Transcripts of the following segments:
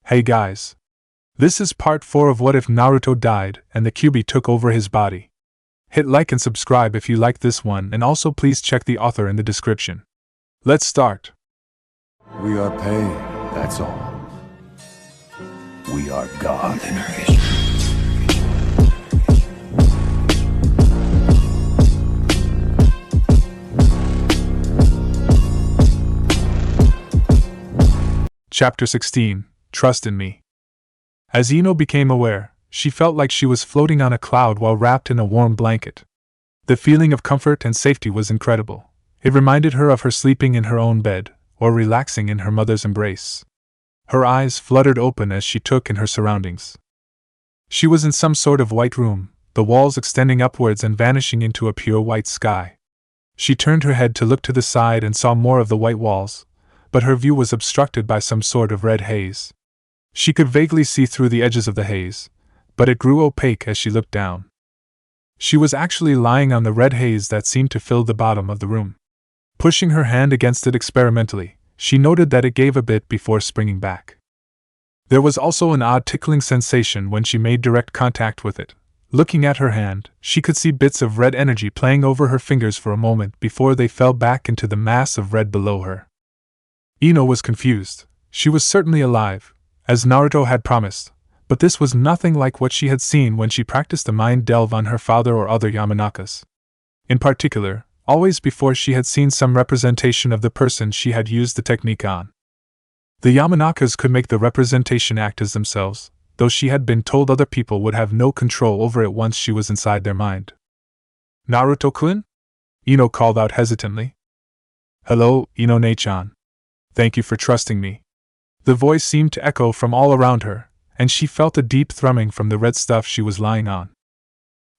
Hey guys. This is part 4 of What If Naruto Died and the Kyuubi Took Over His Body. Hit like and subscribe if you like this one, and also please check the author in the description. Let's start. We are pain, that's all. We are God. Chapter 16, Trust in Me. As Ino became aware, she felt like she was floating on a cloud while wrapped in a warm blanket. The feeling of comfort and safety was incredible. It reminded her of her sleeping in her own bed, or relaxing in her mother's embrace. Her eyes fluttered open as she took in her surroundings. She was in some sort of white room, the walls extending upwards and vanishing into a pure white sky. She turned her head to look to the side and saw more of the white walls, but her view was obstructed by some sort of red haze. She could vaguely see through the edges of the haze, but it grew opaque as she looked down. She was actually lying on the red haze that seemed to fill the bottom of the room. Pushing her hand against it experimentally, she noted that it gave a bit before springing back. There was also an odd tickling sensation when she made direct contact with it. Looking at her hand, she could see bits of red energy playing over her fingers for a moment before they fell back into the mass of red below her. Ino was confused. She was certainly alive, as Naruto had promised, but this was nothing like what she had seen when she practiced the mind delve on her father or other Yamanakas. In particular, always before she had seen some representation of the person she had used the technique on. The Yamanakas could make the representation act as themselves, though she had been told other people would have no control over it once she was inside their mind. Naruto-kun? Ino called out hesitantly. Hello, Ino-ne-chan. Thank you for trusting me. The voice seemed to echo from all around her, and she felt a deep thrumming from the red stuff she was lying on.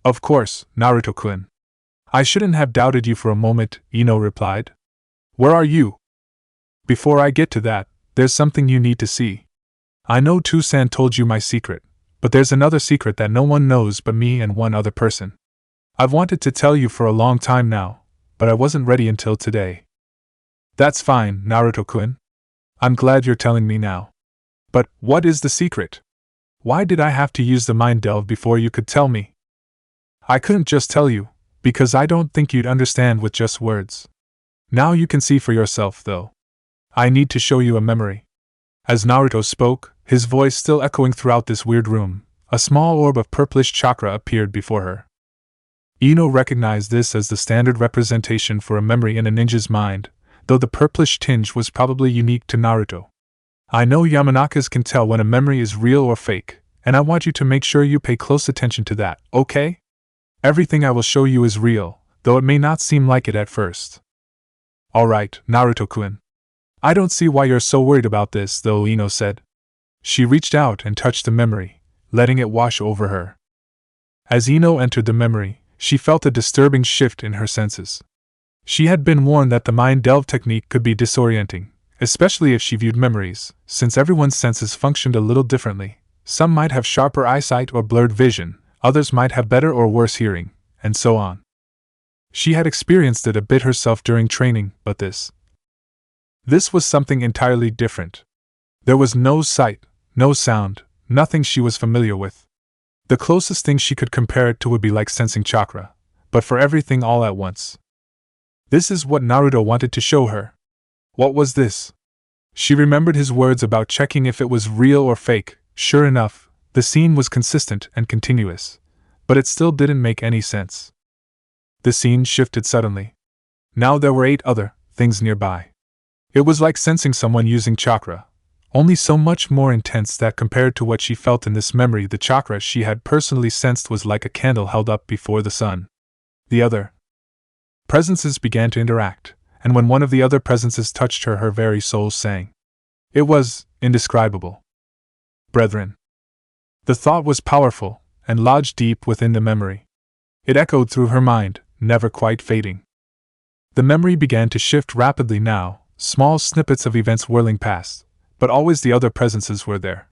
Of course, Naruto-kun. I shouldn't have doubted you for a moment, Ino replied. Where are you? Before I get to that, there's something you need to see. I know Toussaint told you my secret, but there's another secret that no one knows but me and one other person. I've wanted to tell you for a long time now, but I wasn't ready until today. That's fine, Naruto-kun. I'm glad you're telling me now. But what is the secret? Why did I have to use the mind delve before you could tell me? I couldn't just tell you, because I don't think you'd understand with just words. Now you can see for yourself, though. I need to show you a memory. As Naruto spoke, his voice still echoing throughout this weird room, a small orb of purplish chakra appeared before her. Ino recognized this as the standard representation for a memory in a ninja's mind, though the purplish tinge was probably unique to Naruto. I know Yamanakas can tell when a memory is real or fake, and I want you to make sure you pay close attention to that, okay? Everything I will show you is real, though it may not seem like it at first. Alright, Naruto-kun. I don't see why you're so worried about this, though, Ino said. She reached out and touched the memory, letting it wash over her. As Ino entered the memory, she felt a disturbing shift in her senses. She had been warned that the mind delve technique could be disorienting, especially if she viewed memories, since everyone's senses functioned a little differently. Some might have sharper eyesight or blurred vision, others might have better or worse hearing, and so on. She had experienced it a bit herself during training, but this was something entirely different. There was no sight, no sound, nothing she was familiar with. The closest thing she could compare it to would be like sensing chakra, but for everything all at once. This is what Naruto wanted to show her. What was this? She remembered his words about checking if it was real or fake. Sure enough, the scene was consistent and continuous, but it still didn't make any sense. The scene shifted suddenly. Now there were 8 other things nearby. It was like sensing someone using chakra, only so much more intense that compared to what she felt in this memory, the chakra she had personally sensed was like a candle held up before the sun. The other presences began to interact, and when one of the other presences touched her, her very soul sang. It was indescribable. Brethren. The thought was powerful, and lodged deep within the memory. It echoed through her mind, never quite fading. The memory began to shift rapidly now, small snippets of events whirling past, but always the other presences were there.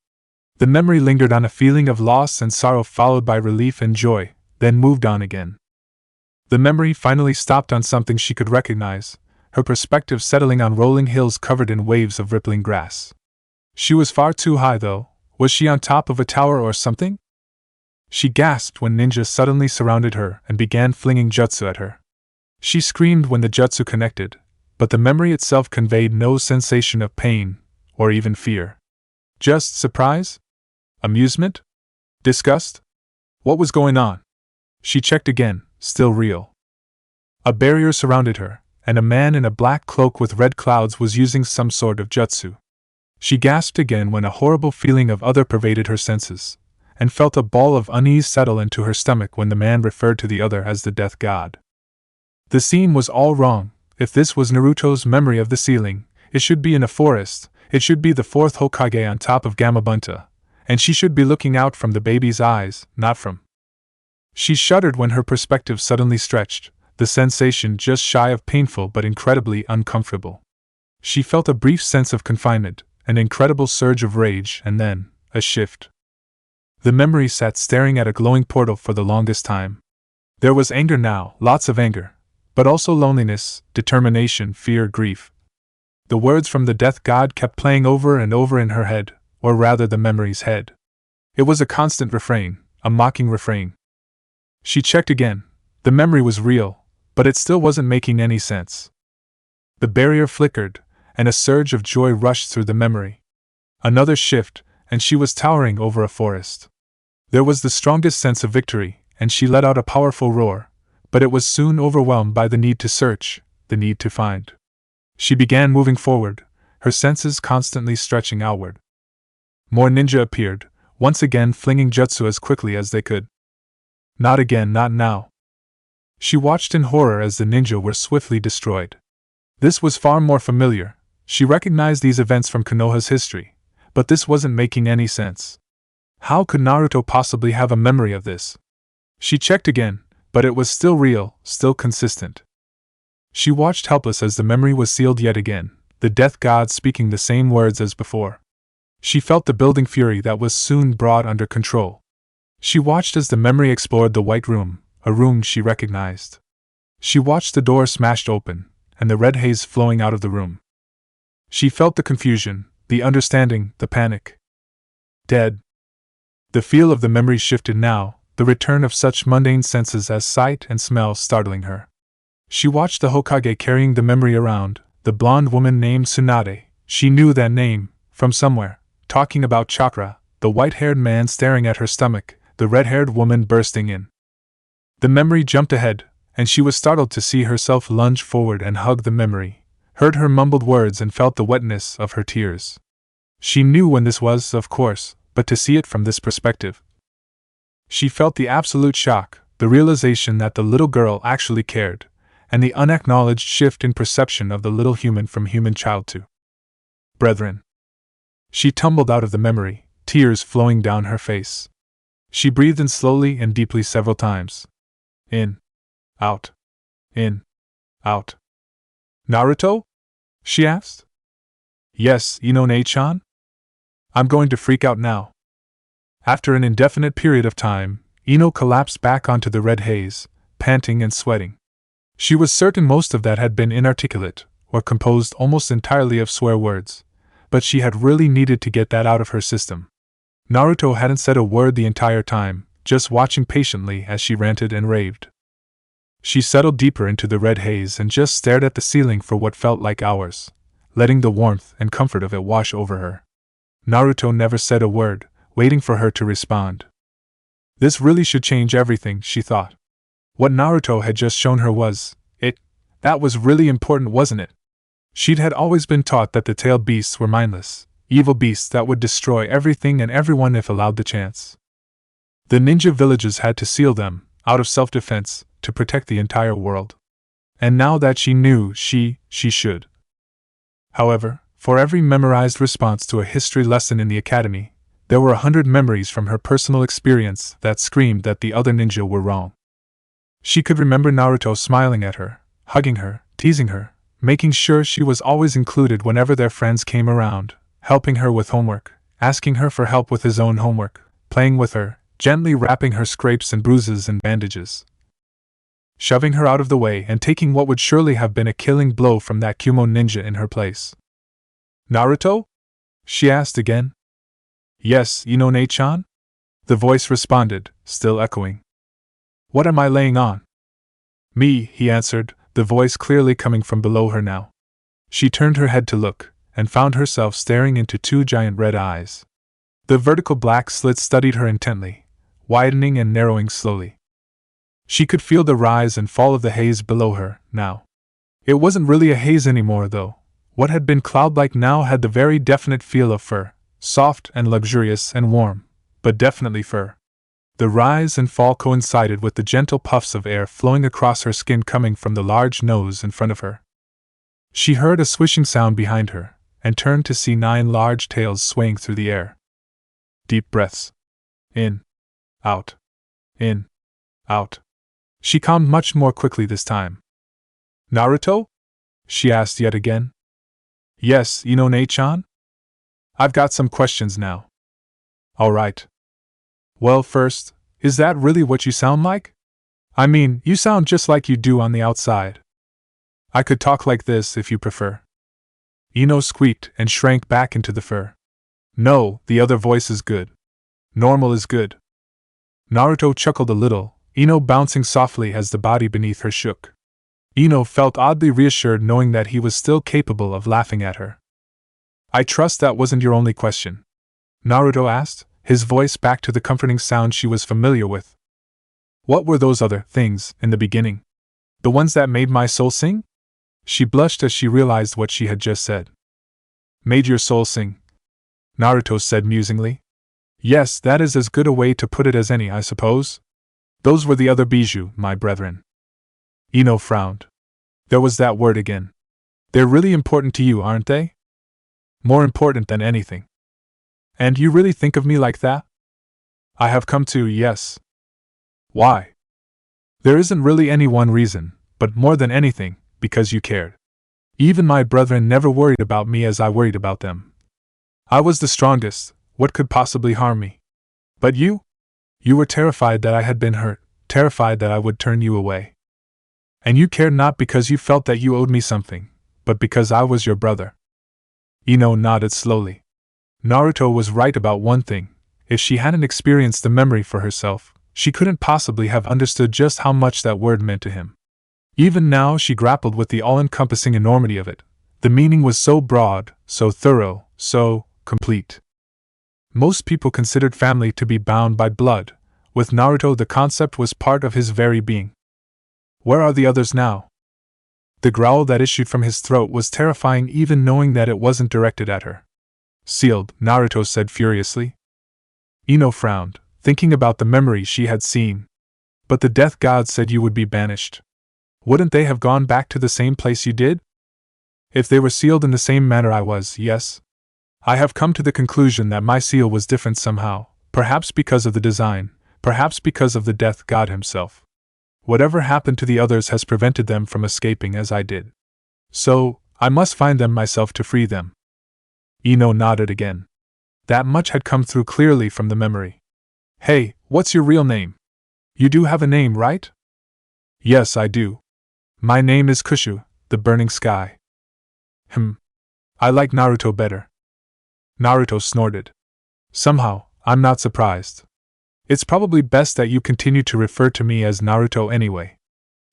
The memory lingered on a feeling of loss and sorrow, followed by relief and joy, then moved on again. The memory finally stopped on something she could recognize, her perspective settling on rolling hills covered in waves of rippling grass. She was far too high, though. Was she on top of a tower or something? She gasped when ninjas suddenly surrounded her and began flinging jutsu at her. She screamed when the jutsu connected, but the memory itself conveyed no sensation of pain, or even fear. Just surprise? Amusement? Disgust? What was going on? She checked again, still real. A barrier surrounded her, and a man in a black cloak with red clouds was using some sort of jutsu. She gasped again when a horrible feeling of other pervaded her senses, and felt a ball of unease settle into her stomach when the man referred to the other as the death god. The scene was all wrong. If this was Naruto's memory of the ceiling, it should be in a forest, it should be the fourth Hokage on top of Gamabunta, and she should be looking out from the baby's eyes, not from. She shuddered when her perspective suddenly stretched, the sensation just shy of painful but incredibly uncomfortable. She felt a brief sense of confinement, an incredible surge of rage, and then, a shift. The memory sat staring at a glowing portal for the longest time. There was anger now, lots of anger, but also loneliness, determination, fear, grief. The words from the death god kept playing over and over in her head, or rather the memory's head. It was a constant refrain, a mocking refrain. She checked again. The memory was real, but it still wasn't making any sense. The barrier flickered, and a surge of joy rushed through the memory. Another shift, and she was towering over a forest. There was the strongest sense of victory, and she let out a powerful roar, but it was soon overwhelmed by the need to search, the need to find. She began moving forward, her senses constantly stretching outward. More ninja appeared, once again flinging jutsu as quickly as they could. Not again, not now. She watched in horror as the ninja were swiftly destroyed. This was far more familiar. She recognized these events from Konoha's history, but this wasn't making any sense. How could Naruto possibly have a memory of this? She checked again, but it was still real, still consistent. She watched helpless as the memory was sealed yet again, the death god speaking the same words as before. She felt the building fury that was soon brought under control. She watched as the memory explored the white room, a room she recognized. She watched the door smashed open, and the red haze flowing out of the room. She felt the confusion, the understanding, the panic. Dead. The feel of the memory shifted now, the return of such mundane senses as sight and smell startling her. She watched the Hokage carrying the memory around, the blonde woman named Tsunade, she knew that name, from somewhere, talking about chakra, the white-haired man staring at her stomach, the red-haired woman bursting in. The memory jumped ahead, and she was startled to see herself lunge forward and hug the memory, heard her mumbled words and felt the wetness of her tears. She knew when this was, of course, but to see it from this perspective. She felt the absolute shock, the realization that the little girl actually cared, and the unacknowledged shift in perception of the little human from human child to brethren. She tumbled out of the memory, tears flowing down her face. She breathed in slowly and deeply several times. In. Out. In. Out. Naruto? She asked. Yes, Ino-ne-chan? I'm going to freak out now. After an indefinite period of time, Ino collapsed back onto the red haze, panting and sweating. She was certain most of that had been inarticulate, or composed almost entirely of swear words, but she had really needed to get that out of her system. Naruto hadn't said a word the entire time, just watching patiently as she ranted and raved. She settled deeper into the red haze and just stared at the ceiling for what felt like hours, letting the warmth and comfort of it wash over her. Naruto never said a word, waiting for her to respond. This really should change everything, she thought. What Naruto had just shown her was, that was really important, wasn't it? She'd had always been taught that the tailed beasts were mindless, evil beasts that would destroy everything and everyone if allowed the chance. The ninja villages had to seal them, out of self-defense, to protect the entire world. And now that she knew, she should. However, for every memorized response to a history lesson in the academy, there were 100 memories from her personal experience that screamed that the other ninja were wrong. She could remember Naruto smiling at her, hugging her, teasing her, making sure she was always included whenever their friends came around, helping her with homework, asking her for help with his own homework, playing with her, gently wrapping her scrapes and bruises in bandages, shoving her out of the way and taking what would surely have been a killing blow from that Kyuubi ninja in her place. Naruto? she asked again. Yes, Ne-chan? The voice responded, still echoing. What am I laying on? Me, he answered, the voice clearly coming from below her now. She turned her head to look, and found herself staring into two giant red eyes. The vertical black slits studied her intently, widening and narrowing slowly. She could feel the rise and fall of the haze below her, now. It wasn't really a haze anymore, though. What had been cloud-like now had the very definite feel of fur, soft and luxurious and warm, but definitely fur. The rise and fall coincided with the gentle puffs of air flowing across her skin coming from the large nose in front of her. She heard a swishing sound behind her, and turned to see 9 large tails swaying through the air. Deep breaths. In. Out. In. Out. She calmed much more quickly this time. Naruto? She asked yet again. Yes, Ne-chan? I've got some questions now. All right. Well, first, is that really what you sound like? I mean, you sound just like you do on the outside. I could talk like this if you prefer. Ino squeaked and shrank back into the fur. No, the other voice is good. Normal is good. Naruto chuckled a little, Ino bouncing softly as the body beneath her shook. Ino felt oddly reassured knowing that he was still capable of laughing at her. I trust that wasn't your only question? Naruto asked, his voice back to the comforting sound she was familiar with. What were those other things in the beginning? The ones that made my soul sing? She blushed as she realized what she had just said. Made your soul sing? Naruto said musingly. Yes, that is as good a way to put it as any, I suppose. Those were the other bijou, my brethren. Ino frowned. There was that word again. They're really important to you, aren't they? More important than anything. And you really think of me like that? I have come to, yes. Why? There isn't really any one reason, but more than anything, because you cared. Even my brethren never worried about me as I worried about them. I was the strongest, what could possibly harm me? But you? You were terrified that I had been hurt, terrified that I would turn you away. And you cared not because you felt that you owed me something, but because I was your brother. Ino nodded slowly. Naruto was right about one thing. If she hadn't experienced the memory for herself, she couldn't possibly have understood just how much that word meant to him. Even now she grappled with the all-encompassing enormity of it. The meaning was so broad, so thorough, so complete. Most people considered family to be bound by blood. With Naruto the concept was part of his very being. Where are the others now? The growl that issued from his throat was terrifying even knowing that it wasn't directed at her. Sealed, Naruto said furiously. Ino frowned, thinking about the memory she had seen. But the death god said you would be banished. Wouldn't they have gone back to the same place you did? If they were sealed in the same manner I was, yes. I have come to the conclusion that my seal was different somehow, perhaps because of the design, perhaps because of the death god himself. Whatever happened to the others has prevented them from escaping as I did. So, I must find them myself to free them. Ino nodded again. That much had come through clearly from the memory. Hey, what's your real name? You do have a name, right? Yes, I do. My name is Kushu, the burning sky. I like Naruto better. Naruto snorted. Somehow, I'm not surprised. It's probably best that you continue to refer to me as Naruto anyway.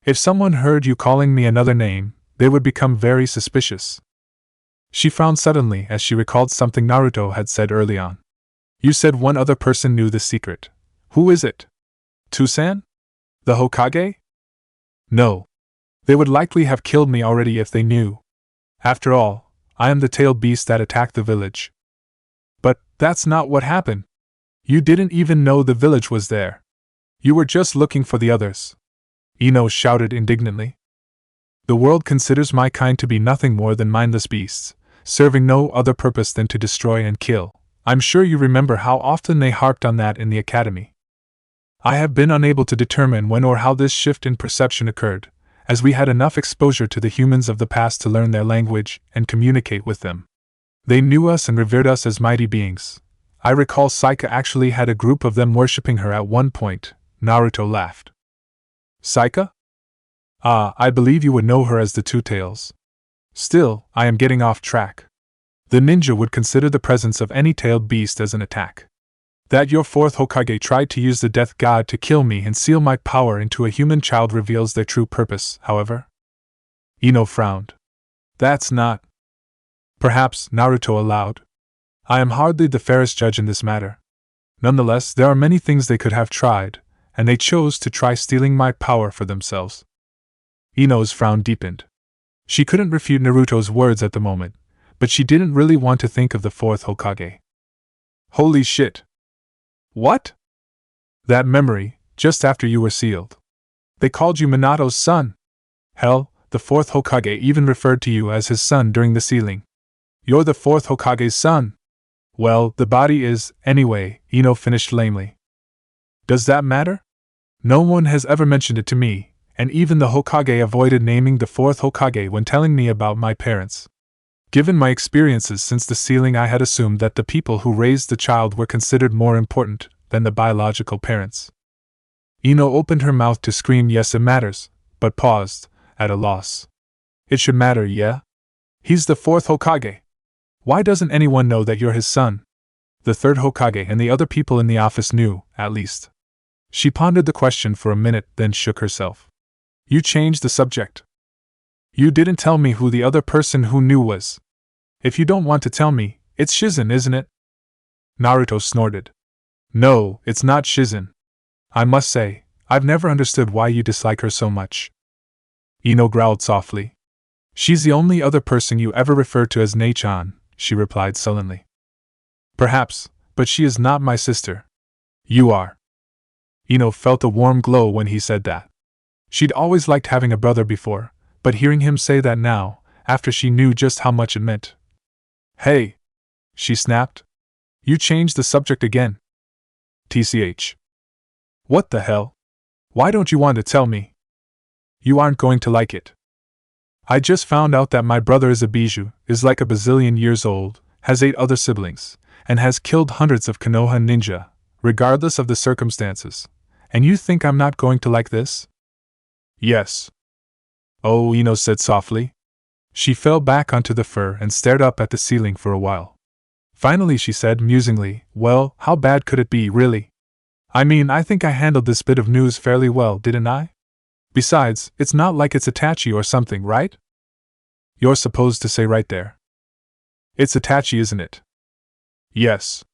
If someone heard you calling me another name, they would become very suspicious. She frowned suddenly as she recalled something Naruto had said early on. You said one other person knew the secret. Who is it? Tusan? The Hokage? No. They would likely have killed me already if they knew. After all, I am the tailed beast that attacked the village. But that's not what happened. You didn't even know the village was there. You were just looking for the others. Ino shouted indignantly. The world considers my kind to be nothing more than mindless beasts, serving no other purpose than to destroy and kill. I'm sure you remember how often they harped on that in the academy. I have been unable to determine when or how this shift in perception occurred, as we had enough exposure to the humans of the past to learn their language and communicate with them. They knew us and revered us as mighty beings. I recall Saika actually had a group of them worshipping her at one point. Naruto laughed. Saika? Ah, I believe you would know her as the Two Tails. Still, I am getting off track. The ninja would consider the presence of any tailed beast as an attack. That your fourth Hokage tried to use the death god to kill me and seal my power into a human child reveals their true purpose, however. Ino frowned. That's not. Perhaps, Naruto allowed. I am hardly the fairest judge in this matter. Nonetheless, there are many things they could have tried, and they chose to try stealing my power for themselves. Ino's frown deepened. She couldn't refute Naruto's words at the moment, but she didn't really want to think of the fourth Hokage. Holy shit! What? That memory, just after you were sealed. They called you Minato's son. Hell, the fourth Hokage even referred to you as his son during the sealing. You're the fourth Hokage's son. Well, the body is, anyway, Ino finished lamely. Does that matter? No one has ever mentioned it to me, and even the Hokage avoided naming the fourth Hokage when telling me about my parents. Given my experiences since the sealing, I had assumed that the people who raised the child were considered more important than the biological parents. Ino opened her mouth to scream yes it matters, but paused, at a loss. It should matter, yeah? He's the fourth Hokage. Why doesn't anyone know that you're his son? The third Hokage and the other people in the office knew, at least. She pondered the question for a minute, then shook herself. You changed the subject. You didn't tell me who the other person who knew was. If you don't want to tell me, it's Shizen, isn't it? Naruto snorted. No, it's not Shizen. I must say, I've never understood why you dislike her so much. Ino growled softly. She's the only other person you ever referred to as Nei-chan, she replied sullenly. Perhaps, but she is not my sister. You are. Ino felt a warm glow when he said that. She'd always liked having a brother before, but hearing him say that now, after she knew just how much it meant. Hey! She snapped. You changed the subject again. TCH. What the hell? Why don't you want to tell me? You aren't going to like it. I just found out that my brother is a bijou, is like a bazillion years old, has 8 other siblings, and has killed hundreds of Konoha ninja, regardless of the circumstances. And you think I'm not going to like this? Yes. Oh, Ino said softly. She fell back onto the fur and stared up at the ceiling for a while. Finally she said musingly, well, how bad could it be, really? I mean, I think I handled this bit of news fairly well, didn't I? Besides, it's not like it's Itachi or something, right? You're supposed to say right there. It's Itachi, isn't it? Yes.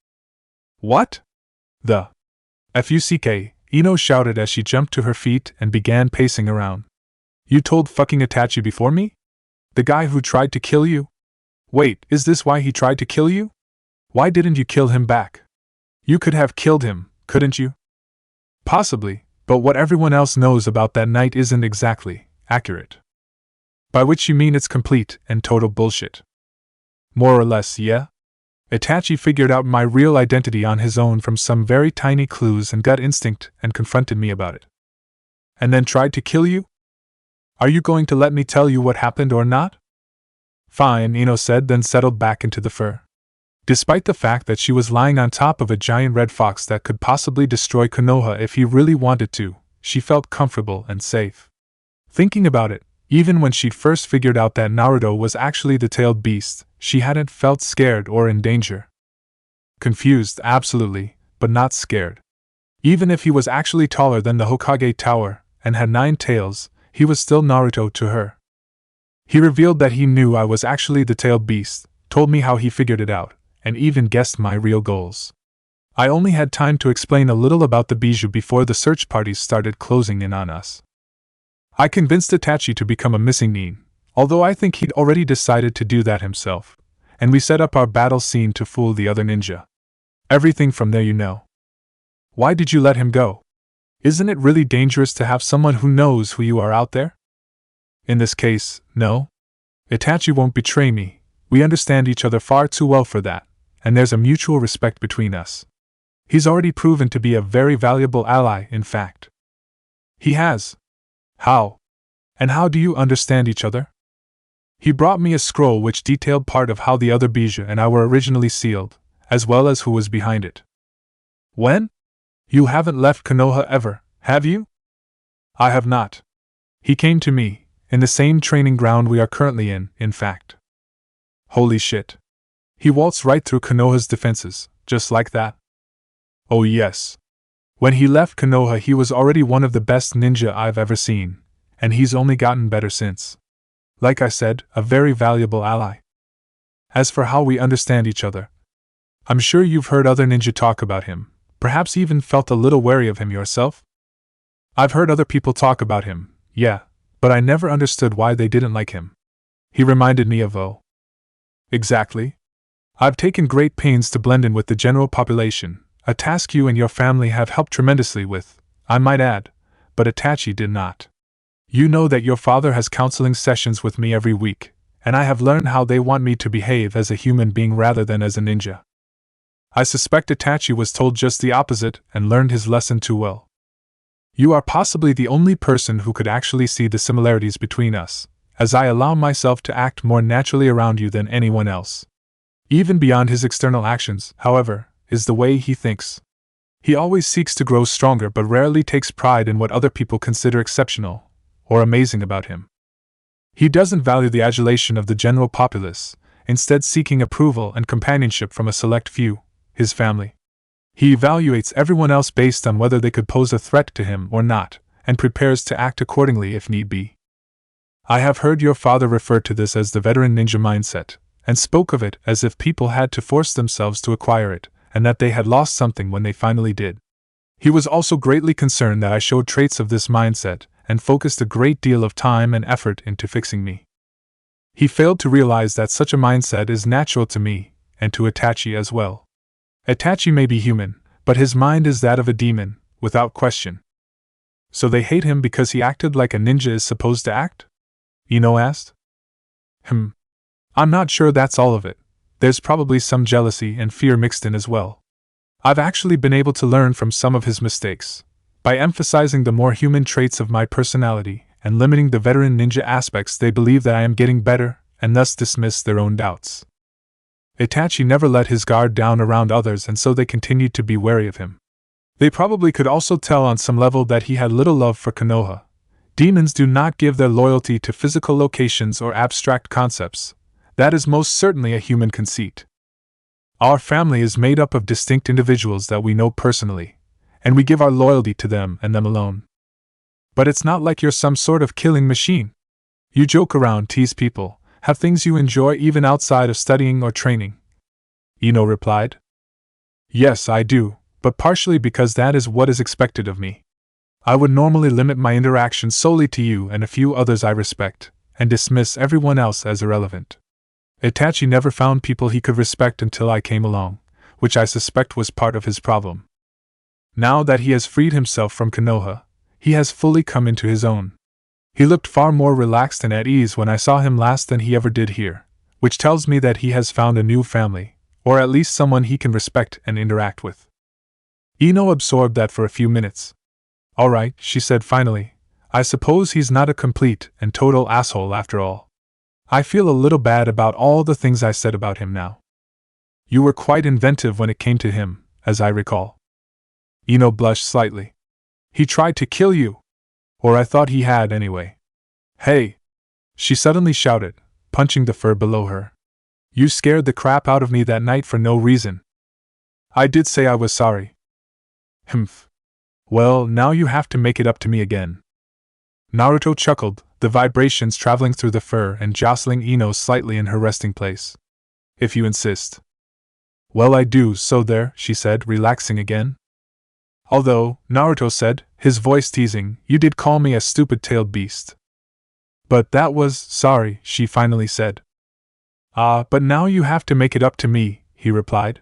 What? The Fuck, Ino shouted as she jumped to her feet and began pacing around. You told fucking Itachi before me? The guy who tried to kill you? Wait, is this why he tried to kill you? Why didn't you kill him back? You could have killed him, couldn't you? Possibly, but what everyone else knows about that night isn't exactly accurate. By which you mean it's complete and total bullshit. More or less, yeah? Itachi figured out my real identity on his own from some very tiny clues and gut instinct and confronted me about it. And then tried to kill you? Are you going to let me tell you what happened or not? Fine, Ino said, then settled back into the fur. Despite the fact that she was lying on top of a giant red fox that could possibly destroy Konoha if he really wanted to, she felt comfortable and safe. Thinking about it, even when she'd first figured out that Naruto was actually the tailed beast, she hadn't felt scared or in danger. Confused, absolutely, but not scared. Even if he was actually taller than the Hokage Tower and had 9 tails, he was still Naruto to her. He revealed that he knew I was actually the tailed beast, told me how he figured it out, and even guessed my real goals. I only had time to explain a little about the bijou before the search parties started closing in on us. I convinced Itachi to become a missing nin, although I think he'd already decided to do that himself, and we set up our battle scene to fool the other ninja. Everything from there you know. Why did you let him go? Isn't it really dangerous to have someone who knows who you are out there? In this case, no. Itachi won't betray me. We understand each other far too well for that, and there's a mutual respect between us. He's already proven to be a very valuable ally, in fact. He has. How? And how do you understand each other? He brought me a scroll which detailed part of how the other bijou and I were originally sealed, as well as who was behind it. When? You haven't left Konoha ever, have you? I have not. He came to me, in the same training ground we are currently in fact. Holy shit. He waltzed right through Konoha's defenses, just like that. Oh yes. When he left Konoha, he was already one of the best ninja I've ever seen, and he's only gotten better since. Like I said, a very valuable ally. As for how we understand each other, I'm sure you've heard other ninja talk about him, perhaps even felt a little wary of him yourself? I've heard other people talk about him, yeah, but I never understood why they didn't like him. He reminded me of O. Exactly. I've taken great pains to blend in with the general population, a task you and your family have helped tremendously with, I might add, but Itachi did not. You know that your father has counseling sessions with me every week, and I have learned how they want me to behave as a human being rather than as a ninja. I suspect Itachi was told just the opposite and learned his lesson too well. You are possibly the only person who could actually see the similarities between us, as I allow myself to act more naturally around you than anyone else. Even beyond his external actions, however, is the way he thinks. He always seeks to grow stronger but rarely takes pride in what other people consider exceptional or amazing about him. He doesn't value the adulation of the general populace, instead seeking approval and companionship from a select few, his family. He evaluates everyone else based on whether they could pose a threat to him or not, and prepares to act accordingly if need be. I have heard your father refer to this as the veteran ninja mindset, and spoke of it as if people had to force themselves to acquire it, and that they had lost something when they finally did. He was also greatly concerned that I showed traits of this mindset, and focused a great deal of time and effort into fixing me. He failed to realize that such a mindset is natural to me, and to Itachi as well. Itachi may be human, but his mind is that of a demon, without question. So they hate him because he acted like a ninja is supposed to act? Ino asked. I'm not sure that's all of it. There's probably some jealousy and fear mixed in as well. I've actually been able to learn from some of his mistakes. By emphasizing the more human traits of my personality and limiting the veteran ninja aspects, they believe that I am getting better, and thus dismiss their own doubts. Itachi never let his guard down around others, and so they continued to be wary of him. They probably could also tell on some level that he had little love for Konoha. Demons do not give their loyalty to physical locations or abstract concepts. That is most certainly a human conceit. Our family is made up of distinct individuals that we know personally, and we give our loyalty to them and them alone. But it's not like you're some sort of killing machine. You joke around, tease people, have things you enjoy even outside of studying or training. Ino replied. Yes, I do, but partially because that is what is expected of me. I would normally limit my interactions solely to you and a few others I respect, and dismiss everyone else as irrelevant. Itachi never found people he could respect until I came along, which I suspect was part of his problem. Now that he has freed himself from Konoha, he has fully come into his own. He looked far more relaxed and at ease when I saw him last than he ever did here, which tells me that he has found a new family, or at least someone he can respect and interact with. Ino absorbed that for a few minutes. All right, she said finally, I suppose he's not a complete and total asshole after all. I feel a little bad about all the things I said about him now. You were quite inventive when it came to him, as I recall. Ino blushed slightly. He tried to kill you. Or I thought he had anyway. Hey! She suddenly shouted, punching the fur below her. You scared the crap out of me that night for no reason. I did say I was sorry. Humph. Well, now you have to make it up to me again. Naruto chuckled, the vibrations traveling through the fur and jostling Ino slightly in her resting place. If you insist. Well, I do, so there, she said, relaxing again. Although, Naruto said, his voice teasing, you did call me a stupid-tailed beast. But that was, sorry, she finally said. But now you have to make it up to me, he replied.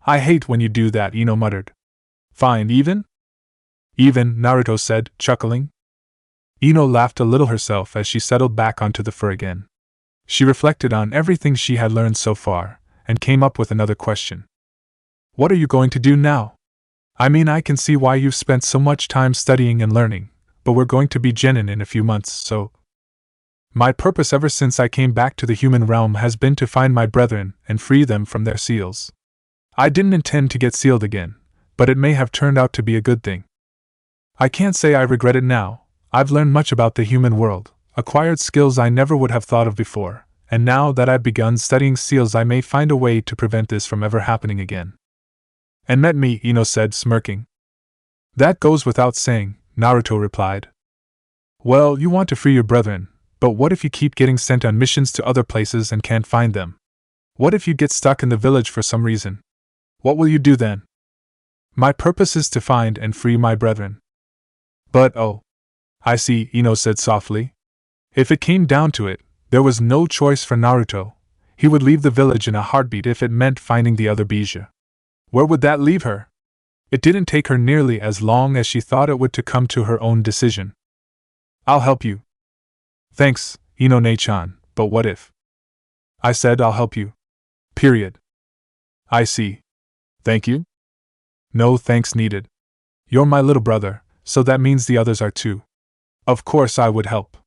I hate when you do that, Ino muttered. Fine, even? Even, Naruto said, chuckling. Ino laughed a little herself as she settled back onto the fur again. She reflected on everything she had learned so far, and came up with another question. What are you going to do now? I mean, I can see why you've spent so much time studying and learning, but we're going to be Jonin in a few months, so... My purpose ever since I came back to the human realm has been to find my brethren and free them from their seals. I didn't intend to get sealed again, but it may have turned out to be a good thing. I can't say I regret it now. I've learned much about the human world, acquired skills I never would have thought of before, and now that I've begun studying seals, I may find a way to prevent this from ever happening again. And met me, Ino said, smirking. That goes without saying, Naruto replied. Well, you want to free your brethren, but what if you keep getting sent on missions to other places and can't find them? What if you get stuck in the village for some reason? What will you do then? My purpose is to find and free my brethren. But oh, I see, Ino said softly. If it came down to it, there was no choice for Naruto. He would leave the village in a heartbeat if it meant finding the other Bija. Where would that leave her? It didn't take her nearly as long as she thought it would to come to her own decision. I'll help you. Thanks, Ino-ne-chan, but what if? I said I'll help you. Period. I see. Thank you? No thanks needed. You're my little brother, so that means the others are too. Of course I would help.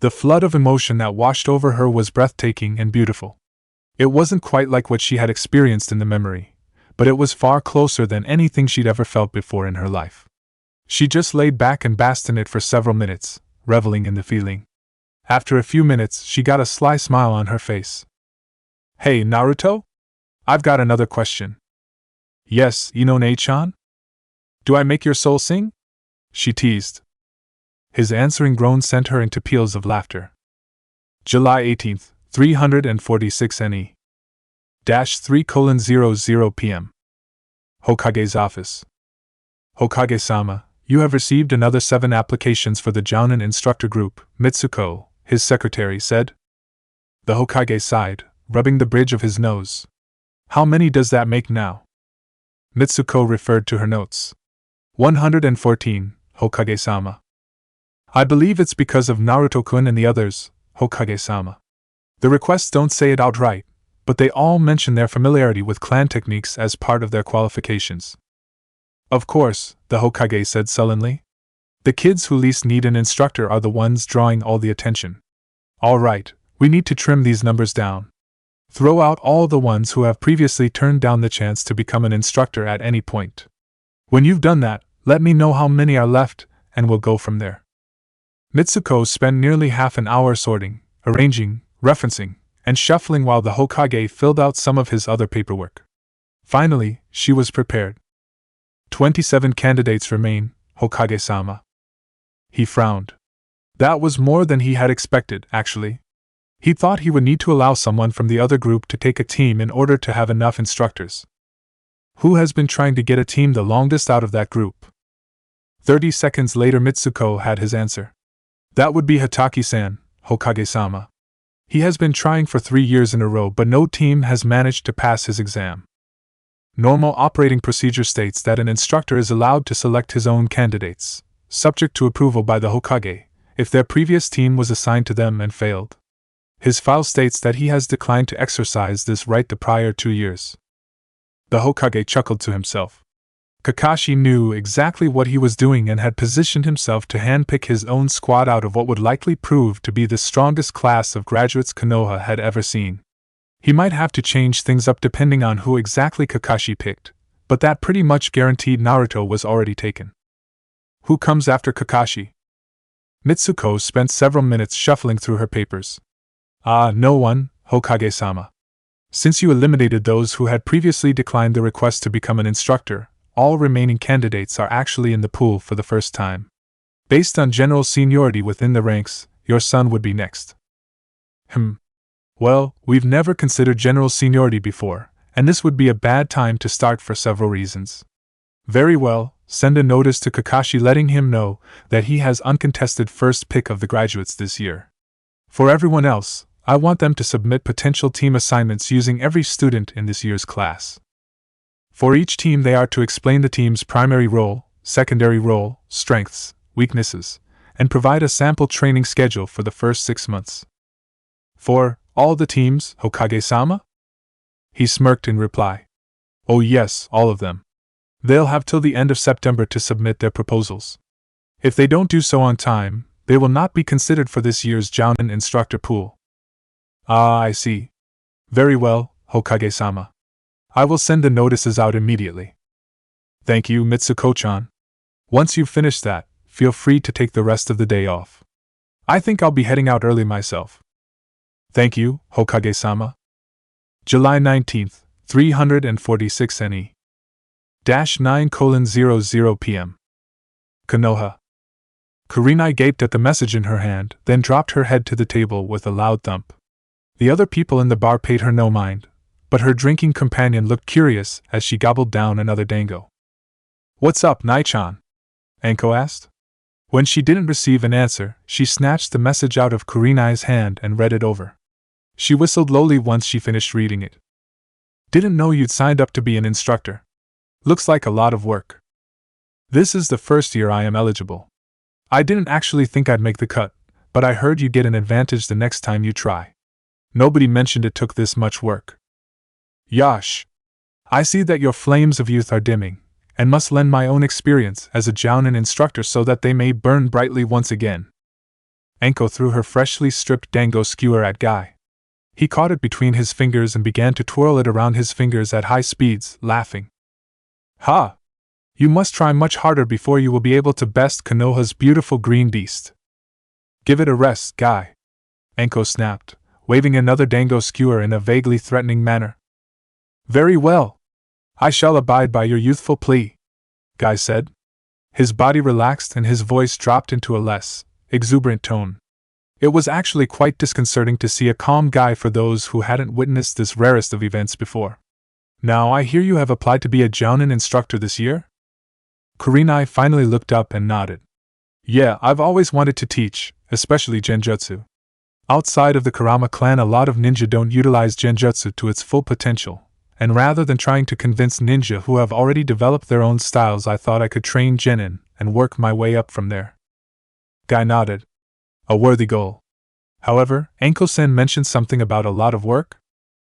The flood of emotion that washed over her was breathtaking and beautiful. It wasn't quite like what she had experienced in the memory, but it was far closer than anything she'd ever felt before in her life. She just laid back and basked in it for several minutes, reveling in the feeling. After a few minutes, she got a sly smile on her face. Hey, Naruto? I've got another question. Yes, Ino-ne-chan? Do I make your soul sing? She teased. His answering groan sent her into peals of laughter. July 18th, 346 NE. -3:00 p.m. Hokage's office. Hokage-sama, you have received another 7 applications for the Jonin instructor group, Mitsuko, his secretary said. The Hokage sighed, rubbing the bridge of his nose. How many does that make now? Mitsuko referred to her notes. 114, Hokage-sama. I believe it's because of Naruto-kun and the others, Hokage-sama. The requests don't say it outright, but they all mention their familiarity with clan techniques as part of their qualifications. Of course, the Hokage said sullenly. The kids who least need an instructor are the ones drawing all the attention. All right, we need to trim these numbers down. Throw out all the ones who have previously turned down the chance to become an instructor at any point. When you've done that, let me know how many are left, and we'll go from there. Mitsuko spent nearly half an hour sorting, arranging, referencing, and shuffling while the Hokage filled out some of his other paperwork. Finally, she was prepared. 27 candidates remain, Hokage-sama. He frowned. That was more than he had expected, actually. He thought he would need to allow someone from the other group to take a team in order to have enough instructors. Who has been trying to get a team the longest out of that group? 30 seconds later Mitsuko had his answer. That would be Hataki-san, Hokage-sama. He has been trying for 3 years in a row, but no team has managed to pass his exam. Normal operating procedure states that an instructor is allowed to select his own candidates, subject to approval by the Hokage, if their previous team was assigned to them and failed. His file states that he has declined to exercise this right the prior 2 years. The Hokage chuckled to himself. Kakashi knew exactly what he was doing and had positioned himself to handpick his own squad out of what would likely prove to be the strongest class of graduates Konoha had ever seen. He might have to change things up depending on who exactly Kakashi picked, but that pretty much guaranteed Naruto was already taken. Who comes after Kakashi? Mitsuko spent several minutes shuffling through her papers. No one, Hokage-sama. Since you eliminated those who had previously declined the request to become an instructor, all remaining candidates are actually in the pool for the first time. Based on general seniority within the ranks, your son would be next. Well, we've never considered general seniority before, and this would be a bad time to start for several reasons. Very well, send a notice to Kakashi letting him know that he has uncontested first pick of the graduates this year. For everyone else, I want them to submit potential team assignments using every student in this year's class. For each team they are to explain the team's primary role, secondary role, strengths, weaknesses, and provide a sample training schedule for the first 6 months. For all the teams, Hokage-sama? He smirked in reply. Oh yes, all of them. They'll have till the end of September to submit their proposals. If they don't do so on time, they will not be considered for this year's Jonin instructor pool. I see. Very well, Hokage-sama. I will send the notices out immediately. Thank you, Mitsuko-chan. Once you've finished that, feel free to take the rest of the day off. I think I'll be heading out early myself. Thank you, Hokage-sama. July 19th, 346 NE. -9:00 p.m. Konoha. Kurenai gaped at the message in her hand, then dropped her head to the table with a loud thump. The other people in the bar paid her no mind, but her drinking companion looked curious as she gobbled down another dango. What's up, Nai-chan? Anko asked. When she didn't receive an answer, she snatched the message out of Kurenai's hand and read it over. She whistled lowly once she finished reading it. Didn't know you'd signed up to be an instructor. Looks like a lot of work. This is the first year I am eligible. I didn't actually think I'd make the cut, but I heard you get an advantage the next time you try. Nobody mentioned it took this much work. Yash. I see that your flames of youth are dimming, and must lend my own experience as a Jonin instructor so that they may burn brightly once again. Anko threw her freshly stripped dango skewer at Guy. He caught it between his fingers and began to twirl it around his fingers at high speeds, laughing. Ha! You must try much harder before you will be able to best Konoha's beautiful green beast. Give it a rest, Guy. Anko snapped, waving another dango skewer in a vaguely threatening manner. Very well. I shall abide by your youthful plea, Guy said. His body relaxed and his voice dropped into a less exuberant tone. It was actually quite disconcerting to see a calm Guy for those who hadn't witnessed this rarest of events before. Now I hear you have applied to be a Jonin instructor this year? Kurenai finally looked up and nodded. Yeah, I've always wanted to teach, especially genjutsu. Outside of the Kurama clan, a lot of ninja don't utilize genjutsu to its full potential, and rather than trying to convince ninja who have already developed their own styles, I thought I could train genin and work my way up from there. Guy nodded. A worthy goal. However, Anko-sen mentioned something about a lot of work?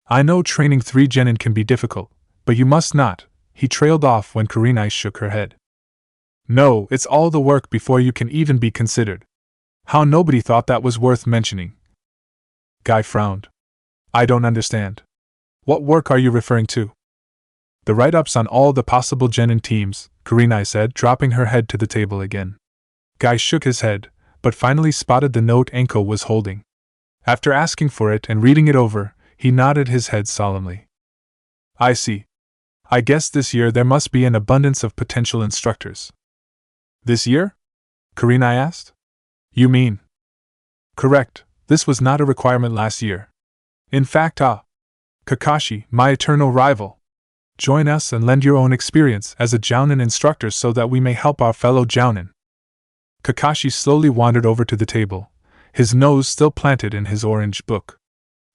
I know training 3 genin can be difficult, but you must not. He trailed off when Kurenai shook her head. No, it's all the work before you can even be considered. How nobody thought that was worth mentioning. Guy frowned. I don't understand. What work are you referring to? The write-ups on all the possible genin teams, Kurenai said, dropping her head to the table again. Guy shook his head, but finally spotted the note Anko was holding. After asking for it and reading it over, he nodded his head solemnly. I see. I guess this year there must be an abundance of potential instructors. This year? Kurenai asked. You mean? Correct, this was not a requirement last year. In fact, Kakashi, my eternal rival. Join us and lend your own experience as a Jonin instructor so that we may help our fellow Jonin. Kakashi slowly wandered over to the table, his nose still planted in his orange book.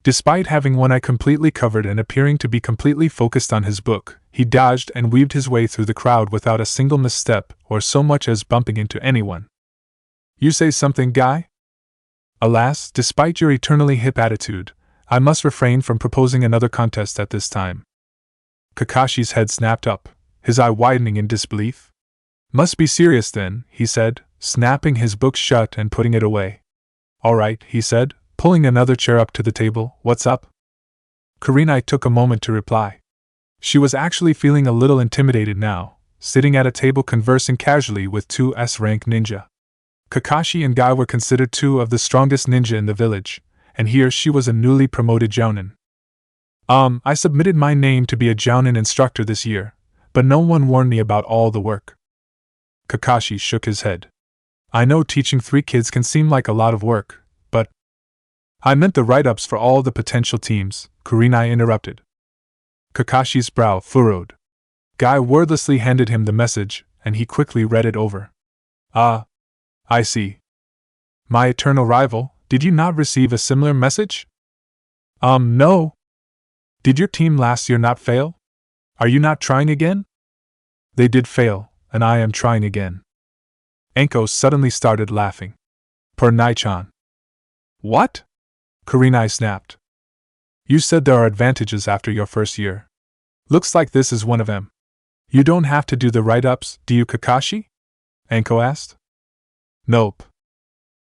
Despite having one eye completely covered and appearing to be completely focused on his book, he dodged and weaved his way through the crowd without a single misstep or so much as bumping into anyone. You say something, Guy? Alas, despite your eternally hip attitude, I must refrain from proposing another contest at this time. Kakashi's head snapped up, his eye widening in disbelief. Must be serious then, he said, snapping his book shut and putting it away. All right, he said, pulling another chair up to the table. What's up? Kurenai took a moment to reply. She was actually feeling a little intimidated now, sitting at a table conversing casually with 2 S-rank ninja. Kakashi and Guy were considered 2 of the strongest ninja in the village, and here she was a newly promoted Jonin. I submitted my name to be a Jonin instructor this year, but no one warned me about all the work. Kakashi shook his head. I know teaching 3 kids can seem like a lot of work, but... I meant the write-ups for all the potential teams, Kurenai interrupted. Kakashi's brow furrowed. Guy wordlessly handed him the message, and he quickly read it over. I see. My eternal rival, did you not receive a similar message? No. Did your team last year not fail? Are you not trying again? They did fail, and I am trying again. Anko suddenly started laughing. Per Nai-chan. What? Kurenai snapped. You said there are advantages after your first year. Looks like this is one of them. You don't have to do the write-ups, do you, Kakashi? Anko asked. Nope.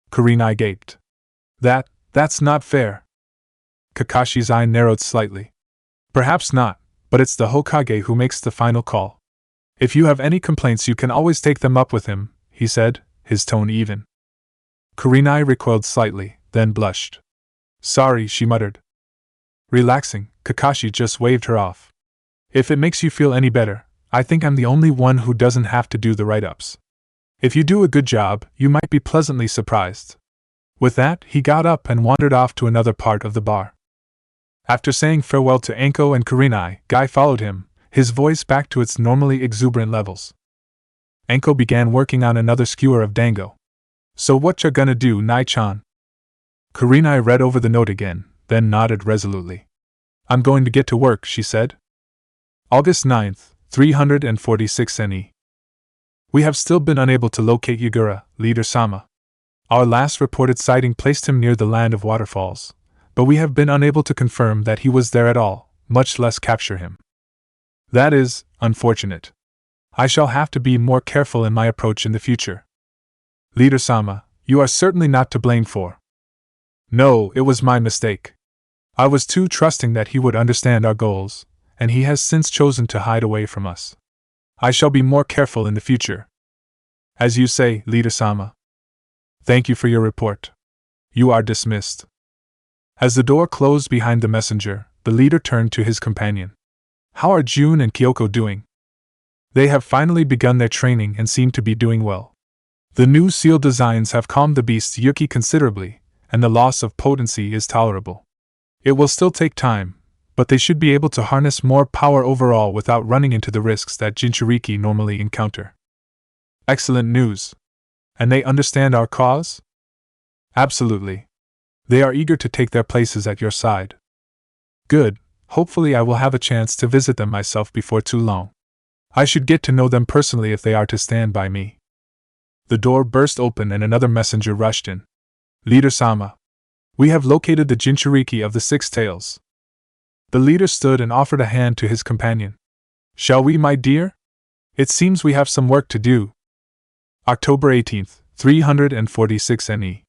Kurenai gaped. That's not fair. Kakashi's eye narrowed slightly. Perhaps not, but it's the Hokage who makes the final call. If you have any complaints you can always take them up with him, he said, his tone even. Kurenai recoiled slightly, then blushed. Sorry, she muttered. Relaxing, Kakashi just waved her off. If it makes you feel any better, I think I'm the only one who doesn't have to do the write-ups. If you do a good job, you might be pleasantly surprised. With that, he got up and wandered off to another part of the bar. After saying farewell to Anko and Kurenai, Guy followed him, his voice back to its normally exuberant levels. Anko began working on another skewer of dango. So what you gonna do, Nai-chan? Kurenai read over the note again, then nodded resolutely. I'm going to get to work, she said. August 9th, 346 NE. We have still been unable to locate Yagura, Leader Sama. Our last reported sighting placed him near the land of waterfalls, but we have been unable to confirm that he was there at all, much less capture him. That is unfortunate. I shall have to be more careful in my approach in the future. Leader Sama, you are certainly not to blame for. No, it was my mistake. I was too trusting that he would understand our goals, and he has since chosen to hide away from us. I shall be more careful in the future. As you say, Leader Sama. Thank you for your report. You are dismissed. As the door closed behind the messenger, the leader turned to his companion. How are Jun and Kyoko doing? They have finally begun their training and seem to be doing well. The new seal designs have calmed the beast Yuki considerably, and the loss of potency is tolerable. It will still take time, but they should be able to harness more power overall without running into the risks that Jinchuriki normally encounter. Excellent news. And they understand our cause? Absolutely. They are eager to take their places at your side. Good, hopefully I will have a chance to visit them myself before too long. I should get to know them personally if they are to stand by me. The door burst open and another messenger rushed in. Leader Sama. We have located the Jinchuriki of the Six Tails. The leader stood and offered a hand to his companion. Shall we, my dear? It seems we have some work to do. October 18th, 346 NE.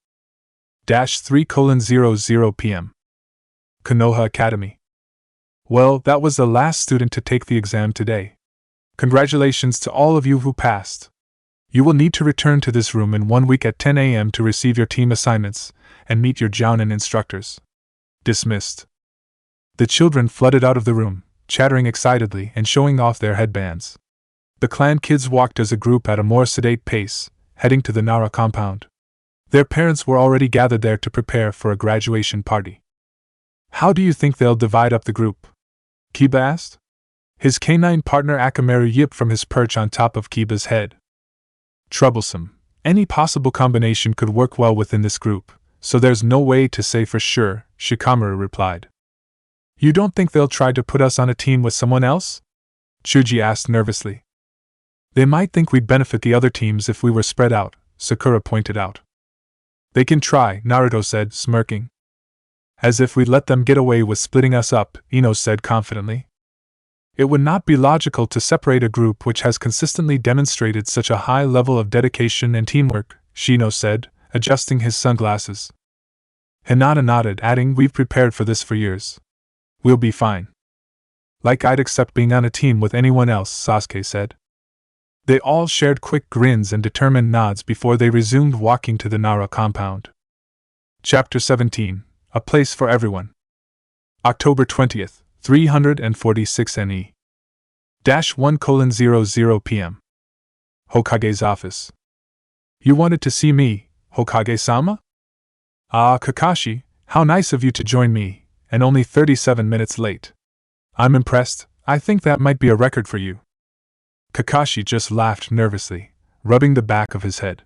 -3:00 p.m. Konoha Academy. Well, that was the last student to take the exam today. Congratulations to all of you who passed. You will need to return to this room in 1 week at 10 a.m. to receive your team assignments and meet your Jonin instructors. Dismissed. The children flooded out of the room, chattering excitedly and showing off their headbands. The clan kids walked as a group at a more sedate pace, heading to the Nara compound. Their parents were already gathered there to prepare for a graduation party. How do you think they'll divide up the group? Kiba asked. His canine partner Akamaru yipped from his perch on top of Kiba's head. Troublesome. Any possible combination could work well within this group, so there's no way to say for sure, Shikamaru replied. You don't think they'll try to put us on a team with someone else? Chuji asked nervously. They might think we'd benefit the other teams if we were spread out, Sakura pointed out. They can try, Naruto said, smirking. As if we'd let them get away with splitting us up, Ino said confidently. It would not be logical to separate a group which has consistently demonstrated such a high level of dedication and teamwork, Shino said, adjusting his sunglasses. Hinata nodded, adding, We've prepared for this for years. We'll be fine. Like I'd accept being on a team with anyone else, Sasuke said. They all shared quick grins and determined nods before they resumed walking to the Nara compound. Chapter 17. A Place for Everyone. October 20th, 346 NE. -1:00 p.m. Hokage's office. You wanted to see me, Hokage-sama? Ah, Kakashi, how nice of you to join me, and only 37 minutes late. I'm impressed, I think that might be a record for you. Kakashi just laughed nervously, rubbing the back of his head.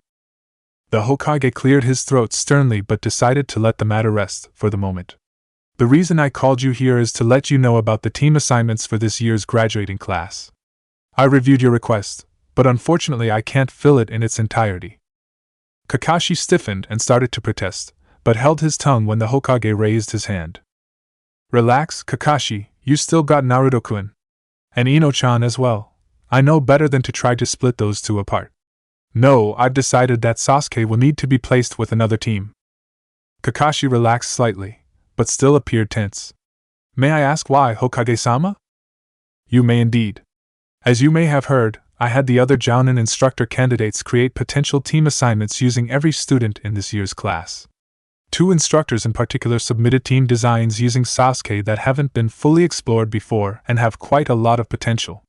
The Hokage cleared his throat sternly but decided to let the matter rest for the moment. The reason I called you here is to let you know about the team assignments for this year's graduating class. I reviewed your request, but unfortunately I can't fill it in its entirety. Kakashi stiffened and started to protest, but held his tongue when the Hokage raised his hand. Relax, Kakashi, you still got Naruto-kun. And Ino-chan as well. I know better than to try to split those two apart. No, I've decided that Sasuke will need to be placed with another team. Kakashi relaxed slightly, but still appeared tense. May I ask why, Hokage-sama? You may indeed. As you may have heard, I had the other Jonin instructor candidates create potential team assignments using every student in this year's class. Two instructors in particular submitted team designs using Sasuke that haven't been fully explored before and have quite a lot of potential.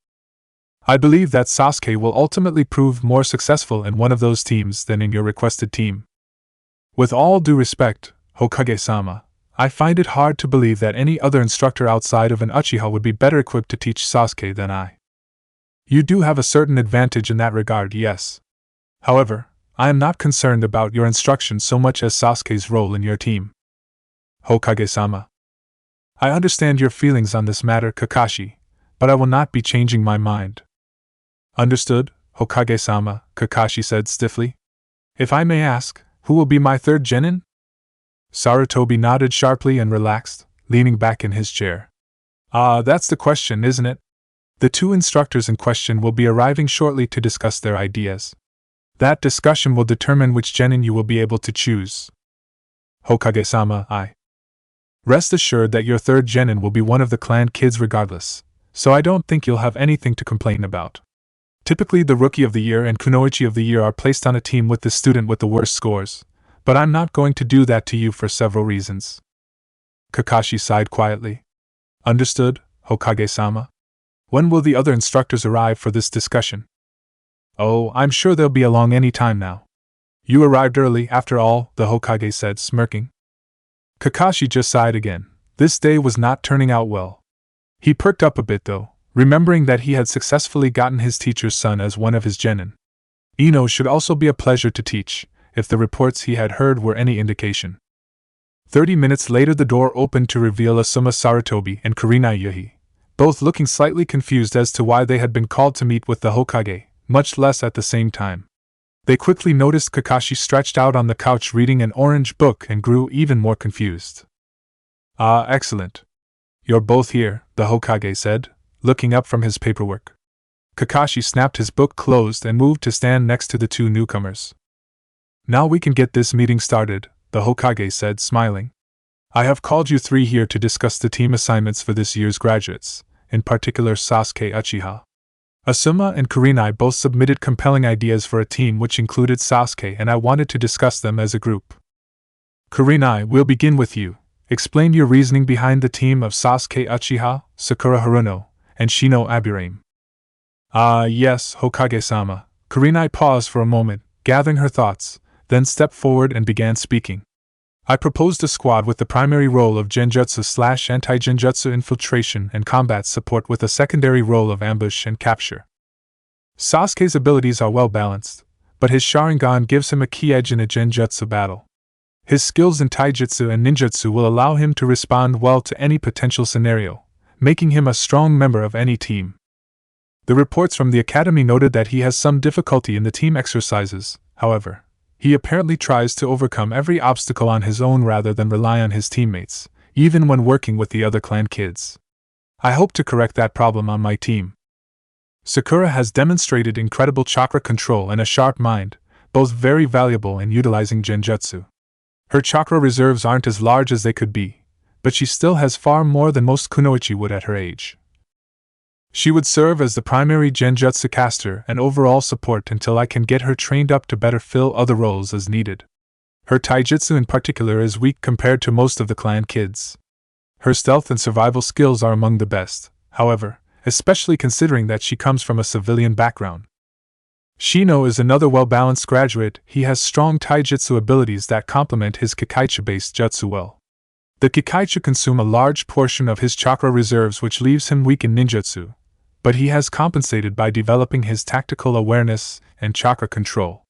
I believe that Sasuke will ultimately prove more successful in one of those teams than in your requested team. With all due respect, Hokage-sama, I find it hard to believe that any other instructor outside of an Uchiha would be better equipped to teach Sasuke than I. You do have a certain advantage in that regard, yes. However, I am not concerned about your instruction so much as Sasuke's role in your team. Hokage-sama. I understand your feelings on this matter, Kakashi, but I will not be changing my mind. Understood, Hokage-sama, Kakashi said stiffly. If I may ask, who will be my third genin? Sarutobi nodded sharply and relaxed, leaning back in his chair. That's the question, isn't it? The two instructors in question will be arriving shortly to discuss their ideas. That discussion will determine which genin you will be able to choose. Hokage-sama, Rest assured that your third genin will be one of the clan kids regardless, so I don't think you'll have anything to complain about. Typically the Rookie of the Year and Kunoichi of the Year are placed on a team with the student with the worst scores, but I'm not going to do that to you for several reasons. Kakashi sighed quietly. Understood, Hokage-sama. When will the other instructors arrive for this discussion? Oh, I'm sure they'll be along any time now. You arrived early, after all, the Hokage said, smirking. Kakashi just sighed again. This day was not turning out well. He perked up a bit though, remembering that he had successfully gotten his teacher's son as one of his genin. Ino should also be a pleasure to teach, if the reports he had heard were any indication. 30 minutes later the door opened to reveal Asuma Sarutobi and Kurenai Yuhi, both looking slightly confused as to why they had been called to meet with the Hokage, much less at the same time. They quickly noticed Kakashi stretched out on the couch reading an orange book and grew even more confused. Excellent. You're both here, the Hokage said, looking up from his paperwork. Kakashi snapped his book closed and moved to stand next to the two newcomers. Now we can get this meeting started, the Hokage said, smiling. I have called you three here to discuss the team assignments for this year's graduates, in particular Sasuke Uchiha. Asuma and Kurenai both submitted compelling ideas for a team which included Sasuke, and I wanted to discuss them as a group. Kurenai, we'll begin with you. Explain your reasoning behind the team of Sasuke Uchiha, Sakura Haruno, and Shino Aburame. Yes, Hokage-sama. Kurenai paused for a moment, gathering her thoughts, then stepped forward and began speaking. I proposed a squad with the primary role of genjutsu/anti-genjutsu infiltration and combat support with a secondary role of ambush and capture. Sasuke's abilities are well balanced, but his Sharingan gives him a key edge in a genjutsu battle. His skills in taijutsu and ninjutsu will allow him to respond well to any potential scenario, making him a strong member of any team. The reports from the academy noted that he has some difficulty in the team exercises, however. He apparently tries to overcome every obstacle on his own rather than rely on his teammates, even when working with the other clan kids. I hope to correct that problem on my team. Sakura has demonstrated incredible chakra control and a sharp mind, both very valuable in utilizing genjutsu. Her chakra reserves aren't as large as they could be, but she still has far more than most kunoichi would at her age. She would serve as the primary genjutsu caster and overall support until I can get her trained up to better fill other roles as needed. Her taijutsu in particular is weak compared to most of the clan kids. Her stealth and survival skills are among the best, however, especially considering that she comes from a civilian background. Shino is another well-balanced graduate. He has strong taijutsu abilities that complement his Kikaichi-based jutsu well. The Kikaichi consume a large portion of his chakra reserves, which leaves him weak in ninjutsu, but he has compensated by developing his tactical awareness and chakra control.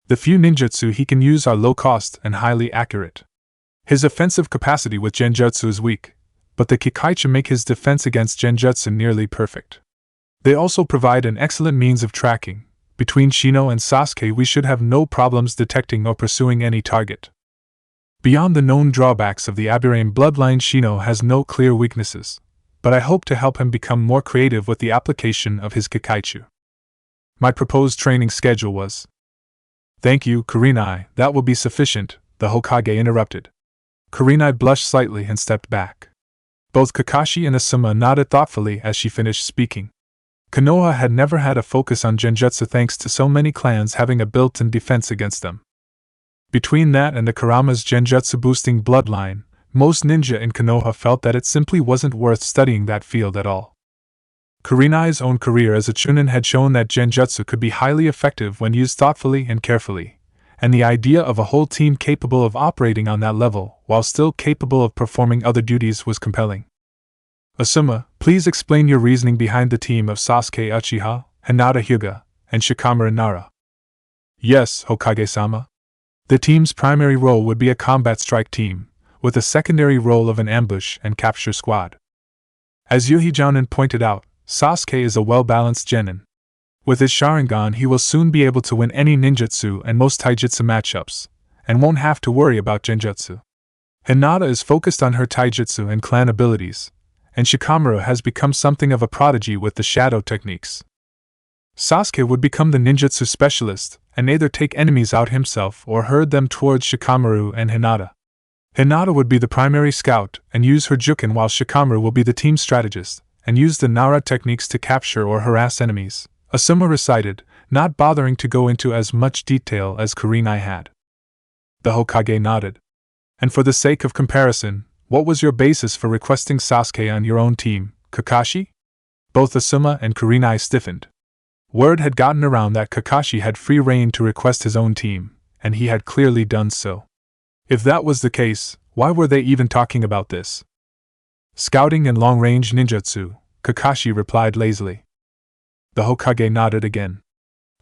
The few ninjutsu he can use are low-cost and highly accurate. His offensive capacity with genjutsu is weak, but the Kikaichi make his defense against genjutsu nearly perfect. They also provide an excellent means of tracking. Between Shino and Sasuke we should have no problems detecting or pursuing any target. Beyond the known drawbacks of the Aburame bloodline, Shino has no clear weaknesses, but I hope to help him become more creative with the application of his Kikaichi. My proposed training schedule was... Thank you, Kurenai, that will be sufficient, the Hokage interrupted. Kurenai blushed slightly and stepped back. Both Kakashi and Asuma nodded thoughtfully as she finished speaking. Konoha had never had a focus on genjutsu thanks to so many clans having a built-in defense against them. Between that and the Kurama's genjutsu boosting bloodline, most ninja in Konoha felt that it simply wasn't worth studying that field at all. Kurenai's own career as a chunin had shown that genjutsu could be highly effective when used thoughtfully and carefully, and the idea of a whole team capable of operating on that level while still capable of performing other duties was compelling. Asuma, please explain your reasoning behind the team of Sasuke Uchiha, Hinata Hyuga, and Shikamaru Nara. Yes, Hokage-sama. The team's primary role would be a combat strike team, with a secondary role of an ambush and capture squad. As Jonin pointed out, Sasuke is a well-balanced genin. With his Sharingan he will soon be able to win any ninjutsu and most taijutsu matchups, and won't have to worry about genjutsu. Hinata is focused on her taijutsu and clan abilities, and Shikamaru has become something of a prodigy with the shadow techniques. Sasuke would become the ninjutsu specialist, and either take enemies out himself or herd them towards Shikamaru and Hinata. Hinata would be the primary scout and use her Juken, while Shikamaru will be the team strategist and use the Nara techniques to capture or harass enemies, Asuma recited, not bothering to go into as much detail as Kurenai had. The Hokage nodded. And for the sake of comparison, what was your basis for requesting Sasuke on your own team, Kakashi? Both Asuma and Kurenai stiffened. Word had gotten around that Kakashi had free rein to request his own team, and he had clearly done so. If that was the case, why were they even talking about this? Scouting and long-range ninjutsu, Kakashi replied lazily. The Hokage nodded again.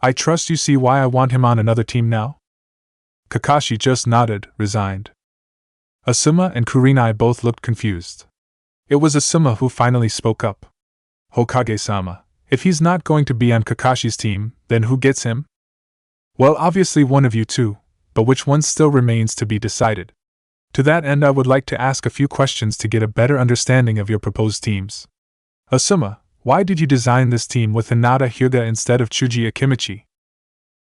I trust you see why I want him on another team now? Kakashi just nodded, resigned. Asuma and Kurenai both looked confused. It was Asuma who finally spoke up. Hokage-sama, if he's not going to be on Kakashi's team, then who gets him? Well, obviously one of you two, but which one still remains to be decided. To that end I would like to ask a few questions to get a better understanding of your proposed teams. Asuma, why did you design this team with Hinata Hyuga instead of Chuji Akimichi?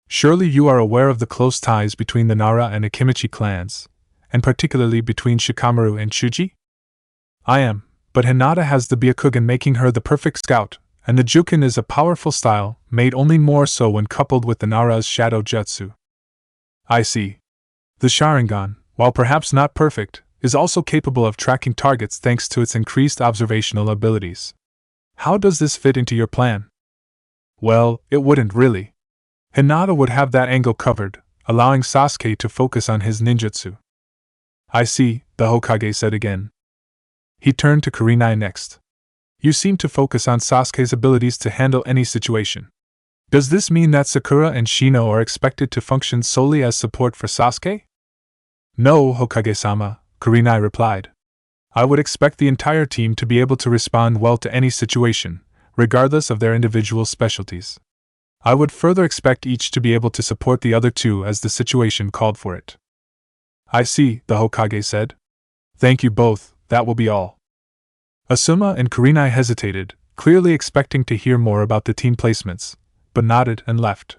Surely you are aware of the close ties between the Nara and Akimichi clans, and particularly between Shikamaru and Chuji? I am, but Hinata has the Byakugan making her the perfect scout, and the Juken is a powerful style, made only more so when coupled with the Nara's shadow jutsu. I see. The Sharingan, while perhaps not perfect, is also capable of tracking targets thanks to its increased observational abilities. How does this fit into your plan? Well, it wouldn't really. Hinata would have that angle covered, allowing Sasuke to focus on his ninjutsu. I see, the Hokage said again. He turned to Kurenai next. You seem to focus on Sasuke's abilities to handle any situation. Does this mean that Sakura and Shino are expected to function solely as support for Sasuke? No, Hokage-sama, Kurenai replied. I would expect the entire team to be able to respond well to any situation, regardless of their individual specialties. I would further expect each to be able to support the other two as the situation called for it. I see, the Hokage said. Thank you both, that will be all. Asuma and Kurenai hesitated, clearly expecting to hear more about the team placements, but nodded and left.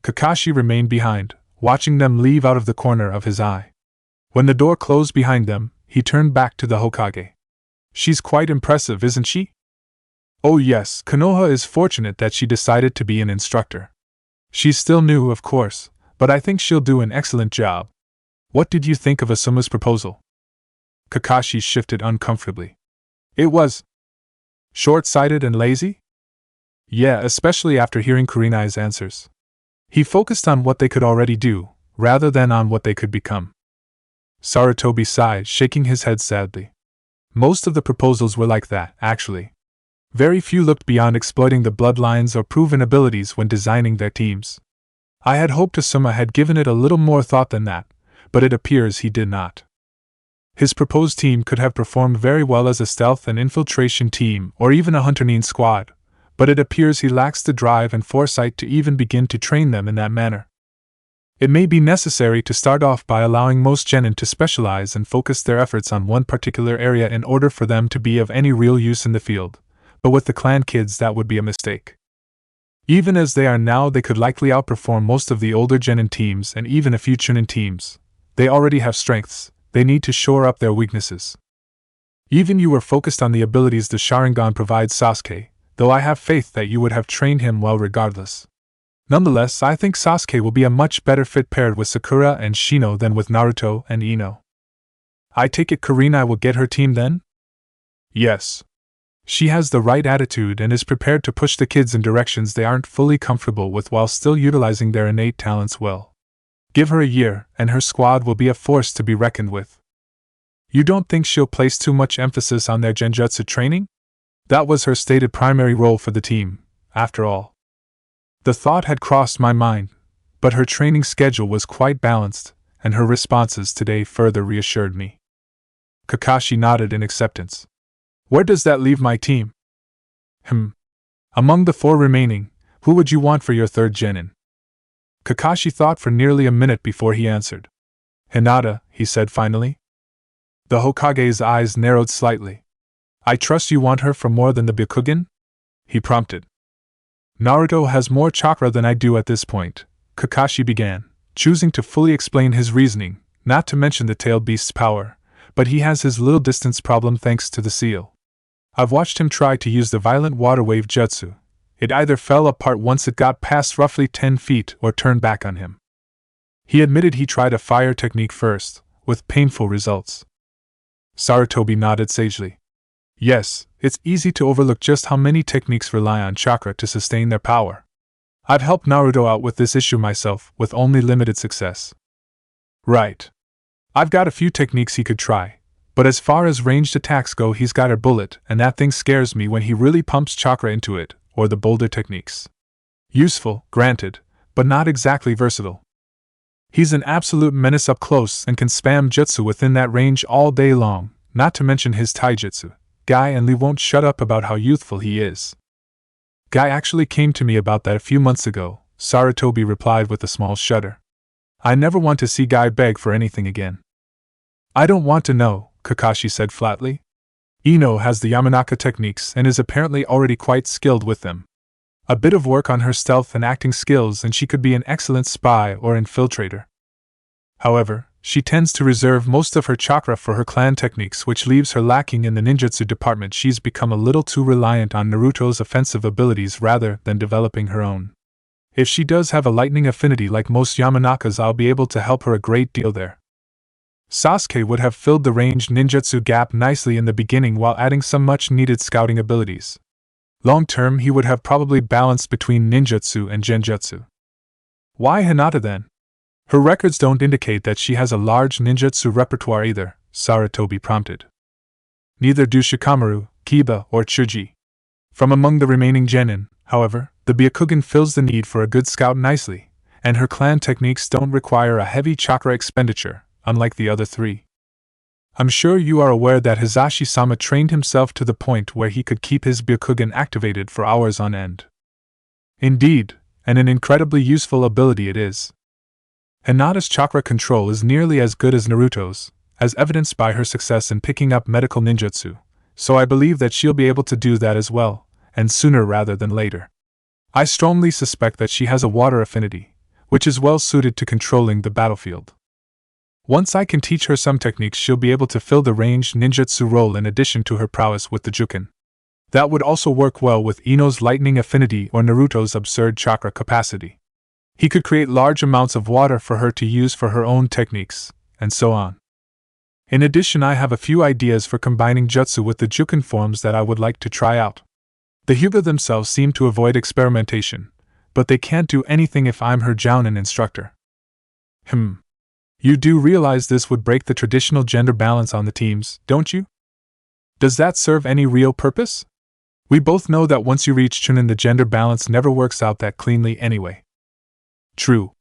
Kakashi remained behind, watching them leave out of the corner of his eye. When the door closed behind them, he turned back to the Hokage. She's quite impressive, isn't she? Oh yes, Konoha is fortunate that she decided to be an instructor. She's still new, of course, but I think she'll do an excellent job. What did you think of Asuma's proposal? Kakashi shifted uncomfortably. It was short-sighted and lazy? Yeah, especially after hearing Kurenai's answers. He focused on what they could already do, rather than on what they could become. Sarutobi sighed, shaking his head sadly. Most of the proposals were like that, actually. Very few looked beyond exploiting the bloodlines or proven abilities when designing their teams. I had hoped Asuma had given it a little more thought than that, but it appears he did not. His proposed team could have performed very well as a stealth and infiltration team or even a hunter-nin squad, but it appears he lacks the drive and foresight to even begin to train them in that manner. It may be necessary to start off by allowing most genin to specialize and focus their efforts on one particular area in order for them to be of any real use in the field, but with the clan kids that would be a mistake. Even as they are now, they could likely outperform most of the older genin teams and even a few chunin teams. They already have strengths, they need to shore up their weaknesses. Even you were focused on the abilities the Sharingan provides Sasuke, though I have faith that you would have trained him well regardless. Nonetheless, I think Sasuke will be a much better fit paired with Sakura and Shino than with Naruto and Ino. I take it Kurenai will get her team then? Yes. She has the right attitude and is prepared to push the kids in directions they aren't fully comfortable with while still utilizing their innate talents well. Give her a year, and her squad will be a force to be reckoned with. You don't think she'll place too much emphasis on their genjutsu training? That was her stated primary role for the team, after all. The thought had crossed my mind, but her training schedule was quite balanced, and her responses today further reassured me. Kakashi nodded in acceptance. Where does that leave my team? Among the 4 remaining, who would you want for your third genin? Kakashi thought for nearly a minute before he answered. Hinata, he said finally. The Hokage's eyes narrowed slightly. I trust you want her for more than the Byakugan? He prompted. Naruto has more chakra than I do at this point, Kakashi began, choosing to fully explain his reasoning, not to mention the tailed beast's power, but he has his little distance problem thanks to the seal. I've watched him try to use the violent water wave jutsu. It either fell apart once it got past roughly 10 feet or turned back on him. He admitted he tried a fire technique first, with painful results. Sarutobi nodded sagely. Yes, it's easy to overlook just how many techniques rely on chakra to sustain their power. I've helped Naruto out with this issue myself, with only limited success. Right. I've got a few techniques he could try, but as far as ranged attacks go, he's got a bullet, and that thing scares me when he really pumps chakra into it, or the boulder techniques. Useful, granted, but not exactly versatile. He's an absolute menace up close and can spam jutsu within that range all day long, not to mention his taijutsu. Guy and Lee won't shut up about how youthful he is. Guy actually came to me about that a few months ago, Sarutobi replied with a small shudder. I never want to see Guy beg for anything again. I don't want to know, Kakashi said flatly. Ino has the Yamanaka techniques and is apparently already quite skilled with them. A bit of work on her stealth and acting skills and she could be an excellent spy or infiltrator. However, she tends to reserve most of her chakra for her clan techniques, which leaves her lacking in the ninjutsu department. She's become a little too reliant on Naruto's offensive abilities rather than developing her own. If she does have a lightning affinity like most Yamanakas, I'll be able to help her a great deal there. Sasuke would have filled the ranged ninjutsu gap nicely in the beginning while adding some much-needed scouting abilities. Long-term, he would have probably balanced between ninjutsu and genjutsu. Why Hinata then? Her records don't indicate that she has a large ninjutsu repertoire either, Sarutobi prompted. Neither do Shikamaru, Kiba, or Chuji. From among the remaining genin, however, the Byakugan fills the need for a good scout nicely, and her clan techniques don't require a heavy chakra expenditure, unlike the other 3. I'm sure you are aware that Hisashi-sama trained himself to the point where he could keep his Byakugan activated for hours on end. Indeed, and an incredibly useful ability it is. Hinata's chakra control is nearly as good as Naruto's, as evidenced by her success in picking up medical ninjutsu, so I believe that she'll be able to do that as well, and sooner rather than later. I strongly suspect that she has a water affinity, which is well suited to controlling the battlefield. Once I can teach her some techniques, she'll be able to fill the ranged ninjutsu role in addition to her prowess with the Juken. That would also work well with Ino's lightning affinity or Naruto's absurd chakra capacity. He could create large amounts of water for her to use for her own techniques, and so on. In addition, I have a few ideas for combining jutsu with the Juken forms that I would like to try out. The Hyuga themselves seem to avoid experimentation, but they can't do anything if I'm her Jonin instructor. You do realize this would break the traditional gender balance on the teams, don't you? Does that serve any real purpose? We both know that once you reach Chunin, the gender balance never works out that cleanly anyway. True.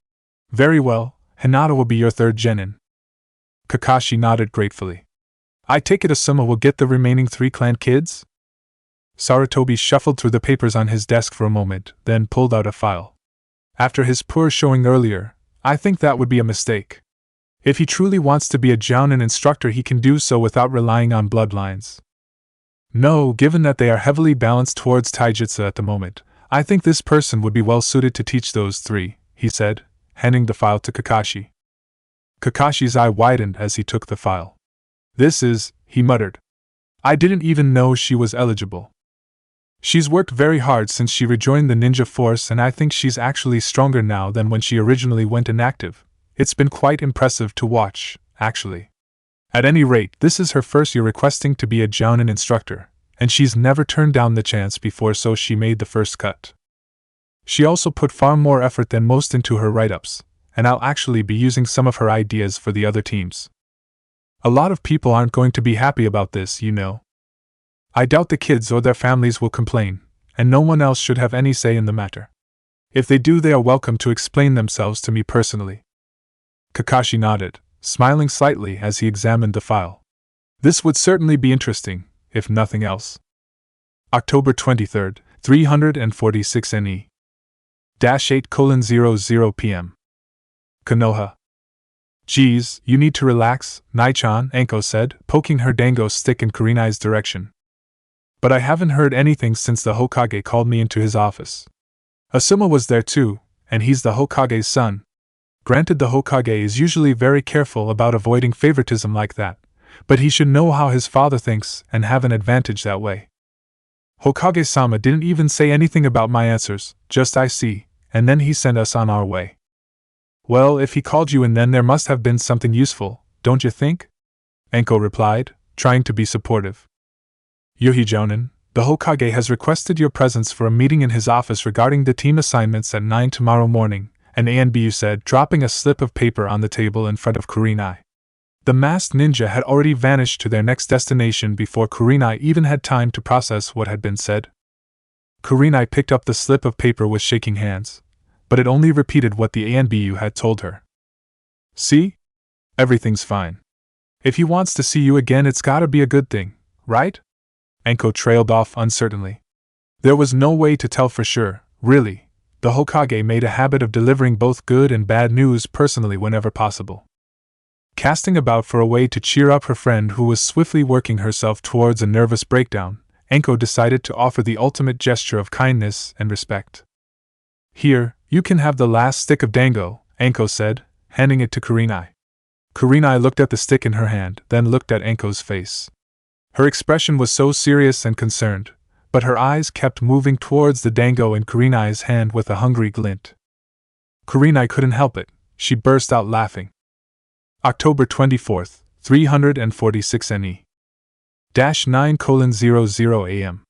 Very well, Hinata will be your third genin. Kakashi nodded gratefully. I take it Asuma will get the remaining 3 clan kids? Sarutobi shuffled through the papers on his desk for a moment, then pulled out a file. After his poor showing earlier, I think that would be a mistake. If he truly wants to be a Jonin instructor, he can do so without relying on bloodlines. No, given that they are heavily balanced towards taijutsu at the moment, I think this person would be well suited to teach those 3, he said, handing the file to Kakashi. Kakashi's eye widened as he took the file. This is, he muttered. I didn't even know she was eligible. She's worked very hard since she rejoined the ninja force, and I think she's actually stronger now than when she originally went inactive. It's been quite impressive to watch, actually. At any rate, this is her first year requesting to be a Jonin instructor, and she's never turned down the chance before, so she made the first cut. She also put far more effort than most into her write-ups, and I'll actually be using some of her ideas for the other teams. A lot of people aren't going to be happy about this, you know. I doubt the kids or their families will complain, and no one else should have any say in the matter. If they do, they are welcome to explain themselves to me personally. Kakashi nodded, smiling slightly as he examined the file. This would certainly be interesting, if nothing else. October 23rd, 346 NE. -8:00 p.m. Konoha. Geez, you need to relax, Nai-chan, Anko said, poking her dango stick in Kurenai's direction. But I haven't heard anything since the Hokage called me into his office. Asuma was there too, and he's the Hokage's son. Granted, the Hokage is usually very careful about avoiding favoritism like that, but he should know how his father thinks and have an advantage that way. Hokage-sama didn't even say anything about my answers, just I see, and then he sent us on our way. Well, if he called you in, then there must have been something useful, don't you think? Anko replied, trying to be supportive. Yuhi Jonin, the Hokage has requested your presence for a meeting in his office regarding the team assignments at 9 tomorrow morning, and Anbu said, dropping a slip of paper on the table in front of Kurenai. The masked ninja had already vanished to their next destination before Kurenai even had time to process what had been said. Kurenai picked up the slip of paper with shaking hands, but it only repeated what the Anbu had told her. See? Everything's fine. If he wants to see you again, it's gotta be a good thing, right? Anko trailed off uncertainly. There was no way to tell for sure, really. The Hokage made a habit of delivering both good and bad news personally whenever possible. Casting about for a way to cheer up her friend who was swiftly working herself towards a nervous breakdown, Anko decided to offer the ultimate gesture of kindness and respect. Here, you can have the last stick of dango, Anko said, handing it to Kurenai. Kurenai looked at the stick in her hand, then looked at Anko's face. Her expression was so serious and concerned, but her eyes kept moving towards the dango in Kurenai's hand with a hungry glint. Kurenai couldn't help it, she burst out laughing. October 24th, 346 NE. -9:00 a.m.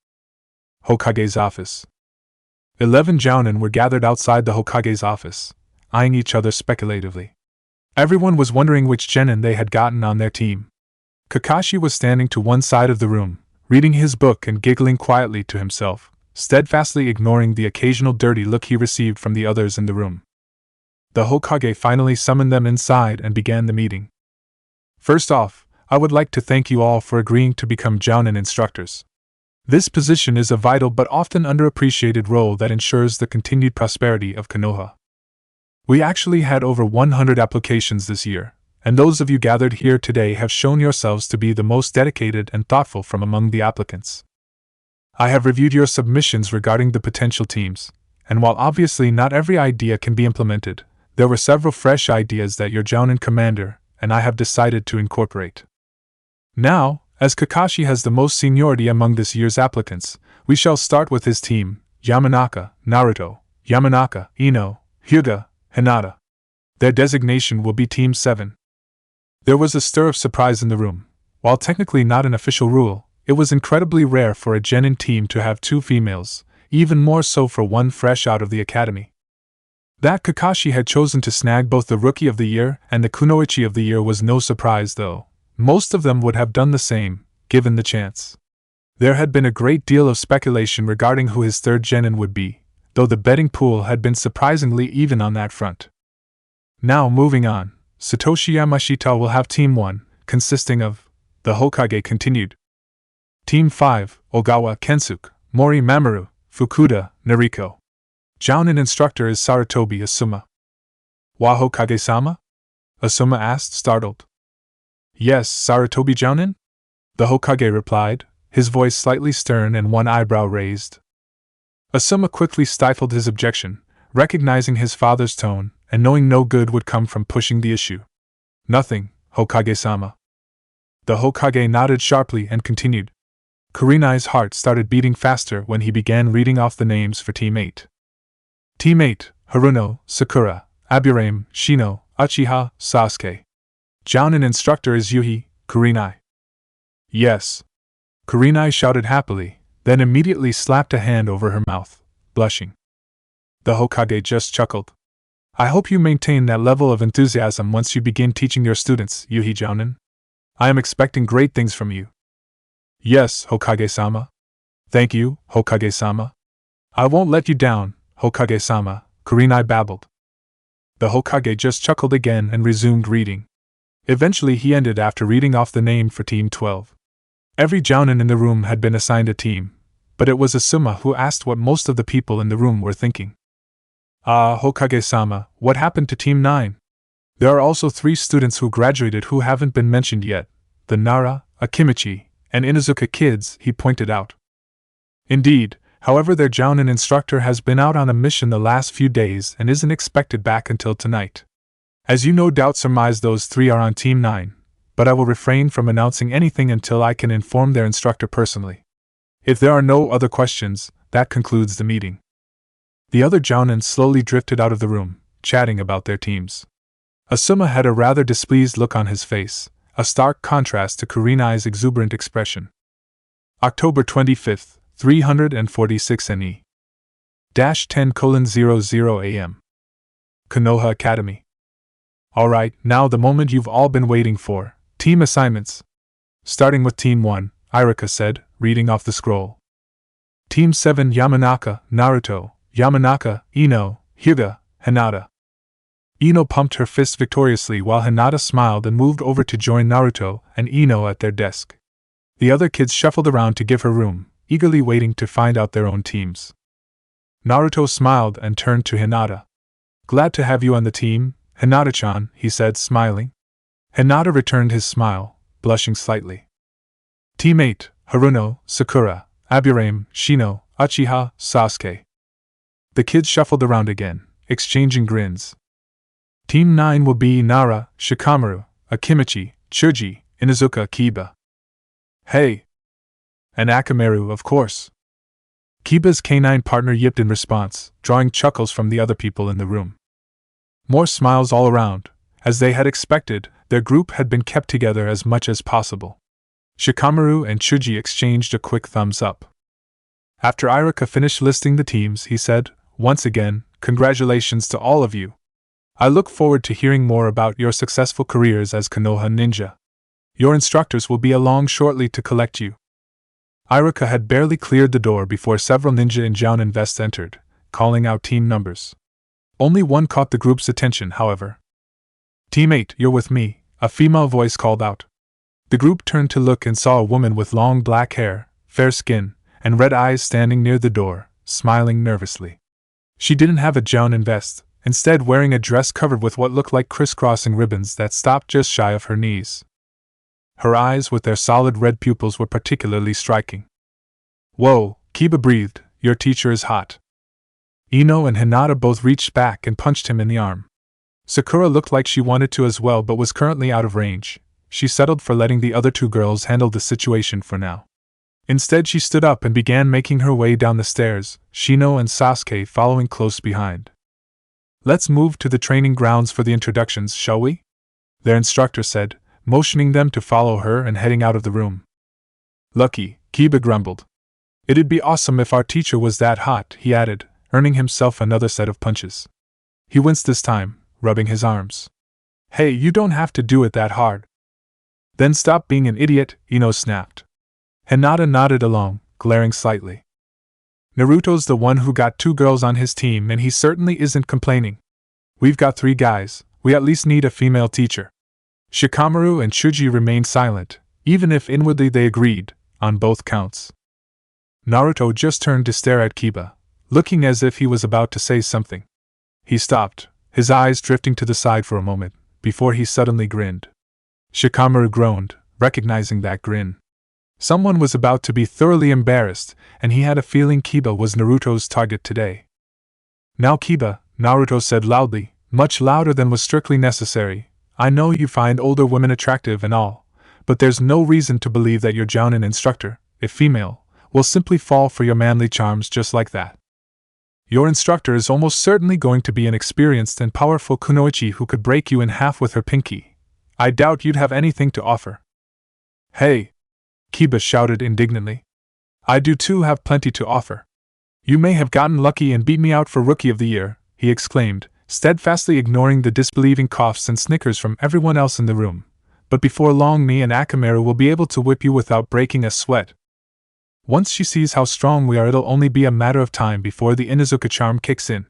Hokage's office. 11 Jonin were gathered outside the Hokage's office, eyeing each other speculatively. Everyone was wondering which genin they had gotten on their team. Kakashi was standing to one side of the room, reading his book and giggling quietly to himself, steadfastly ignoring the occasional dirty look he received from the others in the room. The Hokage finally summoned them inside and began the meeting. First off, I would like to thank you all for agreeing to become Jonin instructors. This position is a vital but often underappreciated role that ensures the continued prosperity of Konoha. We actually had over 100 applications this year, and those of you gathered here today have shown yourselves to be the most dedicated and thoughtful from among the applicants. I have reviewed your submissions regarding the potential teams, and while obviously not every idea can be implemented, there were several fresh ideas that your Jonin commander and I have decided to incorporate. Now, as Kakashi has the most seniority among this year's applicants, we shall start with his team: Yamanaka, Naruto, Yamanaka, Ino, Hyuga, Hinata. Their designation will be Team 7. There was a stir of surprise in the room. While technically not an official rule, it was incredibly rare for a genin team to have 2 females, even more so for one fresh out of the academy. That Kakashi had chosen to snag both the Rookie of the Year and the Kunoichi of the Year was no surprise, though. Most of them would have done the same, given the chance. There had been a great deal of speculation regarding who his third genin would be, though the betting pool had been surprisingly even on that front. Now moving on, Satoshi Yamashita will have Team 1, consisting of, the Hokage continued. Team 5, Ogawa, Kensuke, Mori, Mamoru, Fukuda, Nariko. Jonin instructor is Sarutobi Asuma. Wa Hokage-sama? Asuma asked, startled. Yes, Sarutobi Jonin? The Hokage replied, his voice slightly stern and one eyebrow raised. Asuma quickly stifled his objection, recognizing his father's tone, and knowing no good would come from pushing the issue. Nothing, Hokage-sama. The Hokage nodded sharply and continued. Kurenai's heart started beating faster when he began reading off the names for Team 8. Team 8, Haruno, Sakura, Aburame, Shino, Uchiha, Sasuke. Jonin instructor is Yuhi, Kurenai. Yes. Kurenai shouted happily, then immediately slapped a hand over her mouth, blushing. The Hokage just chuckled. I hope you maintain that level of enthusiasm once you begin teaching your students, Yuhi Jonin. I am expecting great things from you. Yes, Hokage-sama. Thank you, Hokage-sama. I won't let you down, Hokage-sama, Kurenai babbled. The Hokage just chuckled again and resumed reading. Eventually he ended after reading off the name for Team 12. Every Jonin in the room had been assigned a team, but it was Asuma who asked what most of the people in the room were thinking. Hokage-sama, what happened to Team 9? There are also 3 students who graduated who haven't been mentioned yet, the Nara, Akimichi, and Inuzuka kids, he pointed out. Indeed, however their Jonin instructor has been out on a mission the last few days and isn't expected back until tonight. As you no doubt surmise, those 3 are on Team 9, but I will refrain from announcing anything until I can inform their instructor personally. If there are no other questions, that concludes the meeting. The other Jonin slowly drifted out of the room, chatting about their teams. Asuma had a rather displeased look on his face, a stark contrast to Kurenai's exuberant expression. October 25th, 346 NE. -10:00 AM. Konoha Academy. Alright, now the moment you've all been waiting for, team assignments. Starting with Team 1, Irika said, reading off the scroll. Team 7 Yamanaka, Naruto, Yamanaka, Ino, Hyuga, Hinata. Ino pumped her fist victoriously while Hinata smiled and moved over to join Naruto and Ino at their desk. The other kids shuffled around to give her room, eagerly waiting to find out their own teams. Naruto smiled and turned to Hinata. Glad to have you on the team, Hinata-chan, he said, smiling. Hinata returned his smile, blushing slightly. Team 8, Haruno, Sakura, Aburame, Shino, Uchiha, Sasuke. The kids shuffled around again, exchanging grins. Team 9 will be Nara, Shikamaru, Akimichi, Chuji, Inuzuka, Kiba. Hey! And Akamaru, of course. Kiba's canine partner yipped in response, drawing chuckles from the other people in the room. More smiles all around. As they had expected, their group had been kept together as much as possible. Shikamaru and Chuji exchanged a quick thumbs up. After Irika finished listing the teams, he said, once again, congratulations to all of you. I look forward to hearing more about your successful careers as Konoha ninja. Your instructors will be along shortly to collect you. Irika had barely cleared the door before several ninja in Jonin vests entered, calling out team numbers. Only one caught the group's attention, however. Team 8, you're with me, a female voice called out. The group turned to look and saw a woman with long black hair, fair skin, and red eyes standing near the door, smiling nervously. She didn't have a Jonin vest, instead wearing a dress covered with what looked like crisscrossing ribbons that stopped just shy of her knees. Her eyes with their solid red pupils were particularly striking. Whoa, Kiba breathed, your teacher is hot. Ino and Hinata both reached back and punched him in the arm. Sakura looked like she wanted to as well but was currently out of range. She settled for letting the other 2 girls handle the situation for now. Instead she stood up and began making her way down the stairs, Shino and Sasuke following close behind. Let's move to the training grounds for the introductions, shall we? Their instructor said, motioning them to follow her and heading out of the room. Lucky, Kiba grumbled. It'd be awesome if our teacher was that hot, he added, earning himself another set of punches. He winced this time, rubbing his arms. Hey, you don't have to do it that hard. Then stop being an idiot, Ino snapped. Hinata nodded along, glaring slightly. Naruto's the one who got 2 girls on his team and he certainly isn't complaining. We've got 3 guys, we at least need a female teacher. Shikamaru and Chuji remained silent, even if inwardly they agreed, on both counts. Naruto just turned to stare at Kiba, looking as if he was about to say something. He stopped, his eyes drifting to the side for a moment, before he suddenly grinned. Shikamaru groaned, recognizing that grin. Someone was about to be thoroughly embarrassed, and he had a feeling Kiba was Naruto's target today. Now Kiba, Naruto said loudly, much louder than was strictly necessary, I know you find older women attractive and all, but there's no reason to believe that your Jonin instructor, if female, will simply fall for your manly charms just like that. Your instructor is almost certainly going to be an experienced and powerful kunoichi who could break you in half with her pinky. I doubt you'd have anything to offer." "Hey!" Kiba shouted indignantly. "I do too have plenty to offer. You may have gotten lucky and beat me out for Rookie of the Year," he exclaimed, steadfastly ignoring the disbelieving coughs and snickers from everyone else in the room. "But before long me and Akamaru will be able to whip you without breaking a sweat. Once she sees how strong we are, it'll only be a matter of time before the Inuzuka charm kicks in.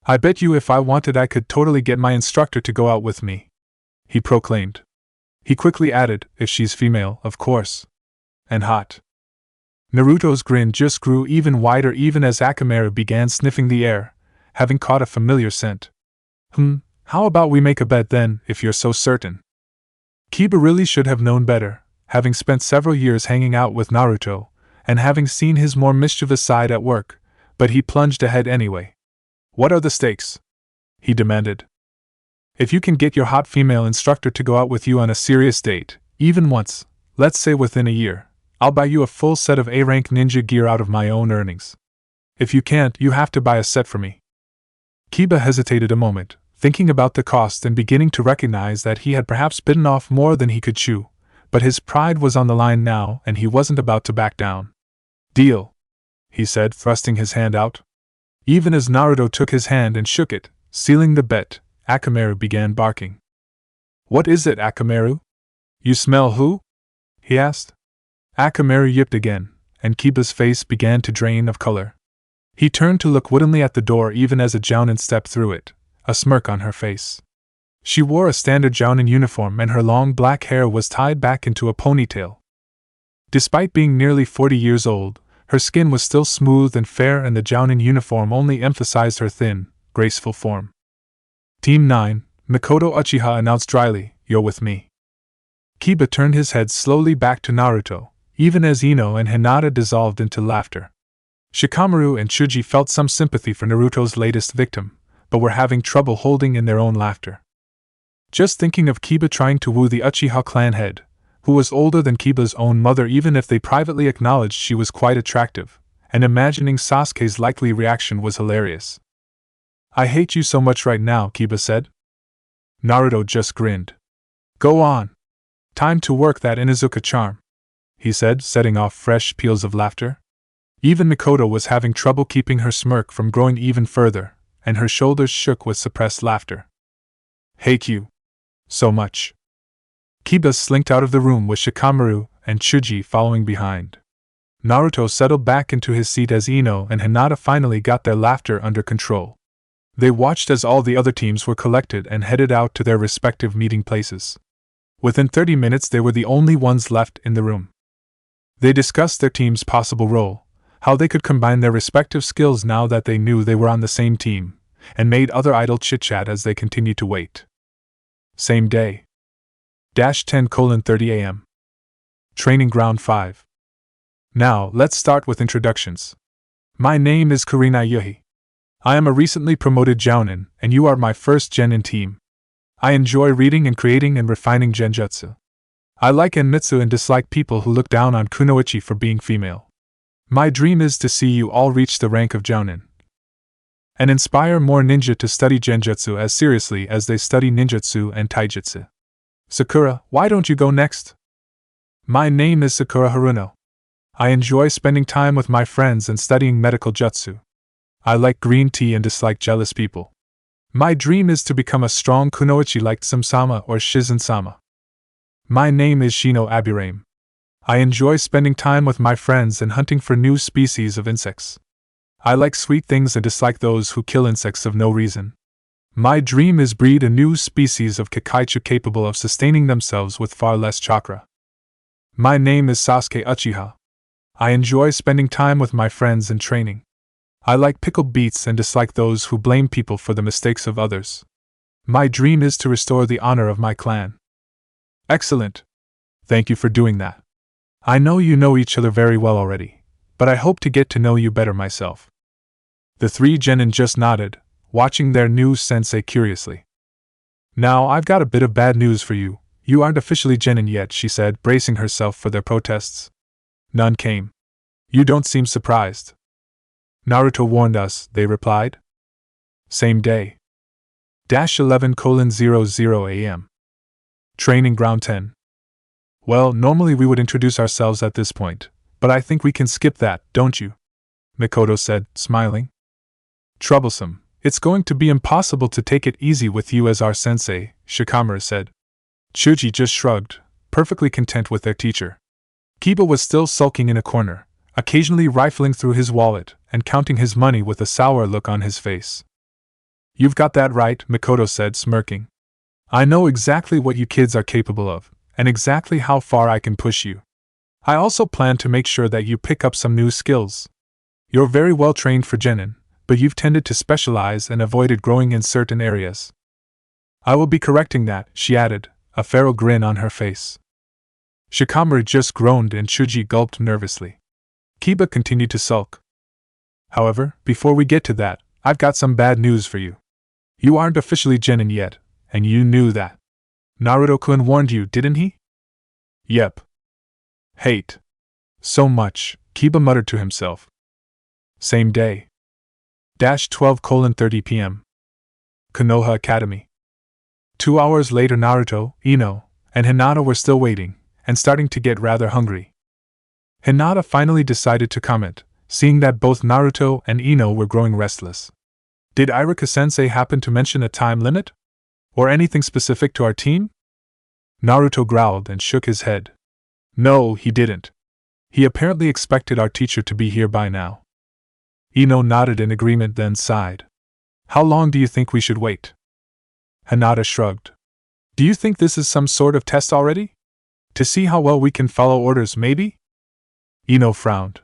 I bet you if I wanted I could totally get my instructor to go out with me," he proclaimed. He quickly added, "If she's female, of course. And hot." Naruto's grin just grew even wider even as Akamaru began sniffing the air, having caught a familiar scent. How about we make a bet then, if you're so certain?" Kiba really should have known better, having spent several years hanging out with Naruto, and having seen his more mischievous side at work, but he plunged ahead anyway. "What are the stakes?" he demanded. "If you can get your hot female instructor to go out with you on a serious date, even once, let's say within a year, I'll buy you a full set of A-rank ninja gear out of my own earnings. If you can't, you have to buy a set for me." Kiba hesitated a moment, thinking about the cost and beginning to recognize that he had perhaps bitten off more than he could chew, but his pride was on the line now and he wasn't about to back down. "Deal," he said, thrusting his hand out. Even as Naruto took his hand and shook it, sealing the bet, Akamaru began barking. "What is it, Akamaru? You smell who?" he asked. Akamaru yipped again, and Kiba's face began to drain of color. He turned to look woodenly at the door even as a Jonin stepped through it, a smirk on her face. She wore a standard Jonin uniform and her long black hair was tied back into a ponytail. Despite being nearly 40 years old, her skin was still smooth and fair and the Jonin uniform only emphasized her thin, graceful form. "Team 9, Mikoto Uchiha announced dryly, you're with me." Kiba turned his head slowly back to Naruto, even as Ino and Hinata dissolved into laughter. Shikamaru and Chuji felt some sympathy for Naruto's latest victim, but were having trouble holding in their own laughter. Just thinking of Kiba trying to woo the Uchiha clan head, who was older than Kiba's own mother even if they privately acknowledged she was quite attractive, and imagining Sasuke's likely reaction was hilarious. "I hate you so much right now," Kiba said. Naruto just grinned. "Go on. Time to work that Inuzuka charm," he said, setting off fresh peals of laughter. Even Mikoto was having trouble keeping her smirk from growing even further, and her shoulders shook with suppressed laughter. "Hate you so much." Kiba slinked out of the room with Shikamaru and Chuji following behind. Naruto settled back into his seat as Ino and Hinata finally got their laughter under control. They watched as all the other teams were collected and headed out to their respective meeting places. Within 30 minutes they were the only ones left in the room. They discussed their team's possible role, how they could combine their respective skills now that they knew they were on the same team, and made other idle chit-chat as they continued to wait. Same day. 10:30 a.m. Training Ground 5. Now, let's start with introductions. My name is Kurina Yuhi. I am a recently promoted Jonin, and you are my first Genin team. I enjoy reading and creating and refining genjutsu. I like Enmitsu and dislike people who look down on kunoichi for being female. My dream is to see you all reach the rank of Jonin, and inspire more ninja to study genjutsu as seriously as they study ninjutsu and taijutsu. Sakura, why don't you go next? My name is Sakura Haruno. I enjoy spending time with my friends and studying medical jutsu. I like green tea and dislike jealous people. My dream is to become a strong kunoichi like Tsum-sama or Shizen-sama. My name is Shino Abirame. I enjoy spending time with my friends and hunting for new species of insects. I like sweet things and dislike those who kill insects of no reason. My dream is breed a new species of Kakaichu capable of sustaining themselves with far less chakra. My name is Sasuke Uchiha. I enjoy spending time with my friends and training. I like pickled beets and dislike those who blame people for the mistakes of others. My dream is to restore the honor of my clan. Excellent. Thank you for doing that. I know you know each other very well already, but I hope to get to know you better myself. The three genin just nodded, watching their new sensei curiously. Now I've got a bit of bad news for you. You aren't officially genin yet, she said, bracing herself for their protests. None came. You don't seem surprised. Naruto warned us, they replied. Same day. 11:00 a.m. Training ground 10. Well, normally we would introduce ourselves at this point, but I think we can skip that, don't you? Mikoto said, smiling. Troublesome. It's going to be impossible to take it easy with you as our sensei, Shikamaru said. Chuji just shrugged, perfectly content with their teacher. Kiba was still sulking in a corner, occasionally rifling through his wallet and counting his money with a sour look on his face. You've got that right, Mikoto said, smirking. I know exactly what you kids are capable of, and exactly how far I can push you. I also plan to make sure that you pick up some new skills. You're very well trained for genin, but you've tended to specialize and avoided growing in certain areas. I will be correcting that, she added, a feral grin on her face. Shikamaru just groaned and Chuji gulped nervously. Kiba continued to sulk. However, before we get to that, I've got some bad news for you. You aren't officially genin yet, and you knew that. Naruto-kun warned you, didn't he? Yep. Hate. So much, Kiba muttered to himself. Same day. 12:30 p.m. Konoha Academy. 2 hours later, Naruto, Ino, and Hinata were still waiting, and starting to get rather hungry. Hinata finally decided to comment, seeing that both Naruto and Ino were growing restless. Did Iruka-sensei happen to mention a time limit? Or anything specific to our team? Naruto growled and shook his head. No, he didn't. He apparently expected our teacher to be here by now. Ino nodded in agreement, then sighed. How long do you think we should wait? Hinata shrugged. Do you think this is some sort of test already? To see how well we can follow orders, maybe? Ino frowned.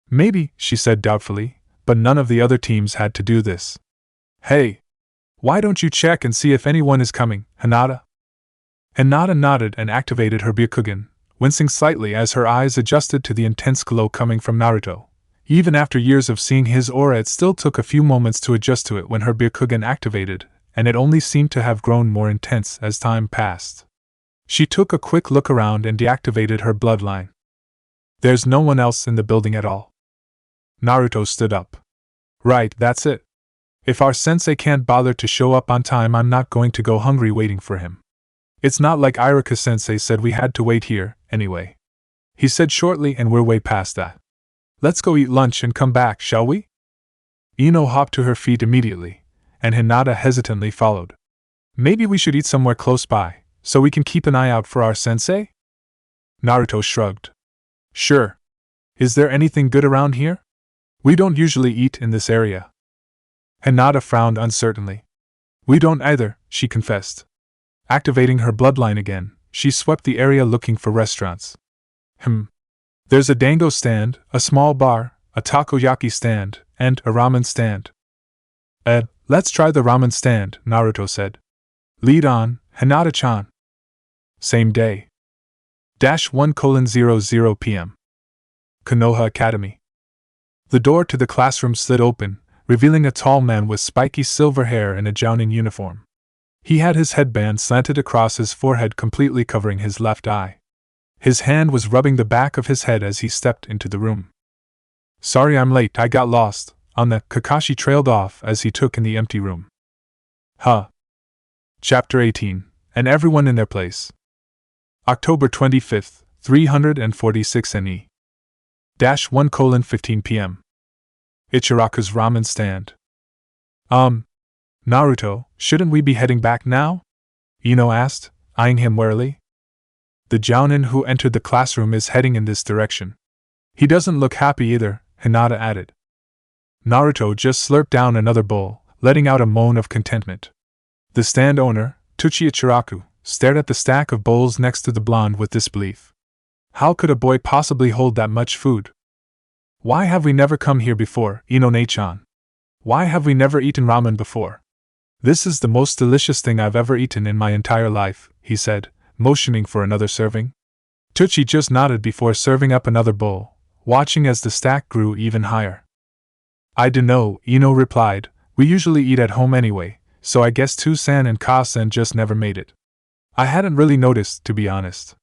Maybe, she said doubtfully, but none of the other teams had to do this. Hey! Why don't you check and see if anyone is coming, Hinata? Hinata nodded and activated her Byakugan, wincing slightly as her eyes adjusted to the intense glow coming from Naruto. Even after years of seeing his aura, it still took a few moments to adjust to it when her Byakugan activated, and it only seemed to have grown more intense as time passed. She took a quick look around and deactivated her bloodline. There's no one else in the building at all. Naruto stood up. Right, that's it. If our sensei can't bother to show up on time, I'm not going to go hungry waiting for him. It's not like Iruka-sensei said we had to wait here, anyway. He said shortly, and we're way past that. Let's go eat lunch and come back, shall we? Ino hopped to her feet immediately, and Hinata hesitantly followed. Maybe we should eat somewhere close by, so we can keep an eye out for our sensei? Naruto shrugged. Sure. Is there anything good around here? We don't usually eat in this area. Hinata frowned uncertainly. We don't either, she confessed. Activating her bloodline again, she swept the area looking for restaurants. There's a dango stand, a small bar, a takoyaki stand, and a ramen stand. Let's try the ramen stand, Naruto said. Lead on, Hinata-chan. Same day. 1:00 p.m. Konoha Academy. The door to the classroom slid open, revealing a tall man with spiky silver hair and a Jonin uniform. He had his headband slanted across his forehead, completely covering his left eye. His hand was rubbing the back of his head as he stepped into the room. Sorry I'm late, I got lost, on the Kakashi trailed off as he took in the empty room. Chapter 18, and everyone in their place. October 25th, 346 NE. 1:15 p.m. Ichiraku's ramen stand. Naruto, shouldn't we be heading back now? Ino asked, eyeing him warily. The Jonin who entered the classroom is heading in this direction. He doesn't look happy either, Hinata added. Naruto just slurped down another bowl, letting out a moan of contentment. The stand owner, Tsuchi Ichiraku, stared at the stack of bowls next to the blonde with disbelief. How could a boy possibly hold that much food? Why have we never come here before, Ino-ne-chan? Why have we never eaten ramen before? This is the most delicious thing I've ever eaten in my entire life, he said, motioning for another serving. Tsuchi just nodded before serving up another bowl, watching as the stack grew even higher. I dunno, Ino replied, we usually eat at home anyway, so I guess Tu-san and Ka-san just never made it. I hadn't really noticed, to be honest.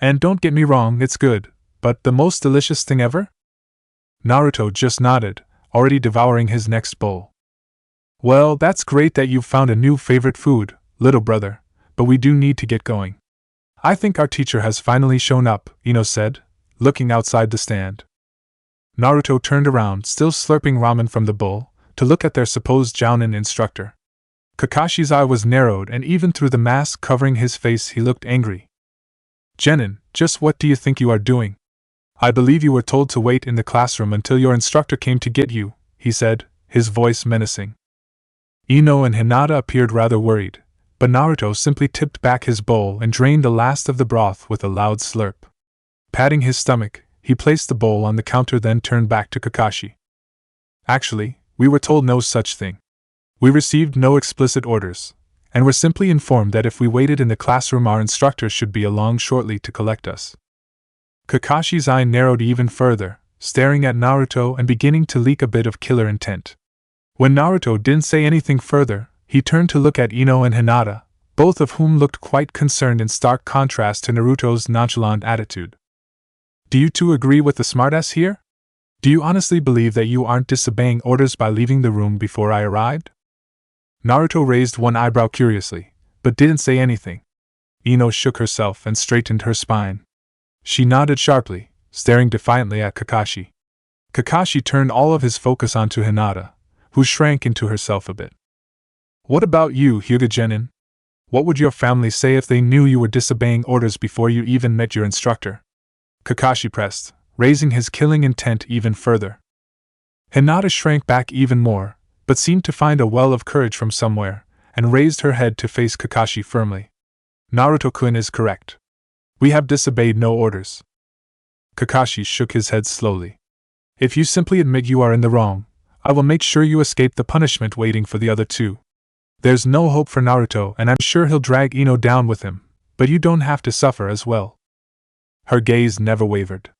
And don't get me wrong, it's good, but the most delicious thing ever? Naruto just nodded, already devouring his next bowl. Well, that's great that you've found a new favorite food, little brother, but we do need to get going. I think our teacher has finally shown up, Ino said, looking outside the stand. Naruto turned around, still slurping ramen from the bowl, to look at their supposed Jonin instructor. Kakashi's eye was narrowed, and even through the mask covering his face he looked angry. Jonin, just what do you think you are doing? I believe you were told to wait in the classroom until your instructor came to get you, he said, his voice menacing. Ino and Hinata appeared rather worried, but Naruto simply tipped back his bowl and drained the last of the broth with a loud slurp. Patting his stomach, he placed the bowl on the counter, then turned back to Kakashi. Actually, we were told no such thing. We received no explicit orders, and were simply informed that if we waited in the classroom our instructor should be along shortly to collect us. Kakashi's eye narrowed even further, staring at Naruto and beginning to leak a bit of killer intent. When Naruto didn't say anything further, he turned to look at Ino and Hinata, both of whom looked quite concerned in stark contrast to Naruto's nonchalant attitude. Do you two agree with the smartass here? Do you honestly believe that you aren't disobeying orders by leaving the room before I arrived? Naruto raised one eyebrow curiously, but didn't say anything. Ino shook herself and straightened her spine. She nodded sharply, staring defiantly at Kakashi. Kakashi turned all of his focus onto Hinata, who shrank into herself a bit. What about you, Hyuga Jonin? What would your family say if they knew you were disobeying orders before you even met your instructor? Kakashi pressed, raising his killing intent even further. Hinata shrank back even more, but seemed to find a well of courage from somewhere, and raised her head to face Kakashi firmly. Naruto-kun is correct. We have disobeyed no orders. Kakashi shook his head slowly. If you simply admit you are in the wrong, I will make sure you escape the punishment waiting for the other two. There's no hope for Naruto, and I'm sure he'll drag Ino down with him, but you don't have to suffer as well. Her gaze never wavered.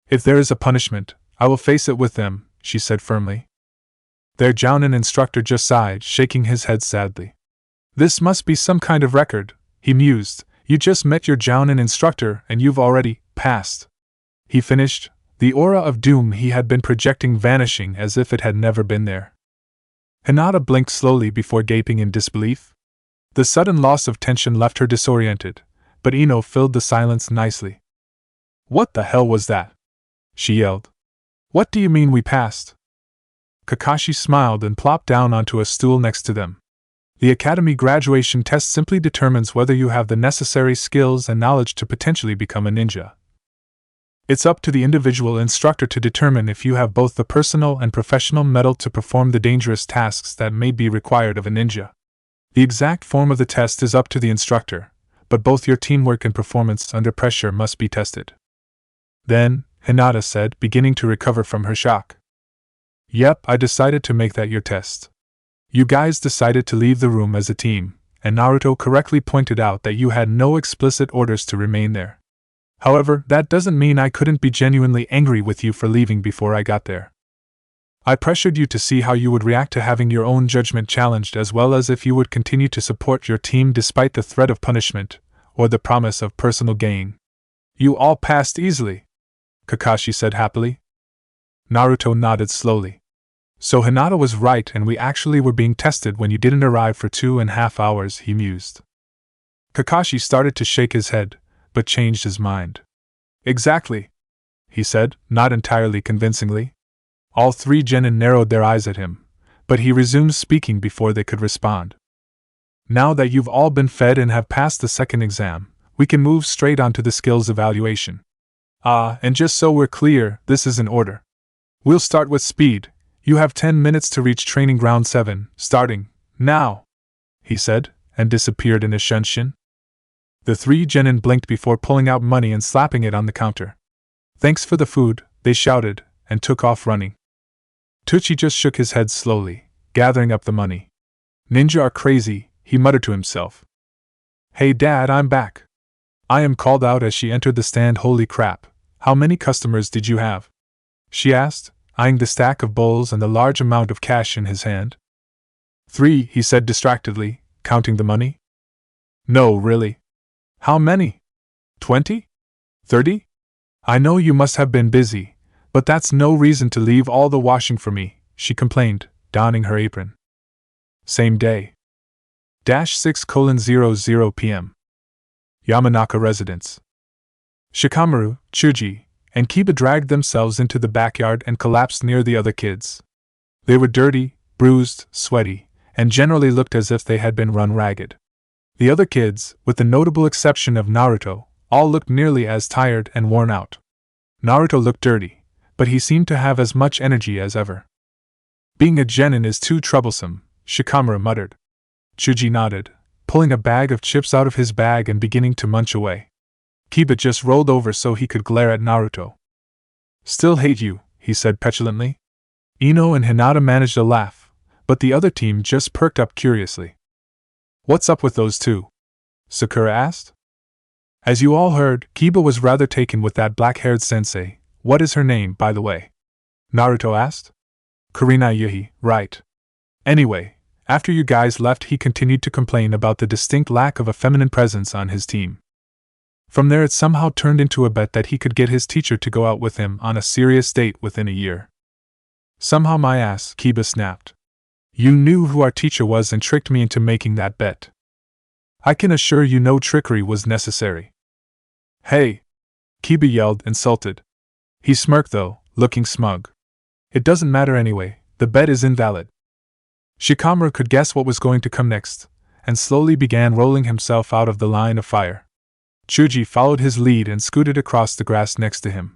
If there is a punishment, I will face it with them, she said firmly. Their Jonin instructor just sighed, shaking his head sadly. This must be some kind of record, he mused. You just met your Jonin instructor and you've already passed. He finished, the aura of doom he had been projecting vanishing as if it had never been there. Hinata blinked slowly before gaping in disbelief. The sudden loss of tension left her disoriented, but Ino filled the silence nicely. What the hell was that? She yelled. What do you mean we passed? Kakashi smiled and plopped down onto a stool next to them. The Academy graduation test simply determines whether you have the necessary skills and knowledge to potentially become a ninja. It's up to the individual instructor to determine if you have both the personal and professional mettle to perform the dangerous tasks that may be required of a ninja. The exact form of the test is up to the instructor, but both your teamwork and performance under pressure must be tested. Then, Hinata said, beginning to recover from her shock. Yep, I decided to make that your test. You guys decided to leave the room as a team, and Naruto correctly pointed out that you had no explicit orders to remain there. However, that doesn't mean I couldn't be genuinely angry with you for leaving before I got there. I pressured you to see how you would react to having your own judgment challenged, as well as if you would continue to support your team despite the threat of punishment, or the promise of personal gain. You all passed easily, Kakashi said happily. Naruto nodded slowly. So Hinata was right and we actually were being tested when you didn't arrive for 2.5 hours, he mused. Kakashi started to shake his head, but changed his mind. Exactly, he said, not entirely convincingly. All three Jonin narrowed their eyes at him, but he resumed speaking before they could respond. Now that you've all been fed and have passed the second exam, we can move straight on to the skills evaluation. And just so we're clear, this is in order. We'll start with speed. You have 10 minutes to reach training ground 7, starting now, he said, and disappeared in a shunshin. The three Jonin blinked before pulling out money and slapping it on the counter. Thanks for the food, they shouted, and took off running. Tucci just shook his head slowly, gathering up the money. Ninja are crazy, he muttered to himself. Hey Dad, I'm back. I am called out as she entered the stand. Holy crap, how many customers did you have? She asked, eyeing the stack of bowls and the large amount of cash in his hand. 3, he said distractedly, counting the money. No, really. How many? 20? 30? I know you must have been busy, but that's no reason to leave all the washing for me, she complained, donning her apron. Same day. 6:00 p.m. Yamanaka residence. Shikamaru, Chuji, and Kiba dragged themselves into the backyard and collapsed near the other kids. They were dirty, bruised, sweaty, and generally looked as if they had been run ragged. The other kids, with the notable exception of Naruto, all looked nearly as tired and worn out. Naruto looked dirty, but he seemed to have as much energy as ever. Being a genin is too troublesome, Shikamaru muttered. Chuji nodded, pulling a bag of chips out of his bag and beginning to munch away. Kiba just rolled over so he could glare at Naruto. Still hate you, he said petulantly. Ino and Hinata managed a laugh, but the other team just perked up curiously. What's up with those two? Sakura asked. As you all heard, Kiba was rather taken with that black-haired sensei. What is her name, by the way? Naruto asked. Kurina Yuhi, right. Anyway, after you guys left, he continued to complain about the distinct lack of a feminine presence on his team. From there it somehow turned into a bet that he could get his teacher to go out with him on a serious date within a year. Somehow my ass, Kiba snapped. You knew who our teacher was and tricked me into making that bet. I can assure you no trickery was necessary. Hey! Kiba yelled, insulted. He smirked though, looking smug. It doesn't matter anyway, the bet is invalid. Shikamaru could guess what was going to come next, and slowly began rolling himself out of the line of fire. Chuji followed his lead and scooted across the grass next to him.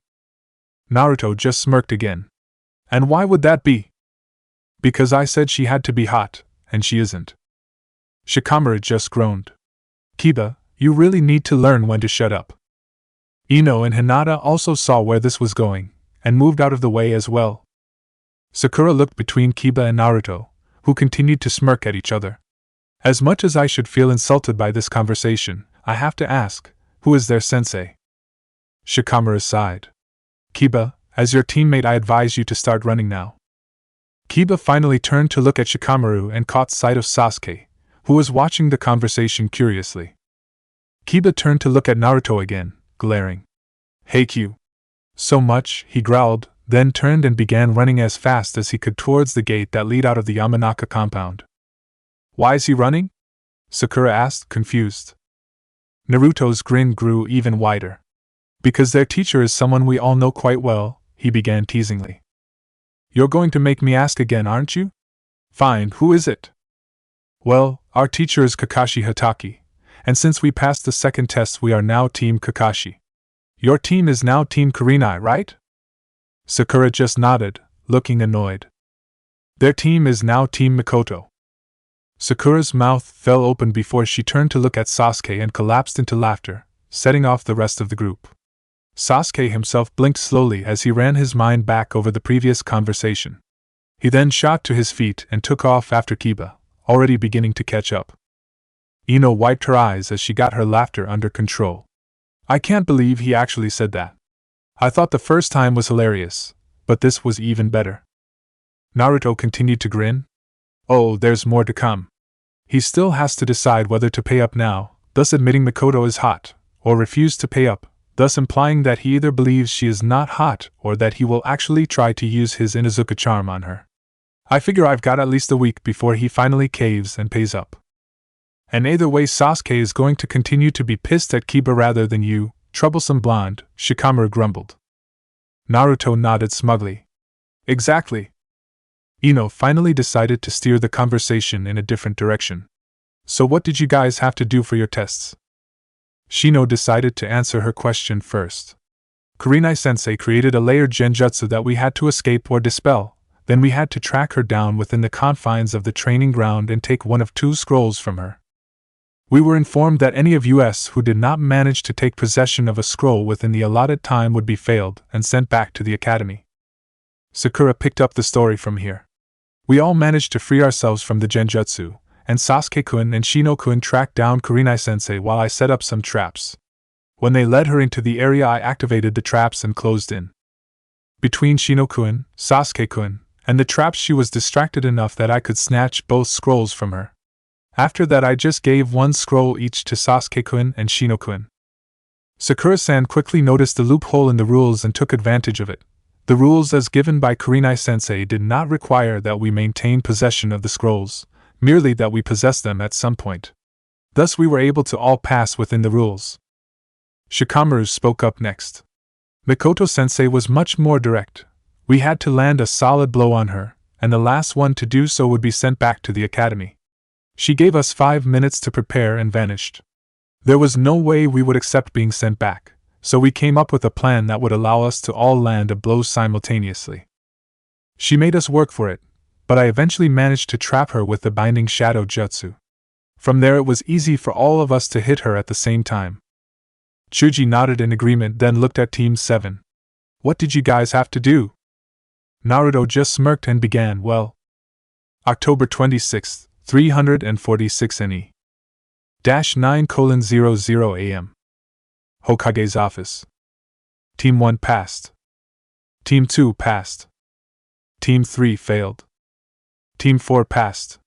Naruto just smirked again. And why would that be? Because I said she had to be hot, and she isn't. Shikamaru just groaned. Kiba, you really need to learn when to shut up. Ino and Hinata also saw where this was going, and moved out of the way as well. Sakura looked between Kiba and Naruto, who continued to smirk at each other. As much as I should feel insulted by this conversation, I have to ask, who is their sensei? Shikamaru sighed. Kiba, as your teammate I advise you to start running now. Kiba finally turned to look at Shikamaru and caught sight of Sasuke, who was watching the conversation curiously. Kiba turned to look at Naruto again, glaring. Hate you so much, he growled, then turned and began running as fast as he could towards the gate that led out of the Yamanaka compound. Why is he running? Sakura asked, confused. Naruto's grin grew even wider. Because their teacher is someone we all know quite well, he began teasingly. You're going to make me ask again, aren't you? Fine, who is it? Well, our teacher is Kakashi Hatake, and since we passed the second test we are now Team Kakashi. Your team is now Team Kurenai, right? Sakura just nodded, looking annoyed. Their team is now Team Mikoto. Sakura's mouth fell open before she turned to look at Sasuke and collapsed into laughter, setting off the rest of the group. Sasuke himself blinked slowly as he ran his mind back over the previous conversation. He then shot to his feet and took off after Kiba, already beginning to catch up. Ino wiped her eyes as she got her laughter under control. I can't believe he actually said that. I thought the first time was hilarious, but this was even better. Naruto continued to grin. Oh, there's more to come. He still has to decide whether to pay up now, thus admitting Mikoto is hot, or refuse to pay up, thus implying that he either believes she is not hot or that he will actually try to use his Inuzuka charm on her. I figure I've got at least a week before he finally caves and pays up. And either way Sasuke is going to continue to be pissed at Kiba rather than you, troublesome blonde, Shikamaru grumbled. Naruto nodded smugly. Exactly. Ino finally decided to steer the conversation in a different direction. So what did you guys have to do for your tests? Shino decided to answer her question first. Kurenai-sensei created a layered genjutsu that we had to escape or dispel, then we had to track her down within the confines of the training ground and take one of 2 scrolls from her. We were informed that any of us who did not manage to take possession of a scroll within the allotted time would be failed and sent back to the academy. Sakura picked up the story from here. We all managed to free ourselves from the genjutsu, and Sasuke-kun and Shino-kun tracked down Kurenai-sensei while I set up some traps. When they led her into the area I activated the traps and closed in. Between Shino-kun, Sasuke-kun, and the traps she was distracted enough that I could snatch both scrolls from her. After that I just gave 1 scroll each to Sasuke-kun and Shino-kun. Sakura-san quickly noticed the loophole in the rules and took advantage of it. The rules as given by Kurenai-sensei did not require that we maintain possession of the scrolls, merely that we possess them at some point. Thus we were able to all pass within the rules. Shikamaru spoke up next. Mikoto-sensei was much more direct. We had to land a solid blow on her, and the last one to do so would be sent back to the academy. She gave us 5 minutes to prepare and vanished. There was no way we would accept being sent back, so we came up with a plan that would allow us to all land a blow simultaneously. She made us work for it, but I eventually managed to trap her with the binding shadow jutsu. From there it was easy for all of us to hit her at the same time. Chuji nodded in agreement, then looked at Team 7. What did you guys have to do? Naruto just smirked and began, well. October 26, 346 NE. -9:00 AM. Hokage's office. Team 1 passed. Team 2 passed. Team 3 failed. Team 4 passed.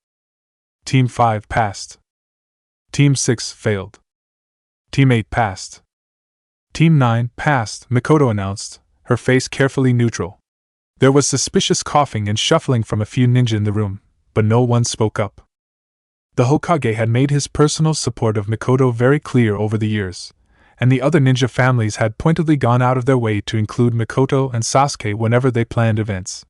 Team 5 passed. Team 6 failed. Team 8 passed. Team 9 passed, Mikoto announced, her face carefully neutral. There was suspicious coughing and shuffling from a few ninja in the room, but no one spoke up. The Hokage had made his personal support of Mikoto very clear over the years, and the other ninja families had pointedly gone out of their way to include Mikoto and Sasuke whenever they planned events.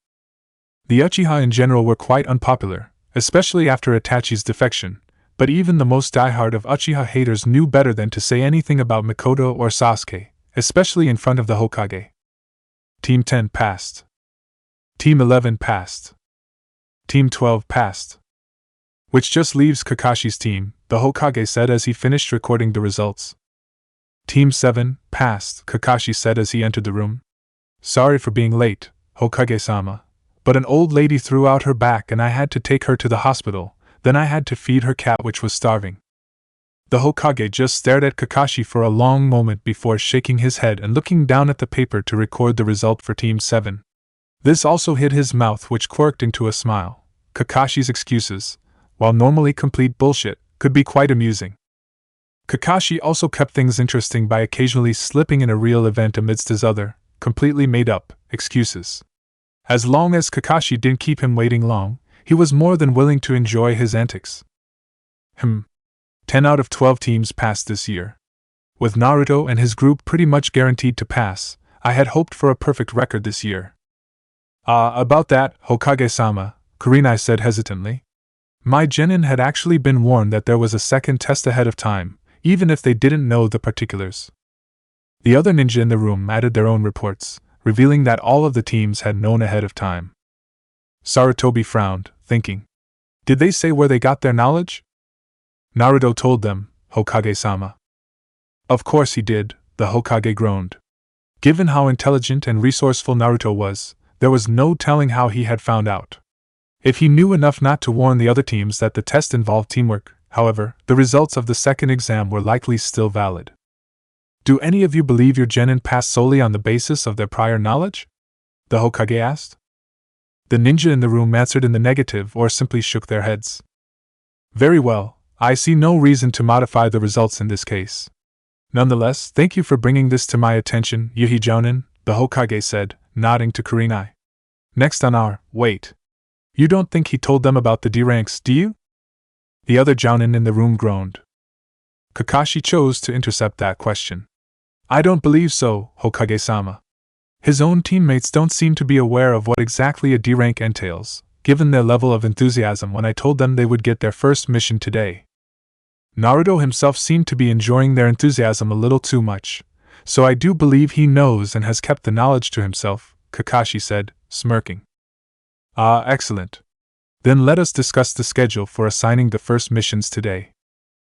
The Uchiha in general were quite unpopular, especially after Itachi's defection, but even the most diehard of Uchiha haters knew better than to say anything about Mikoto or Sasuke, especially in front of the Hokage. Team 10 passed. Team 11 passed. Team 12 passed. Which just leaves Kakashi's team, the Hokage said as he finished recording the results. Team 7 passed, Kakashi said as he entered the room. Sorry for being late, Hokage-sama, but an old lady threw out her back and I had to take her to the hospital, then I had to feed her cat which was starving. The Hokage just stared at Kakashi for a long moment before shaking his head and looking down at the paper to record the result for Team 7. This also hid his mouth which quirked into a smile. Kakashi's excuses, while normally complete bullshit, could be quite amusing. Kakashi also kept things interesting by occasionally slipping in a real event amidst his other, completely made-up, excuses. As long as Kakashi didn't keep him waiting long, he was more than willing to enjoy his antics. 10 out of 12 teams passed this year. With Naruto and his group pretty much guaranteed to pass, I had hoped for a perfect record this year. About that, Hokage-sama, Kurenai said hesitantly. My genin had actually been warned that there was a second test ahead of time, even if they didn't know the particulars. The other ninja in the room added their own reports, revealing that all of the teams had known ahead of time. Sarutobi frowned, thinking. Did they say where they got their knowledge? Naruto told them, Hokage-sama. Of course he did, the Hokage groaned. Given how intelligent and resourceful Naruto was, there was no telling how he had found out. If he knew enough not to warn the other teams that the test involved teamwork, however, the results of the second exam were likely still valid. Do any of you believe your genin passed solely on the basis of their prior knowledge? The Hokage asked. The ninja in the room answered in the negative or simply shook their heads. Very well, I see no reason to modify the results in this case. Nonetheless, thank you for bringing this to my attention, Yuhi Jonin, the Hokage said, nodding to Kurenai. Next on our, wait. You don't think he told them about the D ranks, do you? The other Jonin in the room groaned. Kakashi chose to intercept that question. I don't believe so, Hokage-sama. His own teammates don't seem to be aware of what exactly a D rank entails, given their level of enthusiasm when I told them they would get their first mission today. Naruto himself seemed to be enjoying their enthusiasm a little too much, so I do believe he knows and has kept the knowledge to himself, Kakashi said, smirking. Excellent. Then let us discuss the schedule for assigning the first missions today.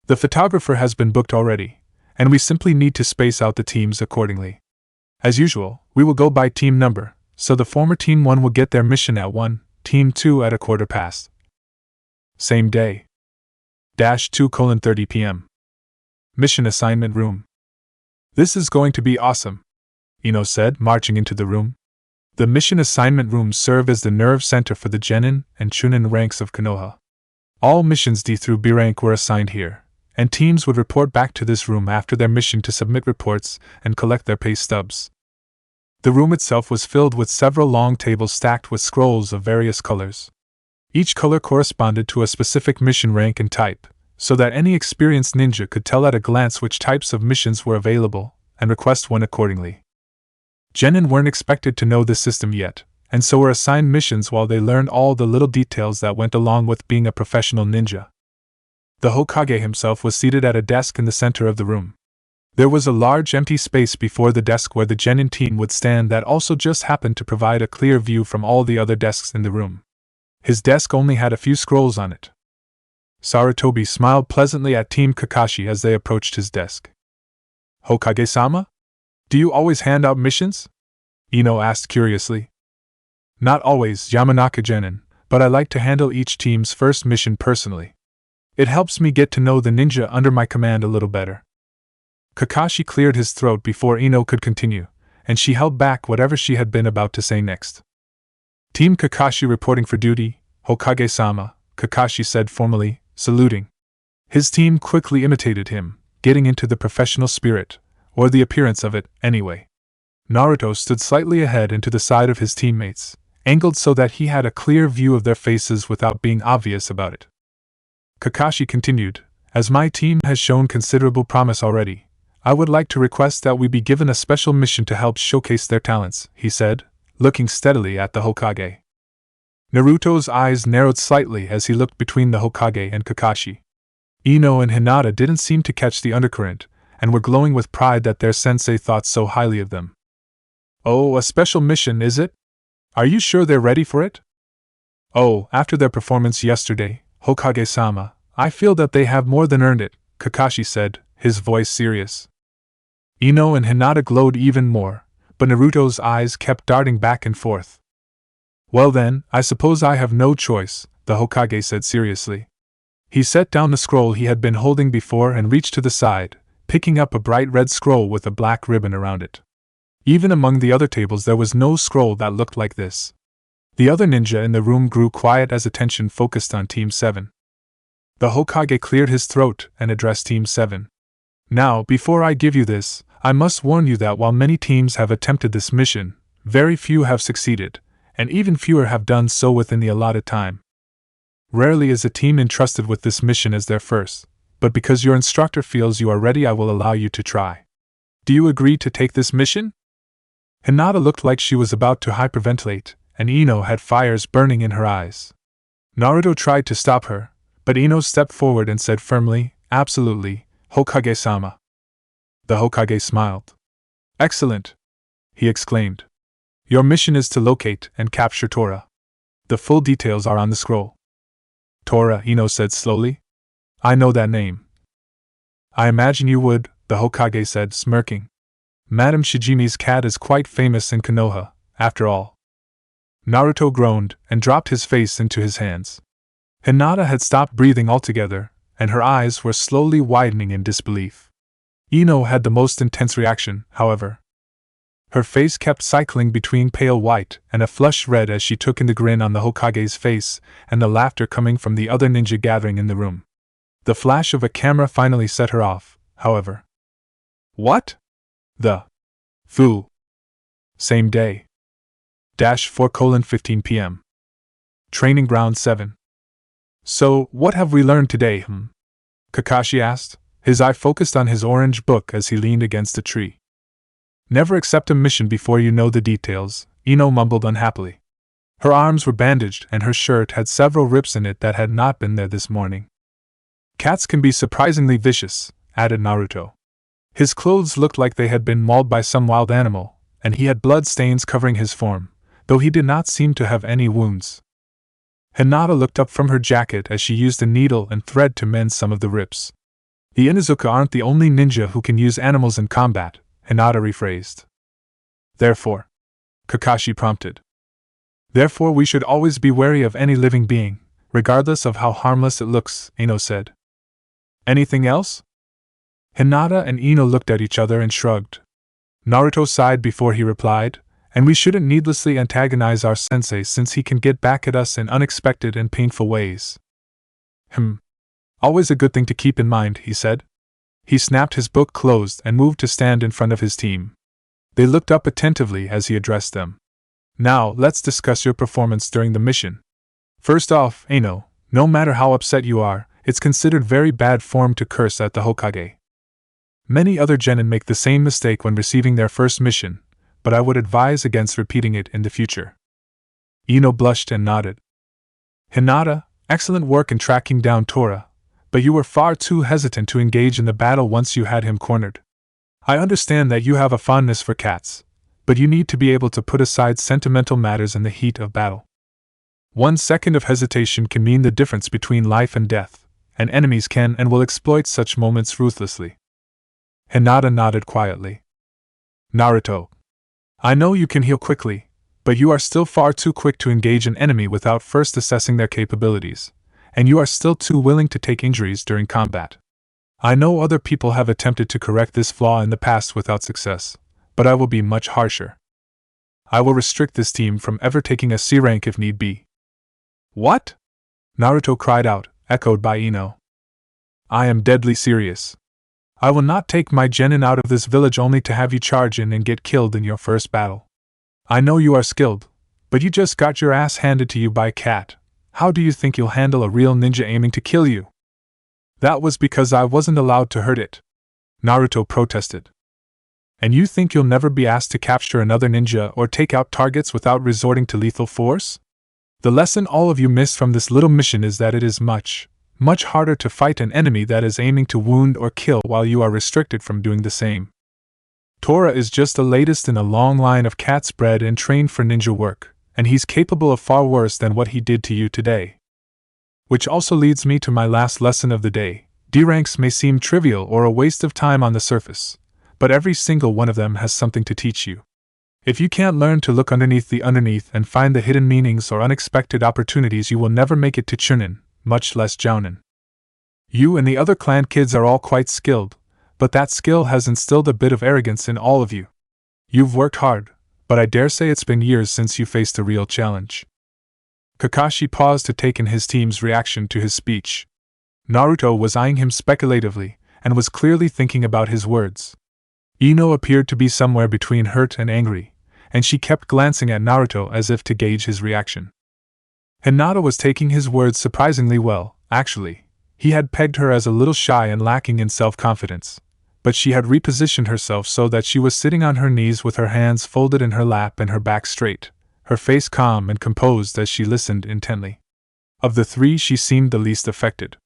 The photographer has been booked already, and we simply need to space out the teams accordingly. As usual, we will go by team number, so the former Team 1 will get their mission at 1, Team 2 at 1:15. Same day. -2:30 p.m. Mission assignment room. This is going to be awesome, Ino said, marching into the room. The mission assignment rooms serve as the nerve center for the Genin and Chunin ranks of Konoha. All missions D through B rank were assigned here, and teams would report back to this room after their mission to submit reports and collect their pay stubs. The room itself was filled with several long tables stacked with scrolls of various colors. Each color corresponded to a specific mission rank and type, so that any experienced ninja could tell at a glance which types of missions were available, and request one accordingly. Jonin weren't expected to know this system yet, and so were assigned missions while they learned all the little details that went along with being a professional ninja. The Hokage himself was seated at a desk in the center of the room. There was a large empty space before the desk where the Jonin team would stand that also just happened to provide a clear view from all the other desks in the room. His desk only had a few scrolls on it. Sarutobi smiled pleasantly at Team Kakashi as they approached his desk. "Hokage-sama? Do you always hand out missions?" Ino asked curiously. "Not always, Yamanaka Jonin, but I like to handle each team's first mission personally. It helps me get to know the ninja under my command a little better." Kakashi cleared his throat before Ino could continue, and she held back whatever she had been about to say next. "Team Kakashi reporting for duty, Hokage-sama," Kakashi said formally, saluting. His team quickly imitated him, getting into the professional spirit, or the appearance of it, anyway. Naruto stood slightly ahead and to the side of his teammates, angled so that he had a clear view of their faces without being obvious about it. Kakashi continued, "As my team has shown considerable promise already, I would like to request that we be given a special mission to help showcase their talents," he said, looking steadily at the Hokage. Naruto's eyes narrowed slightly as he looked between the Hokage and Kakashi. Ino and Hinata didn't seem to catch the undercurrent, and were glowing with pride that their sensei thought so highly of them. "Oh, a special mission, is it? Are you sure they're ready for it?" "Oh, after their performance yesterday, Hokage-sama, I feel that they have more than earned it," Kakashi said, his voice serious. Ino and Hinata glowed even more, but Naruto's eyes kept darting back and forth. "Well then, I suppose I have no choice," the Hokage said seriously. He set down the scroll he had been holding before and reached to the side, picking up a bright red scroll with a black ribbon around it. Even among the other tables there was no scroll that looked like this. The other ninja in the room grew quiet as attention focused on Team 7. The Hokage cleared his throat and addressed Team 7. "Now, before I give you this, I must warn you that while many teams have attempted this mission, very few have succeeded, and even fewer have done so within the allotted time. Rarely is a team entrusted with this mission as their first, but because your instructor feels you are ready, I will allow you to try. Do you agree to take this mission?" Hinata looked like she was about to hyperventilate, and Ino had fires burning in her eyes. Naruto tried to stop her, but Ino stepped forward and said firmly, "Absolutely, Hokage-sama." The Hokage smiled. "Excellent!" he exclaimed. "Your mission is to locate and capture Tora. The full details are on the scroll." "Tora," Ino said slowly. "I know that name." "I imagine you would," the Hokage said, smirking. "Madame Shijimi's cat is quite famous in Konoha, after all." Naruto groaned and dropped his face into his hands. Hinata had stopped breathing altogether, and her eyes were slowly widening in disbelief. Ino had the most intense reaction, however. Her face kept cycling between pale white and a flushed red as she took in the grin on the Hokage's face and the laughter coming from the other ninja gathering in the room. The flash of a camera finally set her off, however. "What? The Fu. Same day. 4:15 p.m. Training Ground 7. So, what have we learned today, Kakashi asked, his eye focused on his orange book as he leaned against a tree. "Never accept a mission before you know the details," Ino mumbled unhappily. Her arms were bandaged and her shirt had several rips in it that had not been there this morning. "Cats can be surprisingly vicious," added Naruto. His clothes looked like they had been mauled by some wild animal, and he had blood stains covering his form, though he did not seem to have any wounds. Hinata looked up from her jacket as she used a needle and thread to mend some of the rips. "The Inuzuka aren't the only ninja who can use animals in combat," Hinata rephrased. "Therefore," Kakashi prompted. "Therefore we should always be wary of any living being, regardless of how harmless it looks," Ino said. "Anything else?" Hinata and Ino looked at each other and shrugged. Naruto sighed before he replied, "And we shouldn't needlessly antagonize our sensei since he can get back at us in unexpected and painful ways." Always a good thing to keep in mind, he said. He snapped his book closed and moved to stand in front of his team. They looked up attentively as he addressed them. Now, let's discuss your performance during the mission. First off, Ano, no matter how upset you are, it's considered very bad form to curse at the Hokage. Many other genin make the same mistake when receiving their first mission, but I would advise against repeating it in the future. Ino blushed and nodded. Hinata, excellent work in tracking down Tora, but you were far too hesitant to engage in the battle once you had him cornered. I understand that you have a fondness for cats, but you need to be able to put aside sentimental matters in the heat of battle. 1 second of hesitation can mean the difference between life and death, and enemies can and will exploit such moments ruthlessly. Hinata nodded quietly. Naruto, I know you can heal quickly, but you are still far too quick to engage an enemy without first assessing their capabilities, and you are still too willing to take injuries during combat. I know other people have attempted to correct this flaw in the past without success, but I will be much harsher. I will restrict this team from ever taking a C rank if need be. What? Naruto cried out, echoed by Ino. I am deadly serious. I will not take my genin out of this village only to have you charge in and get killed in your first battle. I know you are skilled, but you just got your ass handed to you by a cat. How do you think you'll handle a real ninja aiming to kill you? That was because I wasn't allowed to hurt it, Naruto protested. And you think you'll never be asked to capture another ninja or take out targets without resorting to lethal force? The lesson all of you missed from this little mission is that it is much harder to fight an enemy that is aiming to wound or kill while you are restricted from doing the same. Tora is just the latest in a long line of cats bred and trained for ninja work, and he's capable of far worse than what he did to you today. Which also leads me to my last lesson of the day. D ranks may seem trivial or a waste of time on the surface, but every single one of them has something to teach you. If you can't learn to look underneath the underneath and find the hidden meanings or unexpected opportunities, you will never make it to Chunin, much less Jounin. You and the other clan kids are all quite skilled, but that skill has instilled a bit of arrogance in all of you. You've worked hard, but I dare say it's been years since you faced a real challenge. Kakashi paused to take in his team's reaction to his speech. Naruto was eyeing him speculatively, and was clearly thinking about his words. Ino appeared to be somewhere between hurt and angry, and she kept glancing at Naruto as if to gauge his reaction. Hinata was taking his words surprisingly well, actually. He had pegged her as a little shy and lacking in self-confidence, but she had repositioned herself so that she was sitting on her knees with her hands folded in her lap and her back straight, her face calm and composed as she listened intently. Of the three, she seemed the least affected.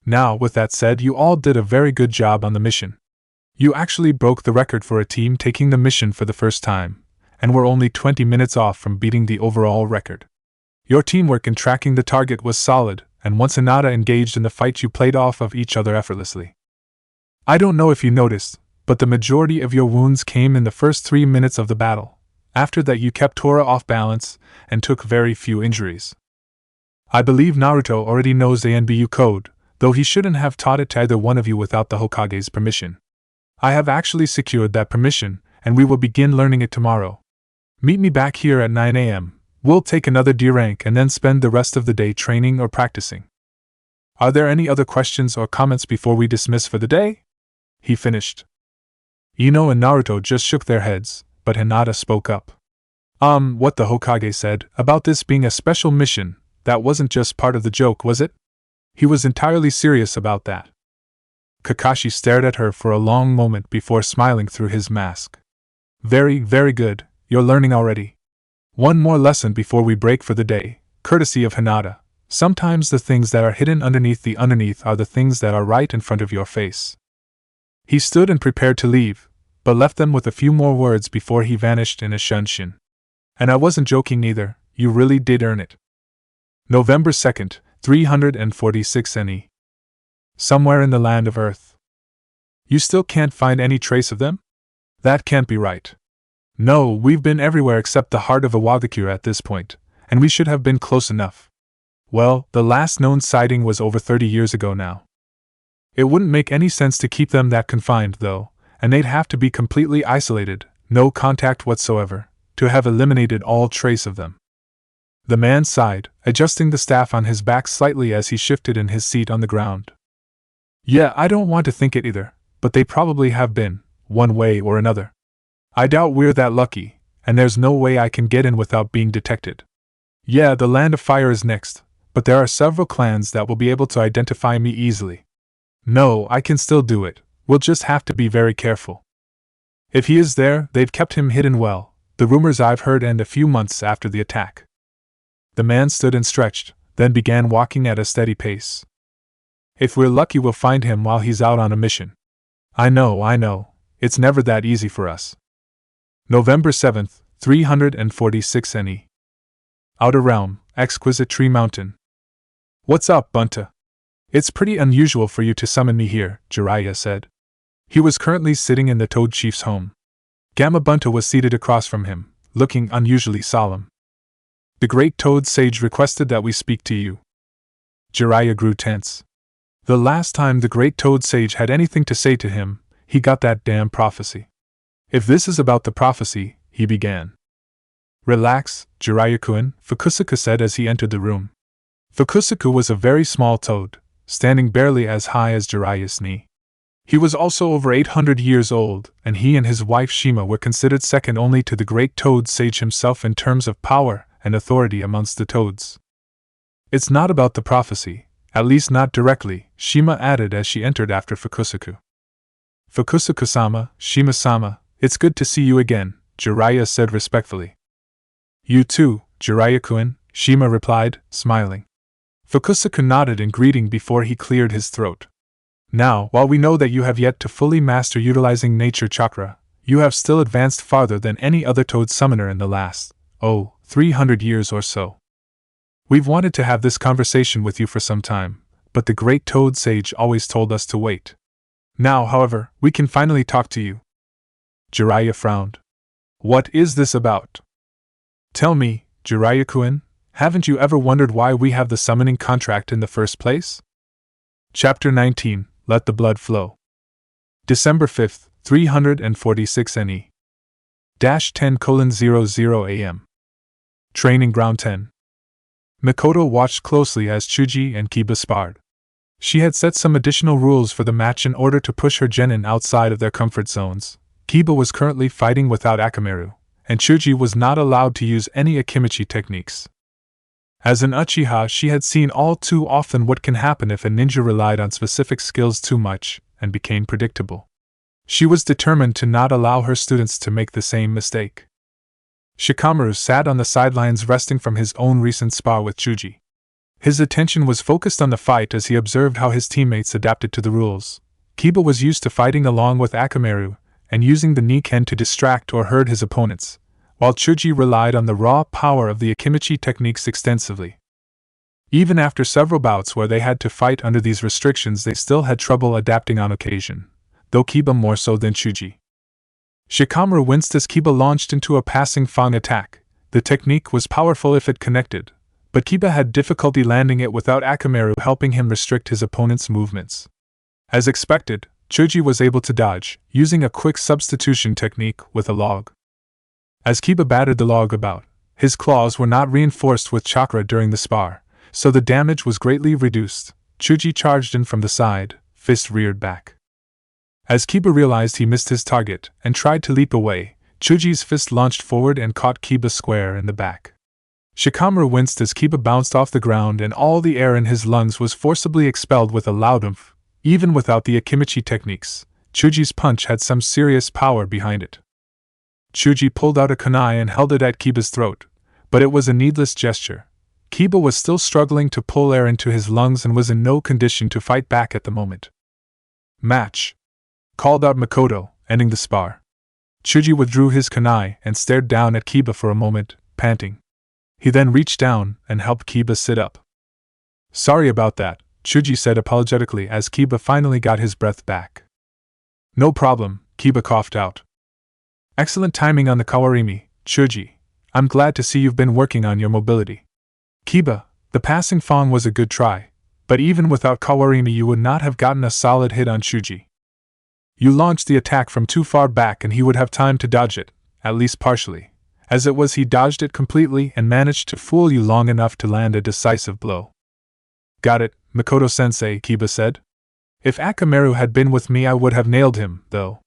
Now, with that said, you all did a very good job on the mission. You actually broke the record for a team taking the mission for the first time, and were only 20 minutes off from beating the overall record. Your teamwork in tracking the target was solid, and once Hinata engaged in the fight, you played off of each other effortlessly. I don't know if you noticed, but the majority of your wounds came in the first 3 minutes of the battle. After that, you kept Tora off balance and took very few injuries. I believe Naruto already knows the NBU code, though he shouldn't have taught it to either one of you without the Hokage's permission. I have actually secured that permission, and we will begin learning it tomorrow. Meet me back here at 9 a.m. We'll take another D rank and then spend the rest of the day training or practicing. Are there any other questions or comments before we dismiss for the day? He finished. Ino and Naruto just shook their heads, but Hinata spoke up. What the Hokage said about this being a special mission, that wasn't just part of the joke, was it? He was entirely serious about that. Kakashi stared at her for a long moment before smiling through his mask. Very, very good, you're learning already. One more lesson before we break for the day, courtesy of Hinata. Sometimes the things that are hidden underneath the underneath are the things that are right in front of your face. He stood and prepared to leave, but left them with a few more words before he vanished in a shunshin. And I wasn't joking neither, you really did earn it. November 2nd, 346 NE. Somewhere in the land of Earth. You still can't find any trace of them? That can't be right. No, we've been everywhere except the heart of Iwagakure at this point, and we should have been close enough. Well, the last known sighting was over 30 years ago now. It wouldn't make any sense to keep them that confined, though, and they'd have to be completely isolated, no contact whatsoever, to have eliminated all trace of them. The man sighed, adjusting the staff on his back slightly as he shifted in his seat on the ground. Yeah, I don't want to think it either, but they probably have been, one way or another. I doubt we're that lucky, and there's no way I can get in without being detected. Yeah, the Land of Fire is next, but there are several clans that will be able to identify me easily. No, I can still do it, we'll just have to be very careful. If he is there, they've kept him hidden well, the rumors I've heard end a few months after the attack. The man stood and stretched, then began walking at a steady pace. If we're lucky, we'll find him while he's out on a mission. I know, it's never that easy for us. November 7th, 346 NE. Outer Realm, Exquisite Tree Mountain. What's up, Bunta? It's pretty unusual for you to summon me here, Jiraiya said. He was currently sitting in the Toad Chief's home. Gamma Bunta was seated across from him, looking unusually solemn. The Great Toad Sage requested that we speak to you. Jiraiya grew tense. The last time the Great Toad Sage had anything to say to him, he got that damn prophecy. If this is about the prophecy, he began. Relax, Jiraiya-kun, Fukusaku said as he entered the room. Fukusaku was a very small toad, standing barely as high as Jiraiya's knee. He was also over 800 years old, and he and his wife Shima were considered second only to the Great Toad Sage himself in terms of power and authority amongst the toads. It's not about the prophecy, at least not directly, Shima added as she entered after Fukusaku. Fukusaku-sama, Shima-sama, it's good to see you again, Jiraiya said respectfully. You too, Jiraiya-kun, Shima replied, smiling. Fukusaku nodded in greeting before he cleared his throat. Now, while we know that you have yet to fully master utilizing nature chakra, you have still advanced farther than any other toad summoner in the last, 300 years or so. We've wanted to have this conversation with you for some time, but the Great Toad Sage always told us to wait. Now, however, we can finally talk to you. Jiraiya frowned. What is this about? Tell me, Jiraiya-kun, haven't you ever wondered why we have the summoning contract in the first place? Chapter 19, Let the Blood Flow. December 5th, 346 NE. 10:00 AM. Training Ground 10. Mikoto watched closely as Chuji and Kiba sparred. She had set some additional rules for the match in order to push her genin outside of their comfort zones. Kiba was currently fighting without Akamaru, and Chuji was not allowed to use any Akimichi techniques. As an Uchiha, she had seen all too often what can happen if a ninja relied on specific skills too much and became predictable. She was determined to not allow her students to make the same mistake. Shikamaru sat on the sidelines resting from his own recent spar with Chuji. His attention was focused on the fight as he observed how his teammates adapted to the rules. Kiba was used to fighting along with Akamaru and using the Niken to distract or hurt his opponents, while Chuji relied on the raw power of the Akimichi techniques extensively. Even after several bouts where they had to fight under these restrictions, they still had trouble adapting on occasion, though Kiba more so than Chuji. Shikamaru winced as Kiba launched into a passing Fang attack. The technique was powerful if it connected, but Kiba had difficulty landing it without Akamaru helping him restrict his opponent's movements. As expected, Chuji was able to dodge, using a quick substitution technique with a log. As Kiba battered the log about, his claws were not reinforced with chakra during the spar, so the damage was greatly reduced. Chuji charged in from the side, fist reared back. As Kiba realized he missed his target and tried to leap away, Chuji's fist launched forward and caught Kiba square in the back. Shikamaru winced as Kiba bounced off the ground and all the air in his lungs was forcibly expelled with a loud oomph. Even without the Akimichi techniques, Chuji's punch had some serious power behind it. Chuji pulled out a kunai and held it at Kiba's throat, but it was a needless gesture. Kiba was still struggling to pull air into his lungs and was in no condition to fight back at the moment. Match! Called out Mikoto, ending the spar. Chuji withdrew his kunai and stared down at Kiba for a moment, panting. He then reached down and helped Kiba sit up. Sorry about that, Chuji said apologetically as Kiba finally got his breath back. No problem, Kiba coughed out. Excellent timing on the Kawarimi, Chuji. I'm glad to see you've been working on your mobility. Kiba, the passing Fang was a good try, but even without Kawarimi you would not have gotten a solid hit on Chuji. You launched the attack from too far back and he would have time to dodge it, at least partially, As it was, he dodged it completely and managed to fool you long enough to land a decisive blow. Got it, Makoto-sensei, Kiba said. If Akamaru had been with me, I would have nailed him, though.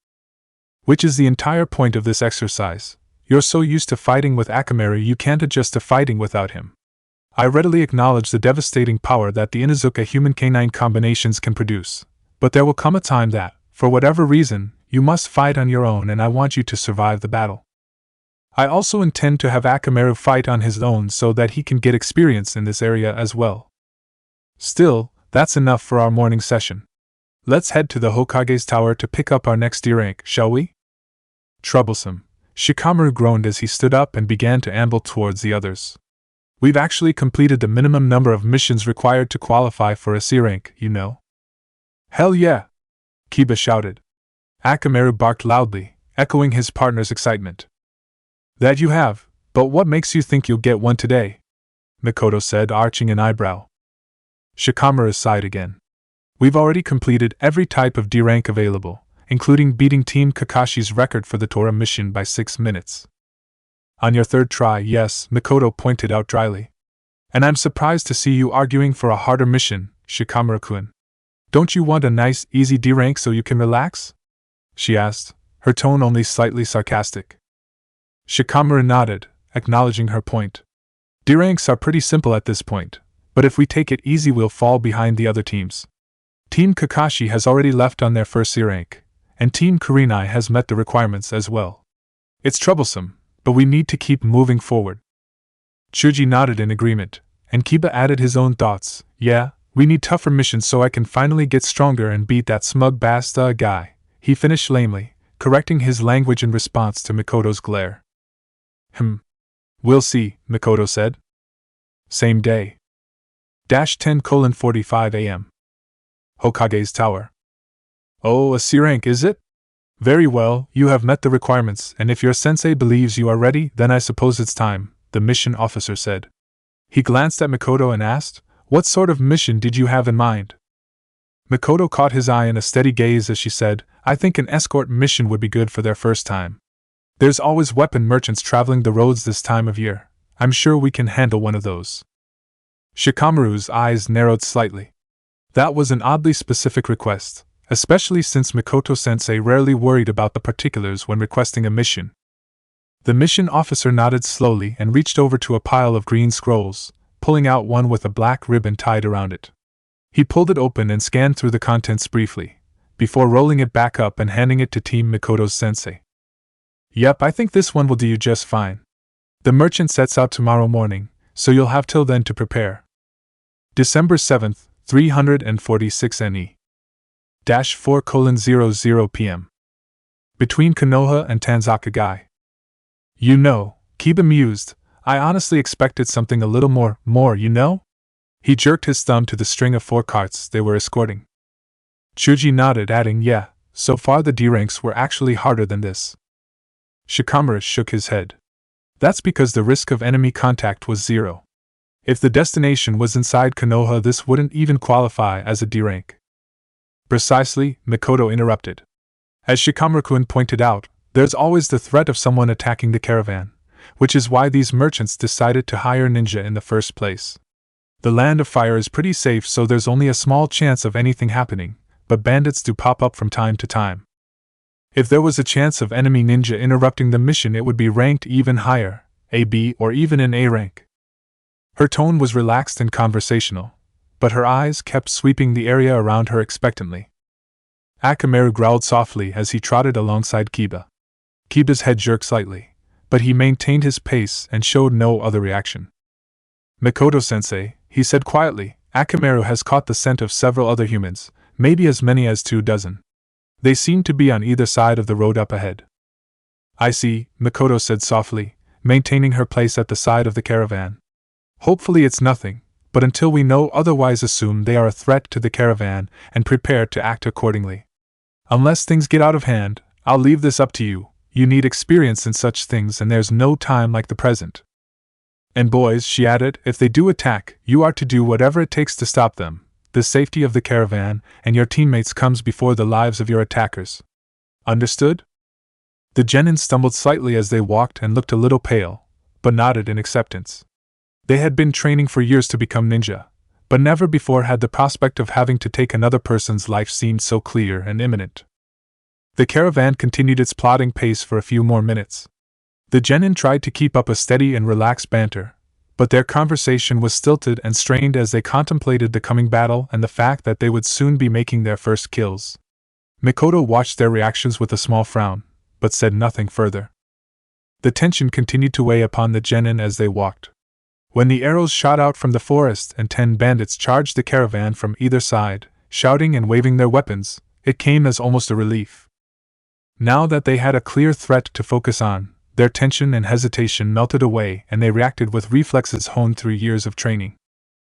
Which is the entire point of this exercise. You're so used to fighting with Akamaru you can't adjust to fighting without him. I readily acknowledge the devastating power that the Inuzuka human-canine combinations can produce, but there will come a time that, for whatever reason, you must fight on your own, and I want you to survive the battle. I also intend to have Akamaru fight on his own so that he can get experience in this area as well. Still, that's enough for our morning session. Let's head to the Hokage's tower to pick up our next D rank, shall we? Troublesome, Shikamaru groaned as he stood up and began to amble towards the others. We've actually completed the minimum number of missions required to qualify for a C rank, you know. Hell yeah! Kiba shouted. Akamaru barked loudly, echoing his partner's excitement. That you have, but what makes you think you'll get one today? Makoto said, arching an eyebrow. Shikamaru sighed again. We've already completed every type of D rank available, including beating Team Kakashi's record for the Tora mission by 6 minutes. On your third try, yes, Makoto pointed out dryly. And I'm surprised to see you arguing for a harder mission, Shikamaru-kun. Don't you want a nice, easy D rank so you can relax? She asked, her tone only slightly sarcastic. Shikamaru nodded, acknowledging her point. D ranks are pretty simple at this point, but if we take it easy we'll fall behind the other teams. Team Kakashi has already left on their first C rank, and Team Kurenai has met the requirements as well. It's troublesome, but we need to keep moving forward. Chuji nodded in agreement, and Kiba added his own thoughts. Yeah, we need tougher missions so I can finally get stronger and beat that smug basta guy, he finished lamely, correcting his language in response to Mikoto's glare. We'll see, Mikoto said. Same day. 10:45 a.m. Hokage's tower. Oh, a C rank, is it? Very well, you have met the requirements, and if your sensei believes you are ready, then I suppose it's time, the mission officer said. He glanced at Mikoto and asked, what sort of mission did you have in mind? Mikoto caught his eye in a steady gaze as she said, I think an escort mission would be good for their first time. There's always weapon merchants traveling the roads this time of year. I'm sure we can handle one of those. Shikamaru's eyes narrowed slightly. That was an oddly specific request, especially since Mikoto-sensei rarely worried about the particulars when requesting a mission. The mission officer nodded slowly and reached over to a pile of green scrolls, pulling out one with a black ribbon tied around it. He pulled it open and scanned through the contents briefly, before rolling it back up and handing it to Team Mikoto's sensei. Yep, I think this one will do you just fine. The merchant sets out tomorrow morning, so you'll have till then to prepare. December 7th, 346 NE. 4:00 p.m. Between Konoha and Tanzakagai. You know, Kiba mused, I honestly expected something a little more, you know? He jerked his thumb to the string of 4 carts they were escorting. Chuji nodded, adding, yeah, so far the D ranks were actually harder than this. Shikamaru shook his head. That's because the risk of enemy contact was 0. If the destination was inside Konoha, this wouldn't even qualify as a D rank. Precisely, Mikoto interrupted. As Shikamaru-kun pointed out, there's always the threat of someone attacking the caravan, which is why these merchants decided to hire ninja in the first place. The land of fire is pretty safe, so there's only a small chance of anything happening, but bandits do pop up from time to time. If there was a chance of enemy ninja interrupting the mission, it would be ranked even higher, a B or even an A rank. Her tone was relaxed and conversational, but her eyes kept sweeping the area around her expectantly. Akamaru growled softly as he trotted alongside Kiba. Kiba's head jerked slightly, but he maintained his pace and showed no other reaction. Mikoto-sensei, he said quietly, Akamaru has caught the scent of several other humans, maybe as many as 24. They seem to be on either side of the road up ahead. I see, Mikoto said softly, maintaining her place at the side of the caravan. Hopefully it's nothing, but until we know otherwise, assume they are a threat to the caravan and prepare to act accordingly. Unless things get out of hand, I'll leave this up to you. You need experience in such things, and there's no time like the present. And boys, she added, if they do attack, you are to do whatever it takes to stop them. The safety of the caravan and your teammates comes before the lives of your attackers. Understood? The genin stumbled slightly as they walked and looked a little pale, but nodded in acceptance. They had been training for years to become ninja, but never before had the prospect of having to take another person's life seemed so clear and imminent. The caravan continued its plodding pace for a few more minutes. The genin tried to keep up a steady and relaxed banter, but their conversation was stilted and strained as they contemplated the coming battle and the fact that they would soon be making their first kills. Mikoto watched their reactions with a small frown, but said nothing further. The tension continued to weigh upon the genin as they walked. When the arrows shot out from the forest and 10 bandits charged the caravan from either side, shouting and waving their weapons, it came as almost a relief. Now that they had a clear threat to focus on, their tension and hesitation melted away and they reacted with reflexes honed through years of training.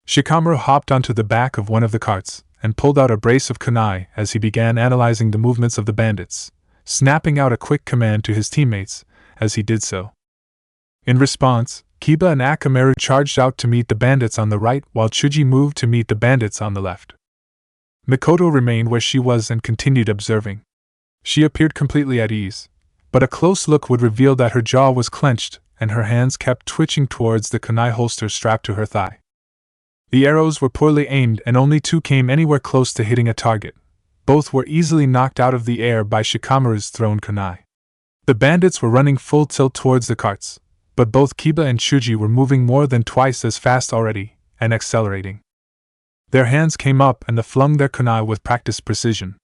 Shikamaru hopped onto the back of one of the carts and pulled out a brace of kunai as he began analyzing the movements of the bandits, snapping out a quick command to his teammates as he did so. In response, Kiba and Akamaru charged out to meet the bandits on the right while Chuji moved to meet the bandits on the left. Mikoto remained where she was and continued observing. She appeared completely at ease, but a close look would reveal that her jaw was clenched and her hands kept twitching towards the kunai holster strapped to her thigh. The arrows were poorly aimed and only 2 came anywhere close to hitting a target. Both were easily knocked out of the air by Shikamaru's thrown kunai. The bandits were running full tilt towards the carts, but both Kiba and Chuji were moving more than twice as fast already, and accelerating. Their hands came up and they flung their kunai with practiced precision.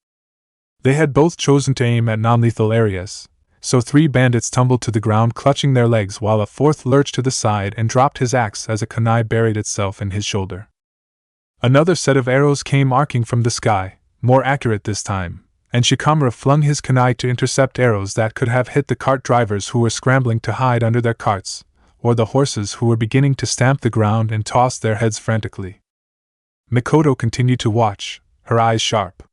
They had both chosen to aim at non-lethal areas, so 3 bandits tumbled to the ground clutching their legs while a 4th lurched to the side and dropped his axe as a kunai buried itself in his shoulder. Another set of arrows came arcing from the sky, more accurate this time, and Shikamaru flung his kunai to intercept arrows that could have hit the cart drivers who were scrambling to hide under their carts, or the horses who were beginning to stamp the ground and toss their heads frantically. Mikoto continued to watch, her eyes sharp.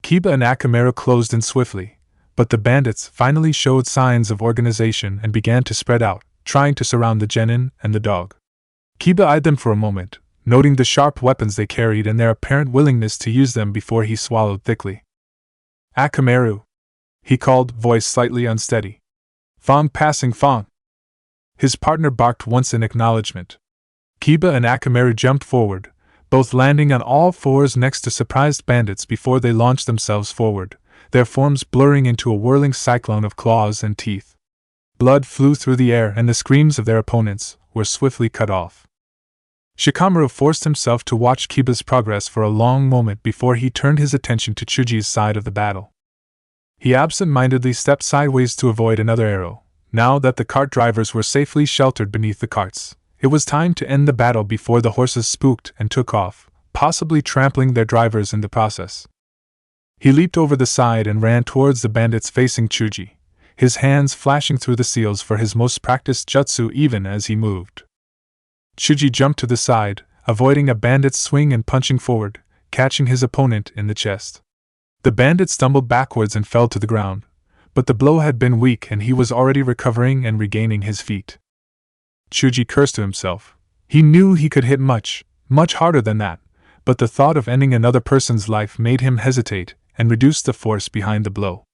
Kiba and Akamaru closed in swiftly, but the bandits finally showed signs of organization and began to spread out, trying to surround the genin and the dog. Kiba eyed them for a moment, noting the sharp weapons they carried and their apparent willingness to use them before he swallowed thickly. Akamaru, he called, voice slightly unsteady. Fong passing Fong. His partner barked once in acknowledgement. Kiba and Akamaru jumped forward, both landing on all fours next to surprised bandits before they launched themselves forward, their forms blurring into a whirling cyclone of claws and teeth. Blood flew through the air and the screams of their opponents were swiftly cut off. Shikamaru forced himself to watch Kiba's progress for a long moment before he turned his attention to Chuji's side of the battle. He absent-mindedly stepped sideways to avoid another arrow. Now that the cart drivers were safely sheltered beneath the carts, it was time to end the battle before the horses spooked and took off, possibly trampling their drivers in the process. He leaped over the side and ran towards the bandits facing Chuji, his hands flashing through the seals for his most practiced jutsu even as he moved. Chuji jumped to the side, avoiding a bandit's swing and punching forward, catching his opponent in the chest. The bandit stumbled backwards and fell to the ground, but the blow had been weak and he was already recovering and regaining his feet. Chuji cursed to himself. He knew he could hit much, much harder than that, but the thought of ending another person's life made him hesitate and reduce the force behind the blow.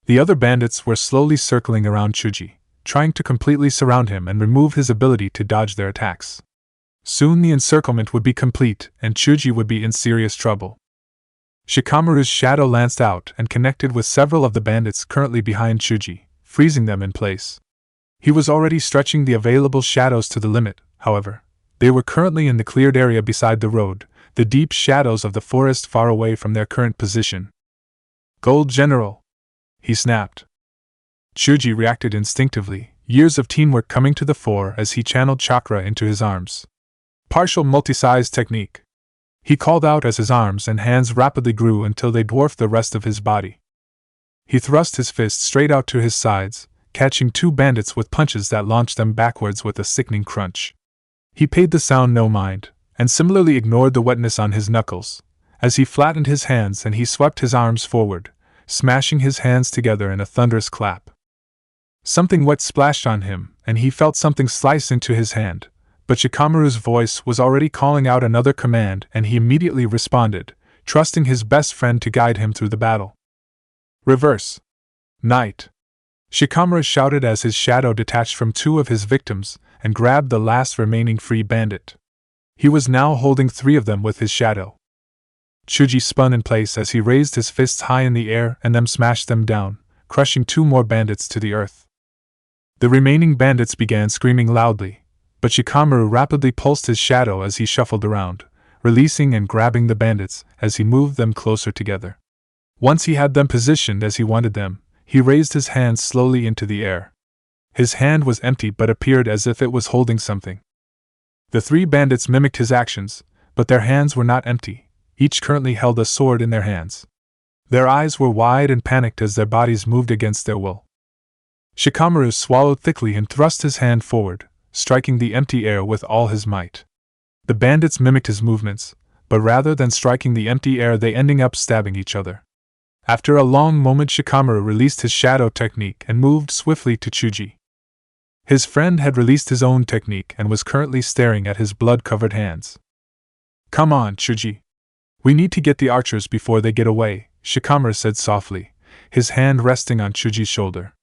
The other bandits were slowly circling around Chuji, trying to completely surround him and remove his ability to dodge their attacks. Soon the encirclement would be complete and Chuji would be in serious trouble. Shikamaru's shadow lanced out and connected with several of the bandits currently behind Chuji, freezing them in place. He was already stretching the available shadows to the limit, however. They were currently in the cleared area beside the road, the deep shadows of the forest far away from their current position. "Gold General!" he snapped. Chuji reacted instinctively, years of teamwork coming to the fore as he channeled chakra into his arms. "Partial multi-size technique," he called out as his arms and hands rapidly grew until they dwarfed the rest of his body. He thrust his fist straight out to his sides, catching 2 bandits with punches that launched them backwards with a sickening crunch. He paid the sound no mind, and similarly ignored the wetness on his knuckles, as he flattened his hands and he swept his arms forward, smashing his hands together in a thunderous clap. Something wet splashed on him, and he felt something slice into his hand, but Shikamaru's voice was already calling out another command and he immediately responded, trusting his best friend to guide him through the battle. "Reverse. Night." Shikamaru shouted as his shadow detached from two of his victims and grabbed the last remaining free bandit. He was now holding three of them with his shadow. Chuji spun in place as he raised his fists high in the air and then smashed them down, crushing two more bandits to the earth. The remaining bandits began screaming loudly, but Shikamaru rapidly pulsed his shadow as he shuffled around, releasing and grabbing the bandits as he moved them closer together. Once he had them positioned as he wanted them, he raised his hands slowly into the air. His hand was empty but appeared as if it was holding something. The three bandits mimicked his actions, but their hands were not empty. Each currently held a sword in their hands. Their eyes were wide and panicked as their bodies moved against their will. Shikamaru swallowed thickly and thrust his hand forward, striking the empty air with all his might. The bandits mimicked his movements, but rather than striking the empty air they ended up stabbing each other. After a long moment Shikamaru released his shadow technique and moved swiftly to Chuji. His friend had released his own technique and was currently staring at his blood-covered hands. "Come on, Chuji. We need to get the archers before they get away," Shikamaru said softly, his hand resting on Chuji's shoulder.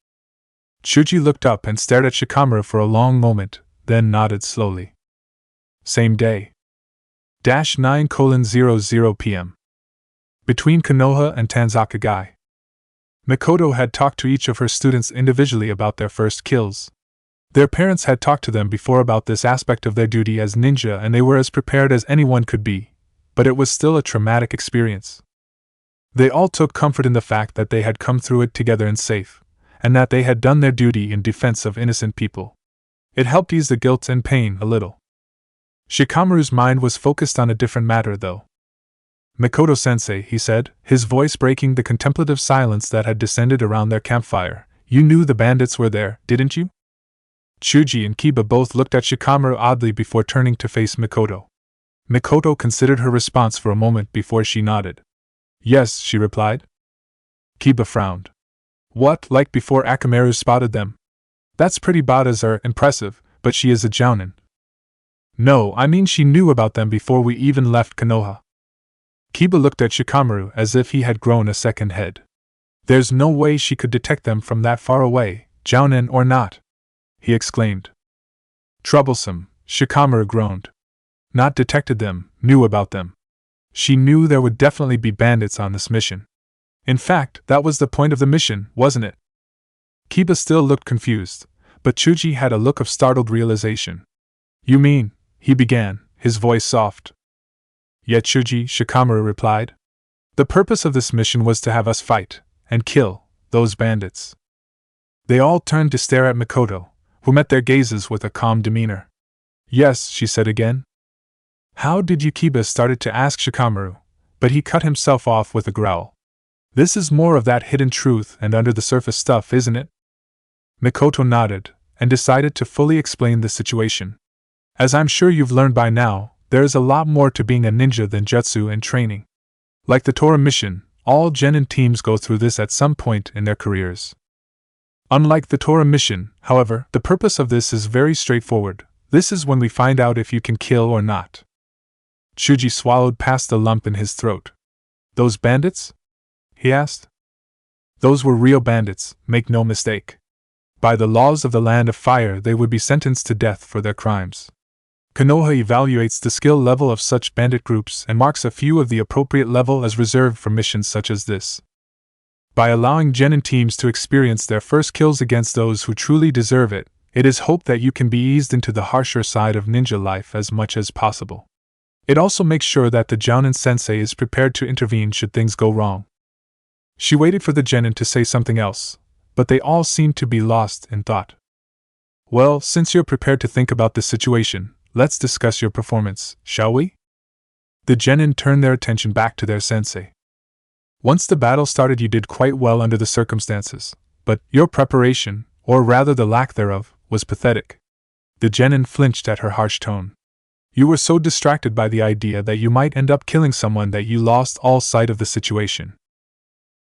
Chuji looked up and stared at Shikamaru for a long moment, then nodded slowly. Same day. 9:00 p.m. Between Konoha and Tanzakagai. Mikoto had talked to each of her students individually about their first kills. Their parents had talked to them before about this aspect of their duty as ninja and they were as prepared as anyone could be, but it was still a traumatic experience. They all took comfort in the fact that they had come through it together and safe, and that they had done their duty in defense of innocent people. It helped ease the guilt and pain a little. Shikamaru's mind was focused on a different matter though. "Mikoto-sensei," he said, his voice breaking the contemplative silence that had descended around their campfire, "you knew the bandits were there, didn't you?" Chuji and Kiba both looked at Shikamaru oddly before turning to face Mikoto. Mikoto considered her response for a moment before she nodded. "Yes," she replied. Kiba frowned. "What, like before Akamaru spotted them? That's pretty badass impressive, but she is a Jonin." "No, I mean she knew about them before we even left Konoha." Kiba looked at Shikamaru as if he had grown a second head. "There's no way she could detect them from that far away, Jonin or not," he exclaimed. "Troublesome," Shikamaru groaned. "Not detected them, knew about them. She knew there would definitely be bandits on this mission. In fact, that was the point of the mission, wasn't it?" Kiba still looked confused, but Chuji had a look of startled realization. "You mean," he began, his voice soft. "Yeah, Chuji," Shikamaru replied. "The purpose of this mission was to have us fight, and kill, those bandits." They all turned to stare at Mikoto, who met their gazes with a calm demeanor. "Yes," she said again. "How did you?" Kiba started to ask Shikamaru, but he cut himself off with a growl. "This is more of that hidden truth and under the surface stuff, isn't it?" Mikoto nodded, and decided to fully explain the situation. "As I'm sure you've learned by now, there is a lot more to being a ninja than jutsu and training. Like the Torah mission, all genin teams go through this at some point in their careers. Unlike the Torah mission, however, the purpose of this is very straightforward. This is when we find out if you can kill or not." Chuji swallowed past the lump in his throat. "Those bandits?" he asked. "Those were real bandits, make no mistake. By the laws of the Land of Fire they would be sentenced to death for their crimes. Konoha evaluates the skill level of such bandit groups and marks a few of the appropriate level as reserved for missions such as this. By allowing genin teams to experience their first kills against those who truly deserve it, it is hoped that you can be eased into the harsher side of ninja life as much as possible. It also makes sure that the Jonin sensei is prepared to intervene should things go wrong." She waited for the genin to say something else, but they all seemed to be lost in thought. "Well, since you're prepared to think about this situation, let's discuss your performance, shall we?" The genin turned their attention back to their sensei. "Once the battle started you did quite well under the circumstances, but your preparation, or rather the lack thereof, was pathetic." The genin flinched at her harsh tone. "You were so distracted by the idea that you might end up killing someone that you lost all sight of the situation.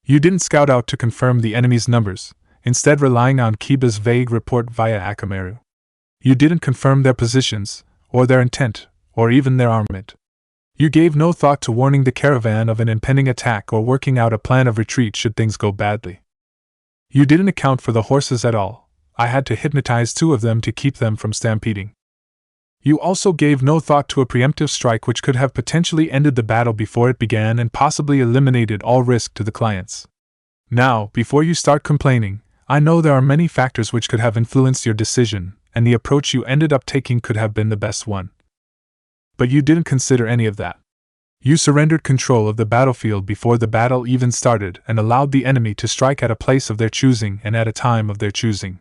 You didn't scout out to confirm the enemy's numbers, instead relying on Kiba's vague report via Akamaru. You didn't confirm their positions, or their intent, or even their armament. You gave no thought to warning the caravan of an impending attack or working out a plan of retreat should things go badly. You didn't account for the horses at all. I had to hypnotize 2 of them to keep them from stampeding. You also gave no thought to a preemptive strike which could have potentially ended the battle before it began and possibly eliminated all risk to the clients. Now, before you start complaining, I know there are many factors which could have influenced your decision, and the approach you ended up taking could have been the best one. But you didn't consider any of that. You surrendered control of the battlefield before the battle even started and allowed the enemy to strike at a place of their choosing and at a time of their choosing.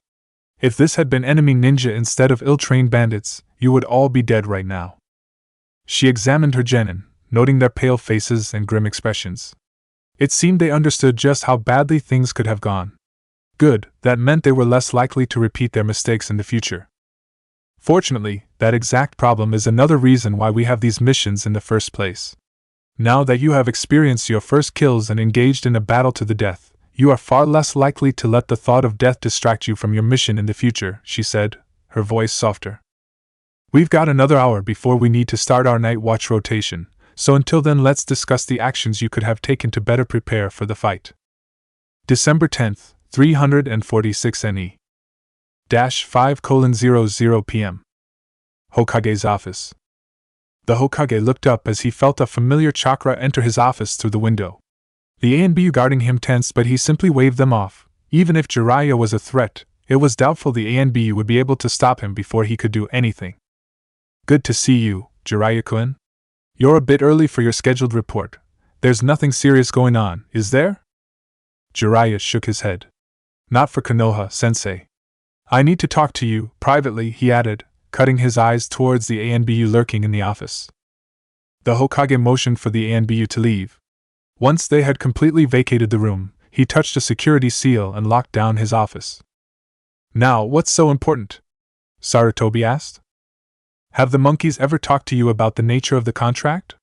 If this had been enemy ninja instead of ill-trained bandits, you would all be dead right now. She examined her genin, noting their pale faces and grim expressions. It seemed they understood just how badly things could have gone. Good, that meant they were less likely to repeat their mistakes in the future. Fortunately, that exact problem is another reason why we have these missions in the first place. Now that you have experienced your first kills and engaged in a battle to the death, you are far less likely to let the thought of death distract you from your mission in the future, she said, her voice softer. We've got another hour before we need to start our night watch rotation, so until then let's discuss the actions you could have taken to better prepare for the fight. December 10th, 346 NE. 5:00 p.m. Hokage's office. The Hokage looked up as he felt a familiar chakra enter his office through the window. The A&B guarding him tensed, but he simply waved them off. Even if Jiraiya was a threat, it was doubtful the A&B would be able to stop him before he could do anything. Good to see you, Jiraiya-kun. You're a bit early for your scheduled report. There's nothing serious going on, is there? Jiraiya shook his head. Not for Konoha, sensei. I need to talk to you, privately, he added, cutting his eyes towards the ANBU lurking in the office. The Hokage motioned for the ANBU to leave. Once they had completely vacated the room, he touched a security seal and locked down his office. Now, what's so important? Sarutobi asked. Have the monkeys ever talked to you about the nature of the contract?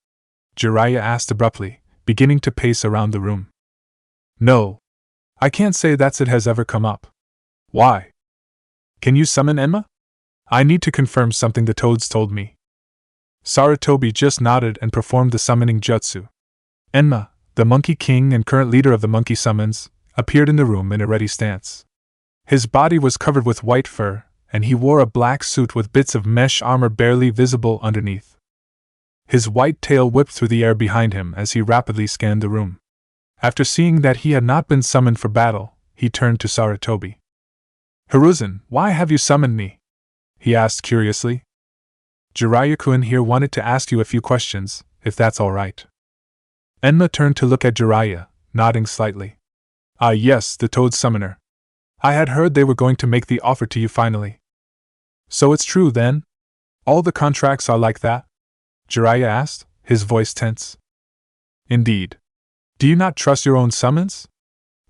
Jiraiya asked abruptly, beginning to pace around the room. No. I can't say that it has ever come up. Why? Can you summon Enma? I need to confirm something the toads told me. Sarutobi just nodded and performed the summoning jutsu. Enma, the Monkey King and current leader of the Monkey Summons, appeared in the room in a ready stance. His body was covered with white fur, and he wore a black suit with bits of mesh armor barely visible underneath. His white tail whipped through the air behind him as he rapidly scanned the room. After seeing that he had not been summoned for battle, he turned to Sarutobi. Hiruzen, why have you summoned me? He asked curiously. Jiraiya-kun here wanted to ask you a few questions, if that's all right. Enma turned to look at Jiraiya, nodding slightly. Ah yes, the Toad Summoner. I had heard they were going to make the offer to you finally. So it's true then? All the contracts are like that? Jiraiya asked, his voice tense. Indeed. Do you not trust your own summons?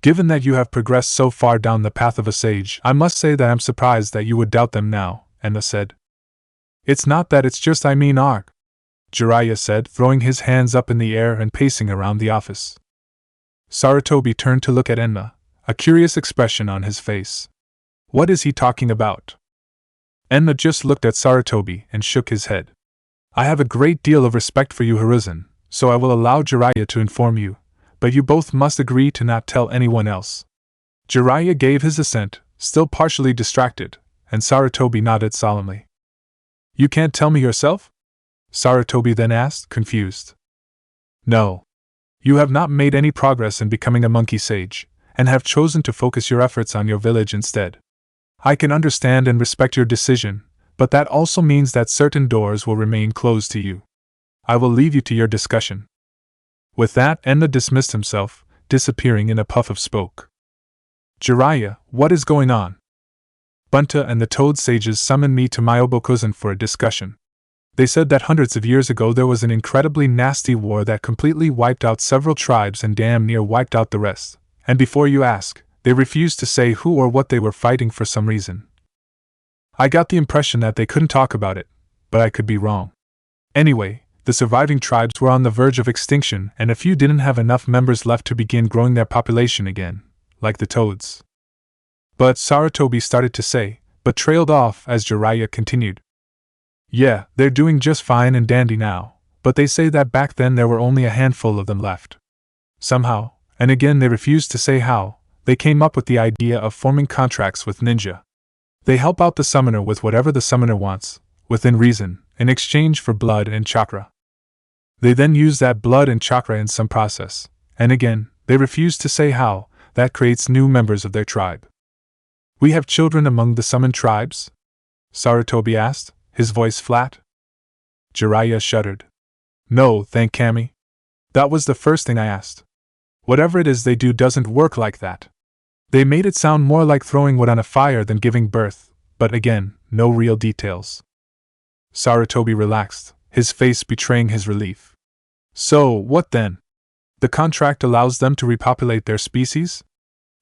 Given that you have progressed so far down the path of a sage, I must say that I'm surprised that you would doubt them now, Enma said. It's not that, it's just I mean arg, Jiraiya said, throwing his hands up in the air and pacing around the office. Sarutobi turned to look at Enma, a curious expression on his face. What is he talking about? Enma just looked at Sarutobi and shook his head. I have a great deal of respect for you, Hiruzen, so I will allow Jiraiya to inform you, but you both must agree to not tell anyone else. Jiraiya gave his assent, still partially distracted, and Sarutobi nodded solemnly. You can't tell me yourself? Sarutobi then asked, confused. No. You have not made any progress in becoming a monkey sage, and have chosen to focus your efforts on your village instead. I can understand and respect your decision, but that also means that certain doors will remain closed to you. I will leave you to your discussion. With that, Enma dismissed himself, disappearing in a puff of smoke. Jiraiya, what is going on? Bunta and the Toad Sages summoned me to Myobokuzen for a discussion. They said that hundreds of years ago there was an incredibly nasty war that completely wiped out several tribes and damn near wiped out the rest, and before you ask, they refused to say who or what they were fighting for some reason. I got the impression that they couldn't talk about it, but I could be wrong. Anyway, the surviving tribes were on the verge of extinction and a few didn't have enough members left to begin growing their population again, like the toads. But Sarutobi started to say, but trailed off as Jiraiya continued. Yeah, they're doing just fine and dandy now, but they say that back then there were only a handful of them left. Somehow, and again they refused to say how, they came up with the idea of forming contracts with ninja. They help out the summoner with whatever the summoner wants, within reason, in exchange for blood and chakra. They then use that blood and chakra in some process, and again, they refuse to say how. That creates new members of their tribe. We have children among the summoned tribes? Sarutobi asked, his voice flat. Jiraiya shuddered. No, thank Kami. That was the first thing I asked. Whatever it is they do doesn't work like that. They made it sound more like throwing wood on a fire than giving birth, but again, no real details. Sarutobi relaxed, his face betraying his relief. So, what then? The contract allows them to repopulate their species?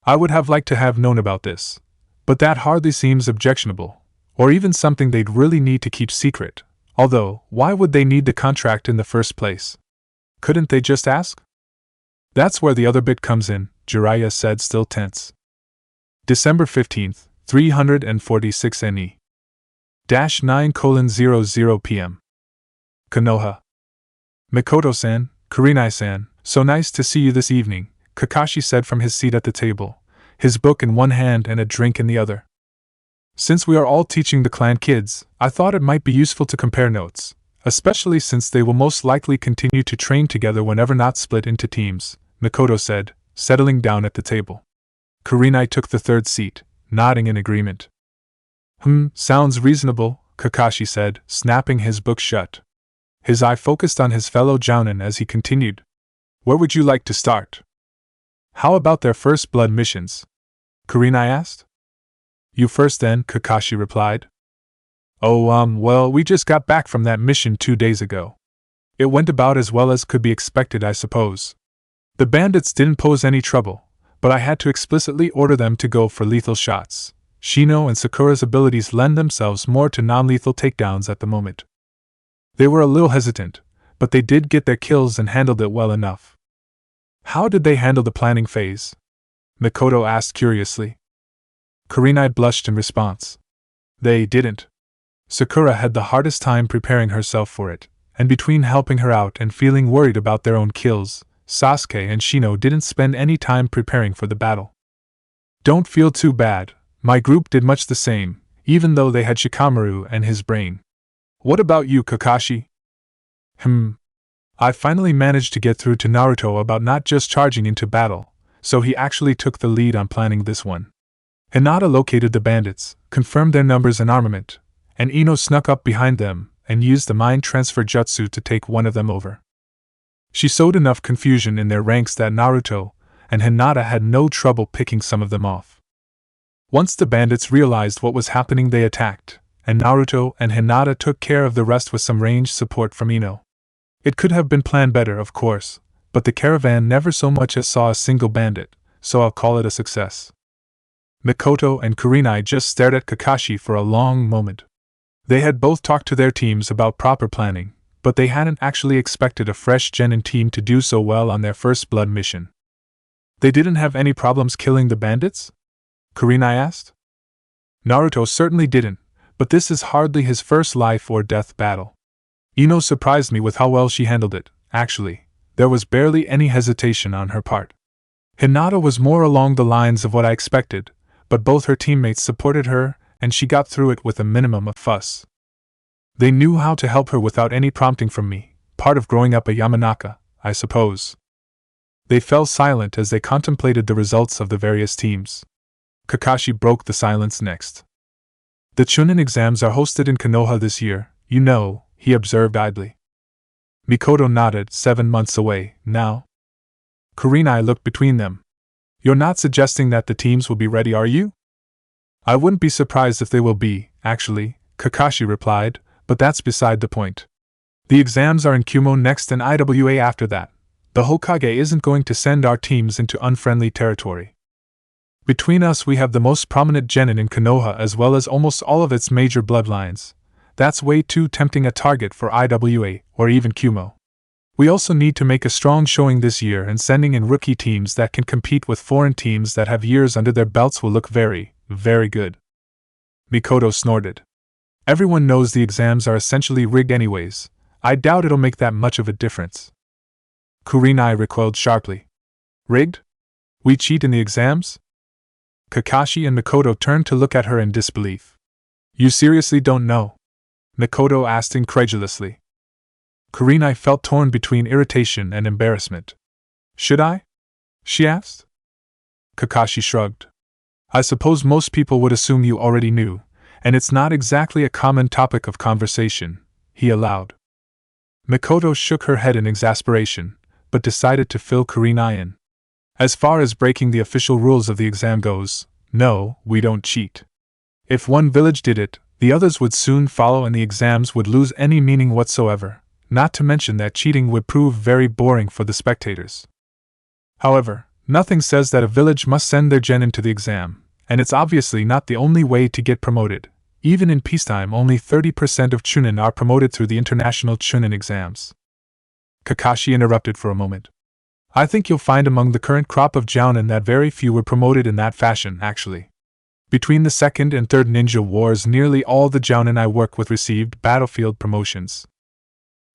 I would have liked to have known about this, but that hardly seems objectionable, or even something they'd really need to keep secret, although, why would they need the contract in the first place? Couldn't they just ask? That's where the other bit comes in, Jiraiya said, still tense. December 15th, 346 NE. -9:00 p.m. Konoha. Mikoto-san, Kurenai-san, so nice to see you this evening, Kakashi said from his seat at the table, his book in one hand and a drink in the other. Since we are all teaching the clan kids, I thought it might be useful to compare notes, especially since they will most likely continue to train together whenever not split into teams, Mikoto said, settling down at the table. Kurenai took the third seat, nodding in agreement. Sounds reasonable, Kakashi said, snapping his book shut. His eye focused on his fellow Jonin as he continued. Where would you like to start? How about their first blood missions? Kurenai asked. You first then, Kakashi replied. Well, we just got back from that mission 2 days ago. It went about as well as could be expected, I suppose. The bandits didn't pose any trouble, but I had to explicitly order them to go for lethal shots. Shino and Sakura's abilities lend themselves more to non-lethal takedowns at the moment. They were a little hesitant, but they did get their kills and handled it well enough. How did they handle the planning phase? Mikoto asked curiously. Kurenai blushed in response. They didn't. Sakura had the hardest time preparing herself for it, and between helping her out and feeling worried about their own kills, Sasuke and Shino didn't spend any time preparing for the battle. Don't feel too bad, my group did much the same, even though they had Shikamaru and his brain. What about you, Kakashi? I finally managed to get through to Naruto about not just charging into battle, so he actually took the lead on planning this one. Hinata located the bandits, confirmed their numbers and armament, and Ino snuck up behind them and used the mind transfer jutsu to take one of them over. She sowed enough confusion in their ranks that Naruto and Hinata had no trouble picking some of them off. Once the bandits realized what was happening, they attacked, and Naruto and Hinata took care of the rest with some ranged support from Ino. It could have been planned better, of course, but the caravan never so much as saw a single bandit, so I'll call it a success. Mikoto and Kurenai just stared at Kakashi for a long moment. They had both talked to their teams about proper planning, but they hadn't actually expected a fresh Genin team to do so well on their first blood mission. They didn't have any problems killing the bandits? Kurenai asked. Naruto certainly didn't, but this is hardly his first life or death battle. Ino surprised me with how well she handled it. Actually, there was barely any hesitation on her part. Hinata was more along the lines of what I expected, but both her teammates supported her, and she got through it with a minimum of fuss. They knew how to help her without any prompting from me, part of growing up a Yamanaka, I suppose. They fell silent as they contemplated the results of the various teams. Kakashi broke the silence next. The Chunin exams are hosted in Konoha this year, you know, he observed idly. Mikoto nodded, 7 months away, now. Kurenai looked between them. You're not suggesting that the teams will be ready, are you? I wouldn't be surprised if they will be, actually, Kakashi replied, but that's beside the point. The exams are in Kumo next and IWA after that. The Hokage isn't going to send our teams into unfriendly territory. Between us we have the most prominent genin in Konoha as well as almost all of its major bloodlines. That's way too tempting a target for IWA or even Kumo. We also need to make a strong showing this year, and sending in rookie teams that can compete with foreign teams that have years under their belts will look very, very good. Mikoto snorted. Everyone knows the exams are essentially rigged anyways. I doubt it'll make that much of a difference. Kurenai recoiled sharply. Rigged? We cheat in the exams? Kakashi and Mikoto turned to look at her in disbelief. You seriously don't know? Mikoto asked incredulously. Kurenai felt torn between irritation and embarrassment. Should I? She asked. Kakashi shrugged. I suppose most people would assume you already knew, and it's not exactly a common topic of conversation, he allowed. Mikoto shook her head in exasperation, but decided to fill Kurenai in. As far as breaking the official rules of the exam goes, no, we don't cheat. If one village did it, the others would soon follow and the exams would lose any meaning whatsoever, not to mention that cheating would prove very boring for the spectators. However, nothing says that a village must send their genin to the exam, and it's obviously not the only way to get promoted. Even in peacetime, only 30% of Chunin are promoted through the international Chunin exams. Kakashi interrupted for a moment. I think you'll find among the current crop of Jounin that very few were promoted in that fashion, actually. Between the second and third ninja wars, nearly all the Jounin I work with received battlefield promotions.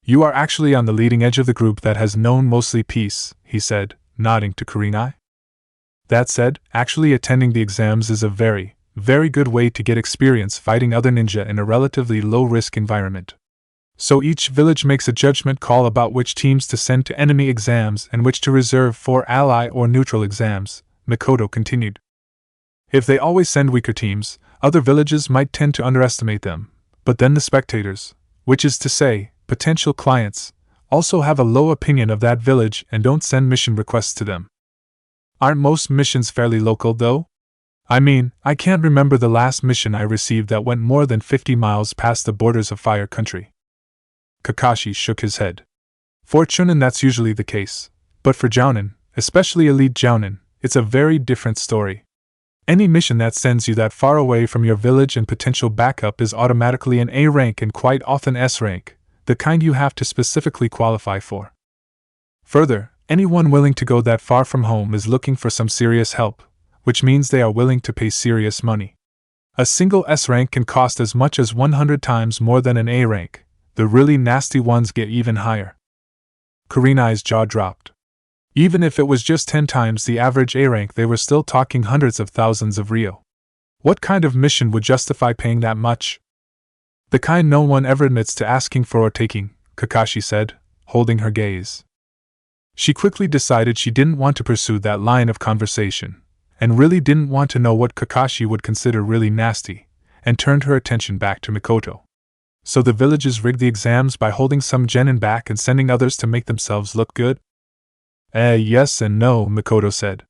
You are actually on the leading edge of the group that has known mostly peace, he said, nodding to Kurenai. That said, actually attending the exams is a very, very good way to get experience fighting other ninja in a relatively low-risk environment. So each village makes a judgment call about which teams to send to enemy exams and which to reserve for ally or neutral exams, Mikoto continued. If they always send weaker teams, other villages might tend to underestimate them, but then the spectators, which is to say, potential clients, also have a low opinion of that village and don't send mission requests to them. Aren't most missions fairly local, though? I mean, I can't remember the last mission I received that went more than 50 miles past the borders of Fire Country. Kakashi shook his head. For Chunin that's usually the case, but for Jounin, especially elite Jounin, it's a very different story. Any mission that sends you that far away from your village and potential backup is automatically an A rank and quite often S rank, the kind you have to specifically qualify for. Further, anyone willing to go that far from home is looking for some serious help, which means they are willing to pay serious money. A single S rank can cost as much as 100 times more than an A rank. The really nasty ones get even higher. Kurenai's jaw dropped. Even if it was just 10 times the average A rank, they were still talking hundreds of thousands of Ryo. What kind of mission would justify paying that much? The kind no one ever admits to asking for or taking, Kakashi said, holding her gaze. She quickly decided she didn't want to pursue that line of conversation, and really didn't want to know what Kakashi would consider really nasty, and turned her attention back to Mikoto. So the villages rigged the exams by holding some genin back and sending others to make themselves look good? Yes and no, Mikoto said.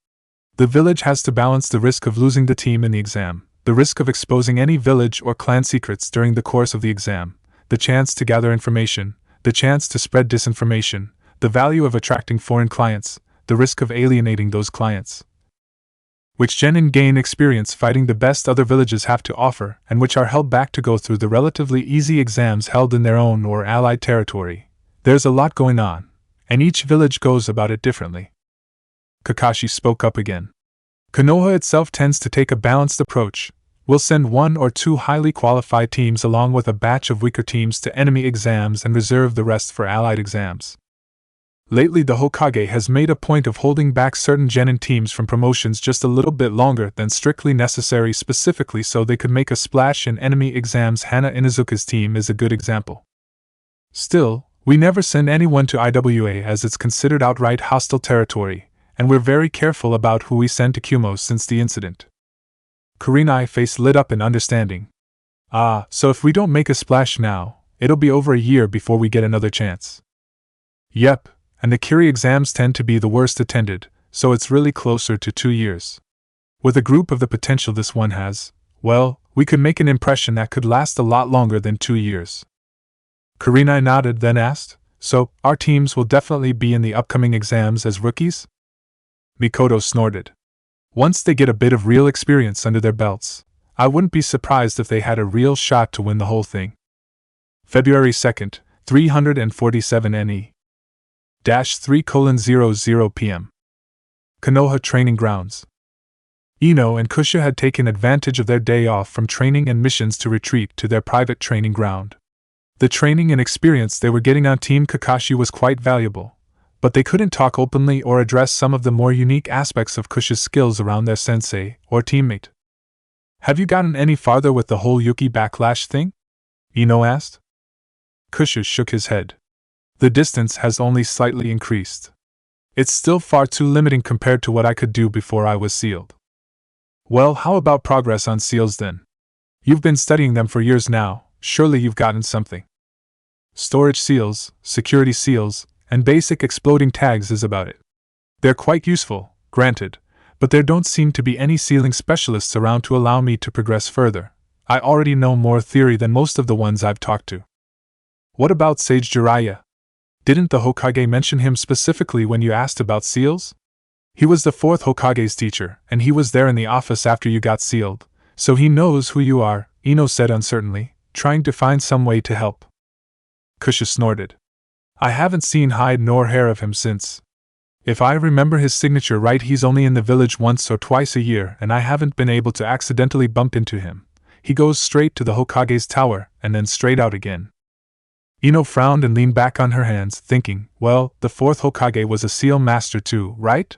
The village has to balance the risk of losing the team in the exam, the risk of exposing any village or clan secrets during the course of the exam, the chance to gather information, the chance to spread disinformation, the value of attracting foreign clients, the risk of alienating those clients, which genin gain experience fighting the best other villages have to offer, and which are held back to go through the relatively easy exams held in their own or allied territory. There's a lot going on, and each village goes about it differently. Kakashi spoke up again. Konoha itself tends to take a balanced approach. We'll send 1 or 2 highly qualified teams along with a batch of weaker teams to enemy exams and reserve the rest for allied exams. Lately, the Hokage has made a point of holding back certain genin teams from promotions just a little bit longer than strictly necessary, specifically so they could make a splash in enemy exams. Hana Inuzuka's team is a good example. Still, we never send anyone to IWA as it's considered outright hostile territory, and we're very careful about who we send to Kumo since the incident. Kurenai's face lit up in understanding. So if we don't make a splash now, it'll be over a year before we get another chance. Yep. And the Kiri exams tend to be the worst attended, so it's really closer to 2 years. With a group of the potential this one has, well, we could make an impression that could last a lot longer than 2 years. Kurenai nodded, then asked, so, our teams will definitely be in the upcoming exams as rookies? Mikoto snorted. Once they get a bit of real experience under their belts, I wouldn't be surprised if they had a real shot to win the whole thing. February 2nd, 347 NE. 3:00 p.m. Konoha Training Grounds. Ino and Kusha had taken advantage of their day off from training and missions to retreat to their private training ground. The training and experience they were getting on Team Kakashi was quite valuable, but they couldn't talk openly or address some of the more unique aspects of Kush's skills around their sensei or teammate. Have you gotten any farther with the whole Yuki backlash thing? Ino asked. Kush shook his head. The distance has only slightly increased. It's still far too limiting compared to what I could do before I was sealed. Well, how about progress on seals then? You've been studying them for years now, surely you've gotten something. Storage seals, security seals, and basic exploding tags is about it. They're quite useful, granted, but there don't seem to be any sealing specialists around to allow me to progress further. I already know more theory than most of the ones I've talked to. What about Sage Jiraiya? Didn't the Hokage mention him specifically when you asked about seals? He was the 4th Hokage's teacher, and he was there in the office after you got sealed, so he knows who you are, Ino said uncertainly, trying to find some way to help. Kusha snorted. I haven't seen hide nor hair of him since. If I remember his signature right, he's only in the village once or twice a year, and I haven't been able to accidentally bump into him. He goes straight to the Hokage's tower, and then straight out again. Ino frowned and leaned back on her hands, thinking, well, the 4th Hokage was a seal master too, right?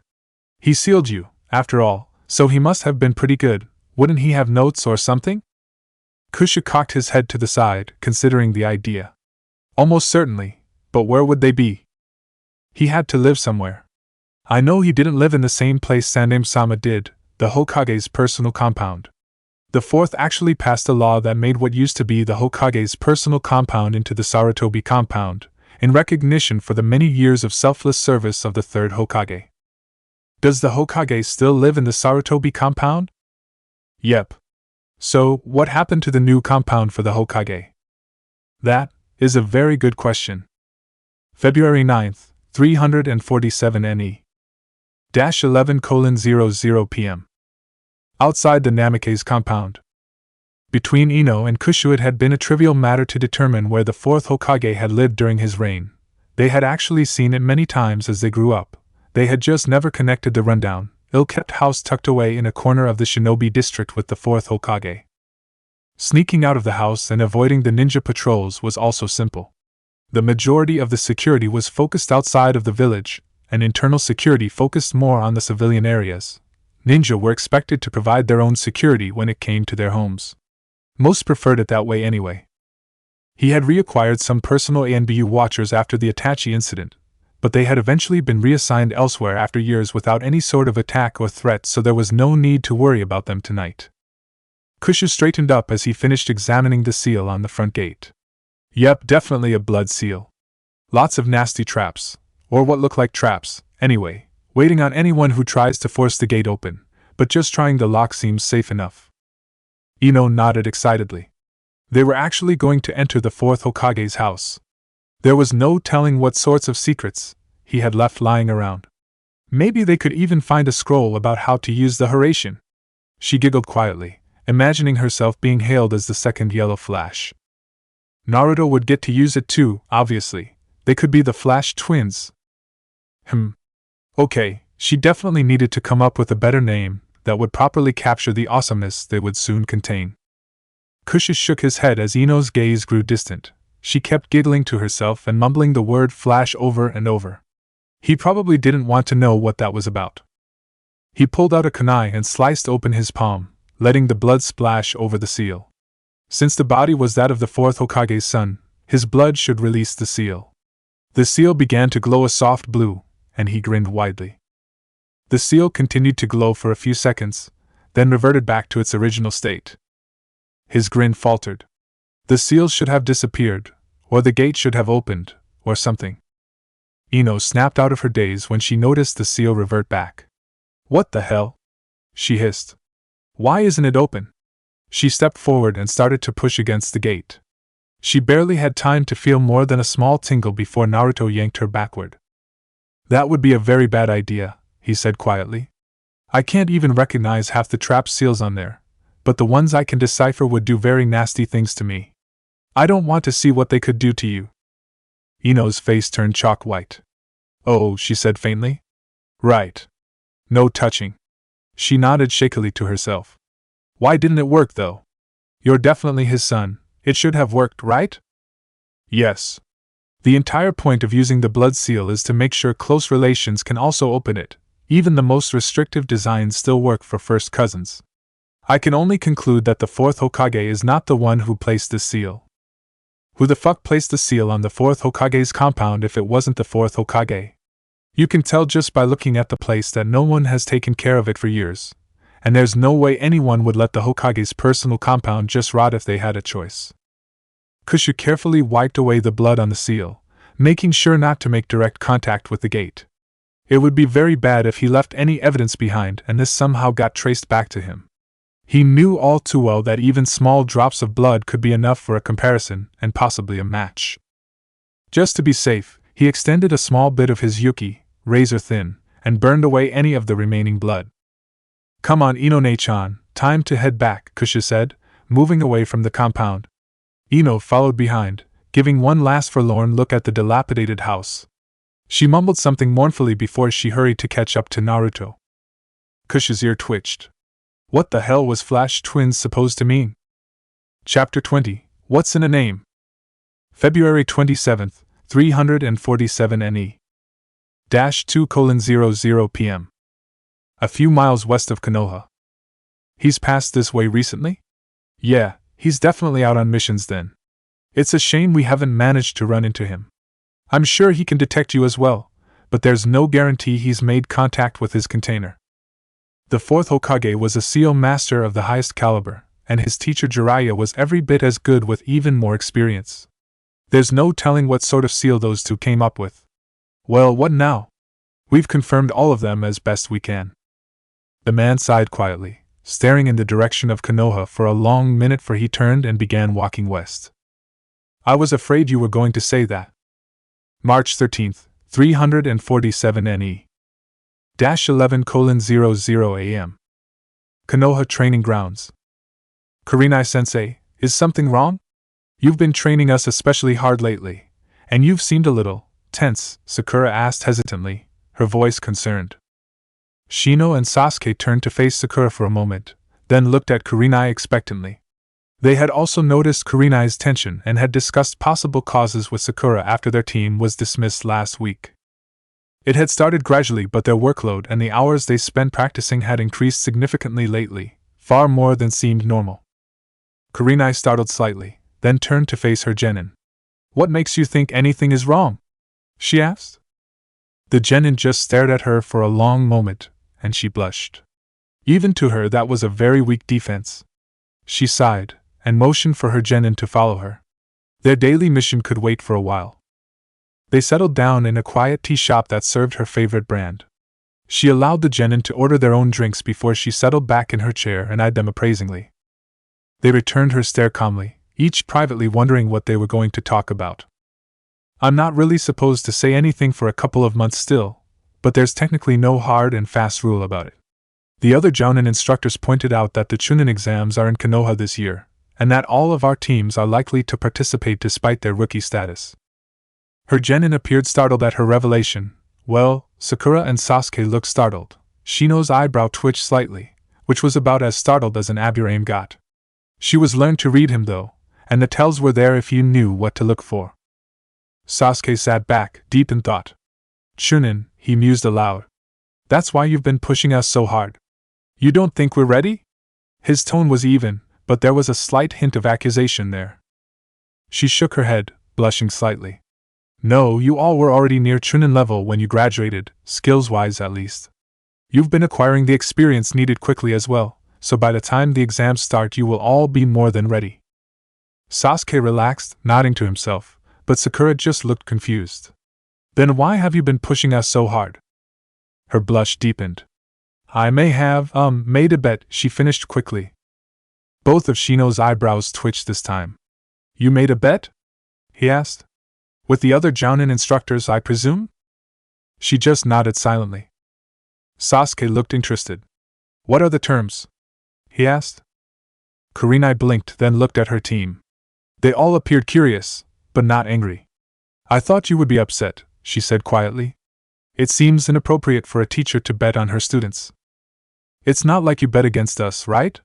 He sealed you, after all, so he must have been pretty good. Wouldn't he have notes or something? Kusha cocked his head to the side, considering the idea. Almost certainly, but where would they be? He had to live somewhere. I know he didn't live in the same place Sandaime-sama did, the Hokage's personal compound. The 4th actually passed a law that made what used to be the Hokage's personal compound into the Sarutobi compound, in recognition for the many years of selfless service of the 3rd Hokage. Does the Hokage still live in the Sarutobi compound? Yep. So, what happened to the new compound for the Hokage? That is a very good question. February 9th, 347 NE. 11:00 p.m. Outside the Namikaze compound. Between Ino and Kushu it had been a trivial matter to determine where the 4th Hokage had lived during his reign. They had actually seen it many times as they grew up. They had just never connected the rundown, ill-kept house tucked away in a corner of the shinobi district with the 4th Hokage. Sneaking out of the house and avoiding the ninja patrols was also simple. The majority of the security was focused outside of the village, and internal security focused more on the civilian areas. Ninja were expected to provide their own security when it came to their homes. Most preferred it that way anyway. He had reacquired some personal ANBU watchers after the Itachi incident, but they had eventually been reassigned elsewhere after years without any sort of attack or threat, so there was no need to worry about them tonight. Kushu straightened up as he finished examining the seal on the front gate. Yep, definitely a blood seal. Lots of nasty traps, or what look like traps, anyway, waiting on anyone who tries to force the gate open, but just trying the lock seems safe enough. Ino nodded excitedly. They were actually going to enter the 4th Hokage's house. There was no telling what sorts of secrets he had left lying around. Maybe they could even find a scroll about how to use the Haraishin. She giggled quietly, imagining herself being hailed as the second Yellow Flash. Naruto would get to use it too, obviously. They could be the Flash twins. Okay, she definitely needed to come up with a better name that would properly capture the awesomeness they would soon contain. Kusha shook his head as Ino's gaze grew distant. She kept giggling to herself and mumbling the word Flash over and over. He probably didn't want to know what that was about. He pulled out a kunai and sliced open his palm, letting the blood splash over the seal. Since the body was that of the 4th Hokage's son, his blood should release the seal. The seal began to glow a soft blue, and he grinned widely. The seal continued to glow for a few seconds, then reverted back to its original state. His grin faltered. The seal should have disappeared, or the gate should have opened, or something. Ino snapped out of her daze when she noticed the seal revert back. What the hell? She hissed. Why isn't it open? She stepped forward and started to push against the gate. She barely had time to feel more than a small tingle before Naruto yanked her backward. That would be a very bad idea, he said quietly. I can't even recognize half the trap seals on there, but the ones I can decipher would do very nasty things to me. I don't want to see what they could do to you. Ino's face turned chalk white. Oh, she said faintly. Right. No touching. She nodded shakily to herself. Why didn't it work, though? You're definitely his son. It should have worked, right? Yes. The entire point of using the blood seal is to make sure close relations can also open it. Even the most restrictive designs still work for first cousins. I can only conclude that the fourth Hokage is not the one who placed the seal. Who the fuck placed the seal on the fourth Hokage's compound if it wasn't the fourth Hokage? You can tell just by looking at the place that no one has taken care of it for years, and there's no way anyone would let the Hokage's personal compound just rot if they had a choice. Kushu carefully wiped away the blood on the seal, making sure not to make direct contact with the gate. It would be very bad if he left any evidence behind and this somehow got traced back to him. He knew all too well that even small drops of blood could be enough for a comparison and possibly a match. Just to be safe, he extended a small bit of his yuki, razor thin, and burned away any of the remaining blood. "Come on, Ino-ne-chan, time to head back," Kushu said, moving away from the compound. Ino followed behind, giving one last forlorn look at the dilapidated house. She mumbled something mournfully before she hurried to catch up to Naruto. Kushu's ear twitched. What the hell was Flash Twins supposed to mean? Chapter 20, What's in a Name? February 27th, 347 NE. -2:00 p.m. A few miles west of Konoha. He's passed this way recently? Yeah, he's definitely out on missions then. It's a shame we haven't managed to run into him. I'm sure he can detect you as well, but there's no guarantee he's made contact with his container. The fourth Hokage was a seal master of the highest caliber, and his teacher Jiraiya was every bit as good with even more experience. There's no telling what sort of seal those two came up with. Well, what now? We've confirmed all of them as best we can. The man sighed quietly, staring in the direction of Konoha for a long minute, for he turned and began walking west. I was afraid you were going to say that. March 13th, 347 NE. -11:00 a.m. Konoha Training Grounds. Kurenai-sensei, is something wrong? You've been training us especially hard lately, and you've seemed a little tense, Sakura asked hesitantly, her voice concerned. Shino and Sasuke turned to face Sakura for a moment, then looked at Kurenai expectantly. They had also noticed Kurenai's tension and had discussed possible causes with Sakura after their team was dismissed last week. It had started gradually, but their workload and the hours they spent practicing had increased significantly lately, far more than seemed normal. Kurenai startled slightly, then turned to face her genin. What makes you think anything is wrong? She asked. The genin just stared at her for a long moment, and she blushed. Even to her, that was a very weak defense. She sighed, and motioned for her genin to follow her. Their daily mission could wait for a while. They settled down in a quiet tea shop that served her favorite brand. She allowed the genin to order their own drinks before she settled back in her chair and eyed them appraisingly. They returned her stare calmly, each privately wondering what they were going to talk about. I'm not really supposed to say anything for a couple of months still, but there's technically no hard and fast rule about it. The other Jonin instructors pointed out that the Chunin exams are in Konoha this year, and that all of our teams are likely to participate despite their rookie status. Her genin appeared startled at her revelation. Well, Sakura and Sasuke looked startled. Shino's eyebrow twitched slightly, which was about as startled as an Aburame got. She was learned to read him though, and the tells were there if you knew what to look for. Sasuke sat back, deep in thought. Chunin, he mused aloud. That's why you've been pushing us so hard. You don't think we're ready? His tone was even, but there was a slight hint of accusation there. She shook her head, blushing slightly. No, you all were already near Chunin level when you graduated, skills-wise at least. You've been acquiring the experience needed quickly as well, so by the time the exams start you will all be more than ready. Sasuke relaxed, nodding to himself, but Sakura just looked confused. Then why have you been pushing us so hard? Her blush deepened. I may have, made a bet, she finished quickly. Both of Shino's eyebrows twitched this time. You made a bet? He asked. With the other Jonin instructors, I presume? She just nodded silently. Sasuke looked interested. What are the terms? He asked. Kurenai blinked, then looked at her team. They all appeared curious, but not angry. I thought you would be upset, she said quietly. It seems inappropriate for a teacher to bet on her students. It's not like you bet against us, right?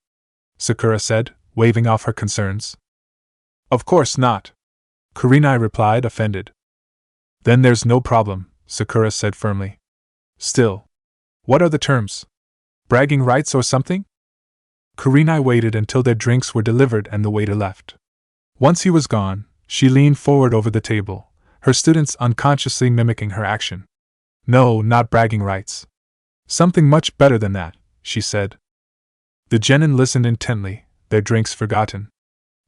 Sakura said, waving off her concerns. Of course not. Kurenai replied, offended. Then there's no problem, Sakura said firmly. Still, what are the terms? Bragging rights or something? Kurenai waited until their drinks were delivered and the waiter left. Once he was gone, she leaned forward over the table, her students unconsciously mimicking her action. No, not bragging rights. Something much better than that, she said. The genin listened intently, their drinks forgotten.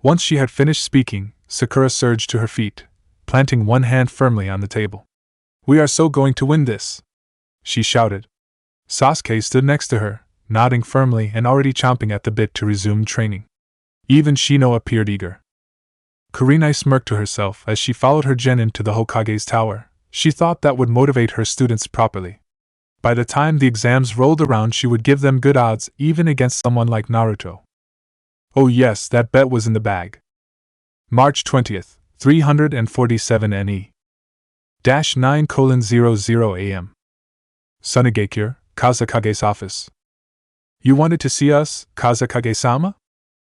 Once she had finished speaking, Sakura surged to her feet, planting one hand firmly on the table. We are so going to win this! She shouted. Sasuke stood next to her, nodding firmly and already chomping at the bit to resume training. Even Shino appeared eager. Kurenai smirked to herself as she followed her genin to the Hokage's tower. She thought that would motivate her students properly. By the time the exams rolled around, she would give them good odds even against someone like Naruto. Oh yes, that bet was in the bag. March 20th, 347 NE. 9:00 AM. Sunigakure, Kazekage's office. You wanted to see us, Kazekage-sama?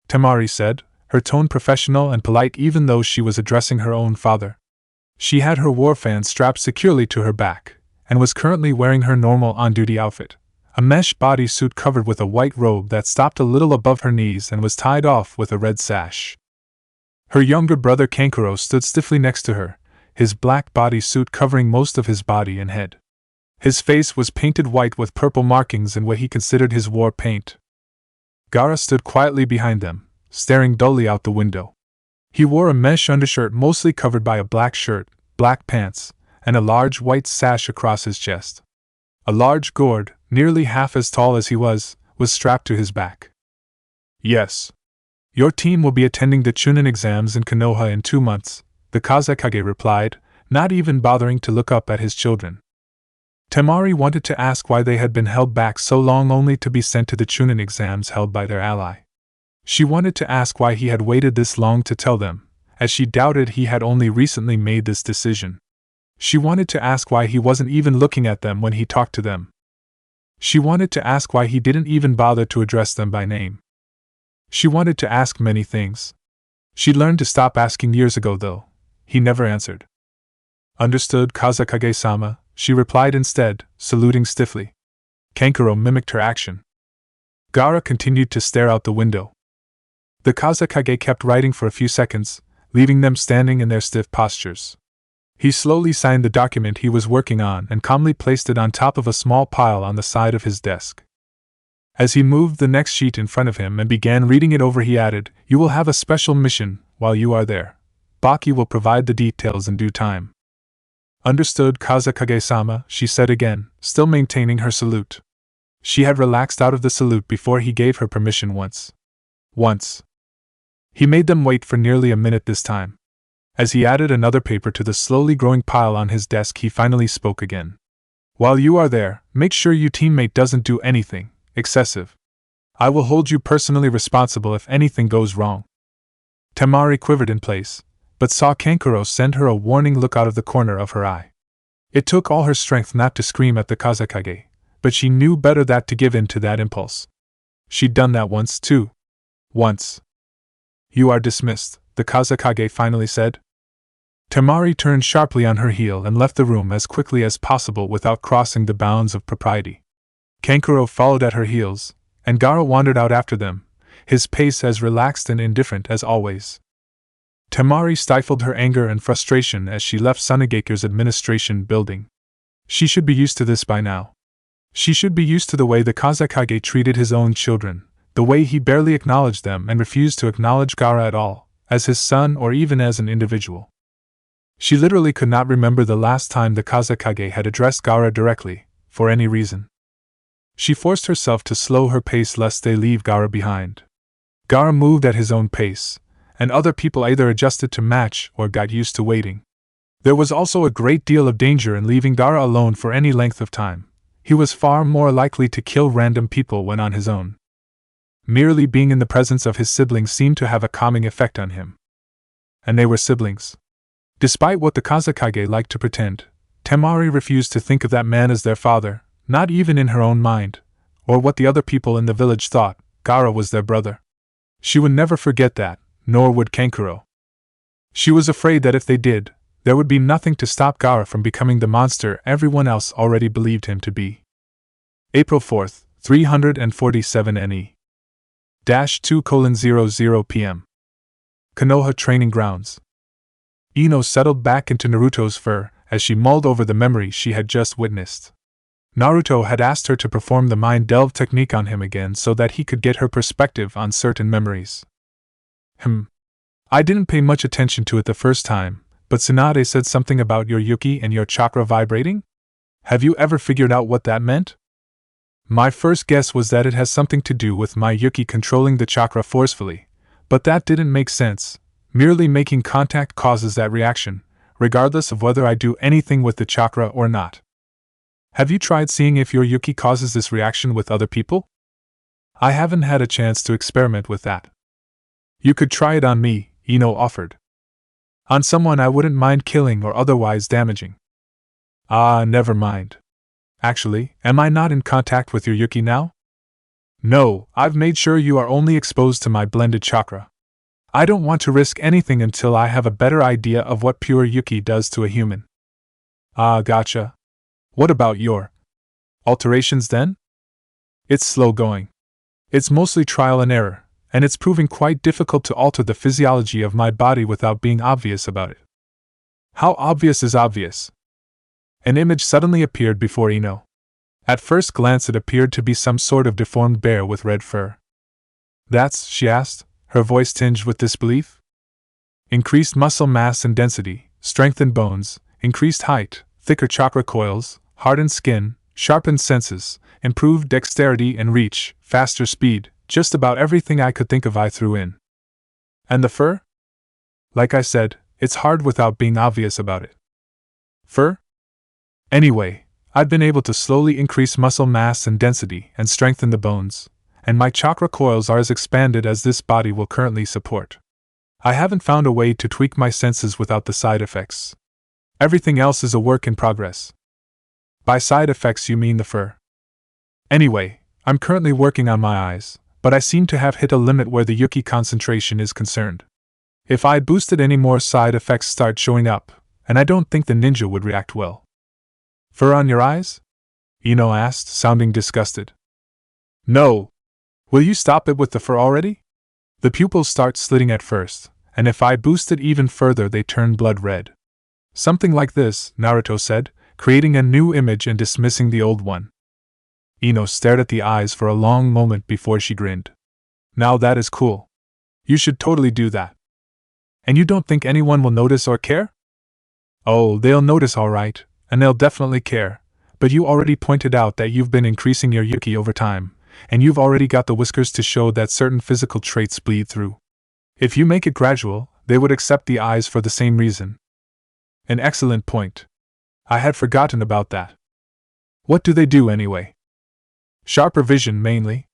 Temari said, her tone professional and polite even though she was addressing her own father. She had her war fan strapped securely to her back, and was currently wearing her normal on-duty outfit, a mesh bodysuit covered with a white robe that stopped a little above her knees and was tied off with a red sash. Her younger brother Kankuro stood stiffly next to her, his black bodysuit covering most of his body and head. His face was painted white with purple markings in what he considered his war paint. Gaara stood quietly behind them, staring dully out the window. He wore a mesh undershirt mostly covered by a black shirt, black pants, and a large white sash across his chest. A large gourd, nearly half as tall as he was strapped to his back. Yes. Your team will be attending the Chunin exams in Konoha in 2 months, the Kazekage replied, not even bothering to look up at his children. Temari wanted to ask why they had been held back so long only to be sent to the Chunin exams held by their ally. She wanted to ask why he had waited this long to tell them, as she doubted he had only recently made this decision. She wanted to ask why he wasn't even looking at them when he talked to them. She wanted to ask why he didn't even bother to address them by name. She wanted to ask many things. She'd learned to stop asking years ago though. He never answered. Understood, Kazekage-sama, she replied instead, saluting stiffly. Kankuro mimicked her action. Gaara continued to stare out the window. The Kazekage kept writing for a few seconds, leaving them standing in their stiff postures. He slowly signed the document he was working on and calmly placed it on top of a small pile on the side of his desk. As he moved the next sheet in front of him and began reading it over, he added, "You will have a special mission while you are there. Baki will provide the details in due time." Understood, Kazekage-sama, she said again, still maintaining her salute. She had relaxed out of the salute before he gave her permission once. He made them wait for nearly a minute this time. As he added another paper to the slowly growing pile on his desk, he finally spoke again. "While you are there, make sure your teammate doesn't do anything excessive. I will hold you personally responsible if anything goes wrong." Temari quivered in place, but saw Kankuro send her a warning look out of the corner of her eye. It took all her strength not to scream at the Kazekage, but she knew better than to give in to that impulse. She'd done that once too. Once. "You are dismissed," the Kazekage finally said. Temari turned sharply on her heel and left the room as quickly as possible without crossing the bounds of propriety. Kankuro followed at her heels, and Gaara wandered out after them, his pace as relaxed and indifferent as always. Temari stifled her anger and frustration as she left Sunigakure's administration building. She should be used to this by now. She should be used to the way the Kazekage treated his own children, the way he barely acknowledged them and refused to acknowledge Gaara at all, as his son or even as an individual. She literally could not remember the last time the Kazekage had addressed Gaara directly, for any reason. She forced herself to slow her pace lest they leave Gaara behind. Gaara moved at his own pace, and other people either adjusted to match or got used to waiting. There was also a great deal of danger in leaving Gaara alone for any length of time. He was far more likely to kill random people when on his own. Merely being in the presence of his siblings seemed to have a calming effect on him. And they were siblings. Despite what the Kazekage liked to pretend, Temari refused to think of that man as their father, not even in her own mind, or what the other people in the village thought. Gaara was their brother. She would never forget that, nor would Kankuro. She was afraid that if they did, there would be nothing to stop Gaara from becoming the monster everyone else already believed him to be. April 4th, 347 NE. 2:00 p.m. Konoha Training Grounds. Ino settled back into Naruto's fur as she mulled over the memory she had just witnessed. Naruto had asked her to perform the mind delve technique on him again so that he could get her perspective on certain memories. I didn't pay much attention to it the first time, but Tsunade said something about your Yuki and your chakra vibrating? Have you ever figured out what that meant? My first guess was that it has something to do with my Yuki controlling the chakra forcefully, but that didn't make sense. Merely making contact causes that reaction, regardless of whether I do anything with the chakra or not. Have you tried seeing if your Yuki causes this reaction with other people? I haven't had a chance to experiment with that. You could try it on me, Ino offered. On someone I wouldn't mind killing or otherwise damaging. Ah, never mind. Actually, am I not in contact with your Yuki now? No, I've made sure you are only exposed to my blended chakra. I don't want to risk anything until I have a better idea of what pure Yuki does to a human. Ah, gotcha. What about your alterations then? It's slow going. It's mostly trial and error, and it's proving quite difficult to alter the physiology of my body without being obvious about it. How obvious is obvious? An image suddenly appeared before Ino. At first glance it appeared to be some sort of deformed bear with red fur. That's, she asked, her voice tinged with disbelief. Increased muscle mass and density, strengthened bones, increased height, thicker chakra coils, hardened skin, sharpened senses, improved dexterity and reach, faster speed, just about everything I could think of I threw in. And the fur? Like I said, it's hard without being obvious about it. Fur? Anyway, I've been able to slowly increase muscle mass and density and strengthen the bones, and my chakra coils are as expanded as this body will currently support. I haven't found a way to tweak my senses without the side effects. Everything else is a work in progress. By side effects you mean the fur. Anyway, I'm currently working on my eyes, but I seem to have hit a limit where the Yuki concentration is concerned. If I boosted any more side effects start showing up, and I don't think the ninja would react well. Fur on your eyes? Ino asked, sounding disgusted. No. Will you stop it with the fur already? The pupils start slitting at first, and if I boost it even further they turn blood red. Something like this, Naruto said, creating a new image and dismissing the old one. Ino stared at the eyes for a long moment before she grinned. Now that is cool. You should totally do that. And you don't think anyone will notice or care? Oh, they'll notice all right, and they'll definitely care, but you already pointed out that you've been increasing your Yuki over time, and you've already got the whiskers to show that certain physical traits bleed through. If you make it gradual, they would accept the eyes for the same reason. An excellent point. I had forgotten about that. What do they do anyway? Sharper vision, mainly.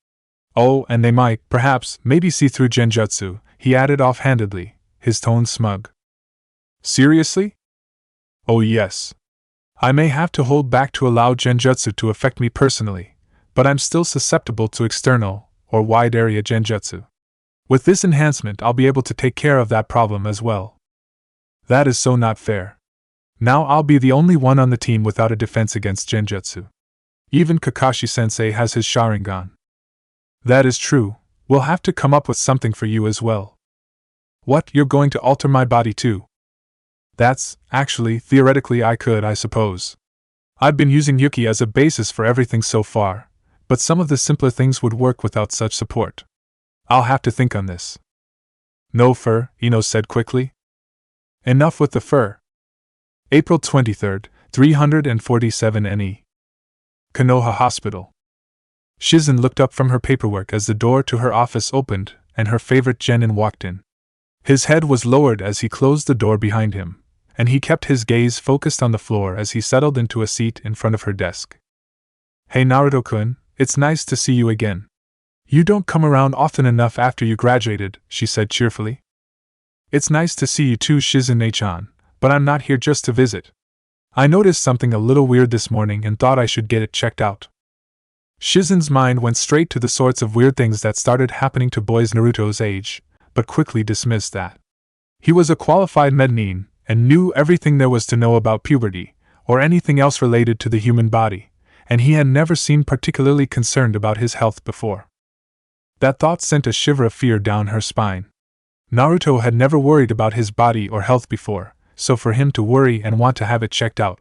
Oh, and they might, perhaps, maybe see through genjutsu, he added offhandedly, his tone smug. Seriously? Oh yes. I may have to hold back to allow genjutsu to affect me personally, but I'm still susceptible to external, or wide-area genjutsu. With this enhancement I'll be able to take care of that problem as well. That is so not fair. Now I'll be the only one on the team without a defense against genjutsu. Even Kakashi-sensei has his Sharingan. That is true, we'll have to come up with something for you as well. What, you're going to alter my body too? That's, actually, theoretically I could, I suppose. I've been using Yuki as a basis for everything so far, but some of the simpler things would work without such support. I'll have to think on this. No fur, Ino said quickly. Enough with the fur. April 23rd, 347 NE. Konoha Hospital. Shizen looked up from her paperwork as the door to her office opened, and her favorite genin walked in. His head was lowered as he closed the door behind him, and he kept his gaze focused on the floor as he settled into a seat in front of her desk. Hey Naruto-kun, it's nice to see you again. You don't come around often enough after you graduated, she said cheerfully. It's nice to see you too, Shizune-chan, but I'm not here just to visit. I noticed something a little weird this morning and thought I should get it checked out. Shizen's mind went straight to the sorts of weird things that started happening to boys Naruto's age, but quickly dismissed that. He was a qualified mednin, and knew everything there was to know about puberty, or anything else related to the human body, and he had never seemed particularly concerned about his health before. That thought sent a shiver of fear down her spine. Naruto had never worried about his body or health before, so for him to worry and want to have it checked out.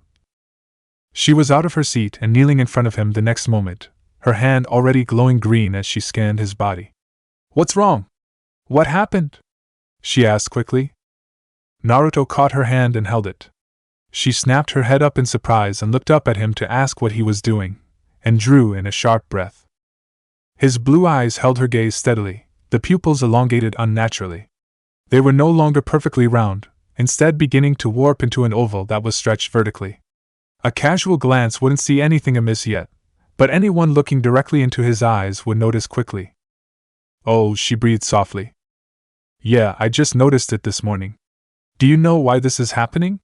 She was out of her seat and kneeling in front of him the next moment, her hand already glowing green as she scanned his body. "What's wrong? What happened?" she asked quickly. Naruto caught her hand and held it. She snapped her head up in surprise and looked up at him to ask what he was doing, and drew in a sharp breath. His blue eyes held her gaze steadily, the pupils elongated unnaturally. They were no longer perfectly round, instead beginning to warp into an oval that was stretched vertically. A casual glance wouldn't see anything amiss yet, but anyone looking directly into his eyes would notice quickly. "Oh," she breathed softly. "Yeah, I just noticed it this morning." "Do you know why this is happening?"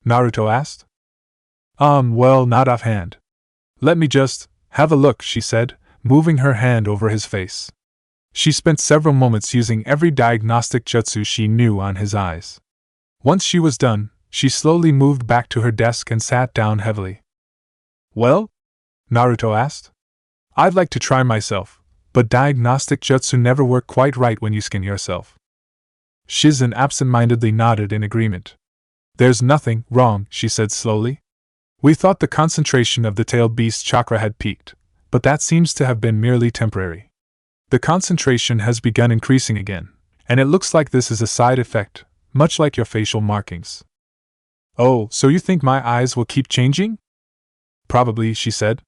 Naruto asked. Well, not offhand." "Let me just have a look," she said, moving her hand over his face. She spent several moments using every diagnostic jutsu she knew on his eyes. Once she was done, she slowly moved back to her desk and sat down heavily. "Well?" Naruto asked. "I'd like to try myself, but diagnostic jutsu never work quite right when you skin yourself." Shizen absent-mindedly nodded in agreement. "There's nothing wrong," she said slowly. "We thought the concentration of the tailed beast's chakra had peaked, but that seems to have been merely temporary. The concentration has begun increasing again, and it looks like this is a side effect, much like your facial markings." "Oh, so you think my eyes will keep changing?" "Probably," she said.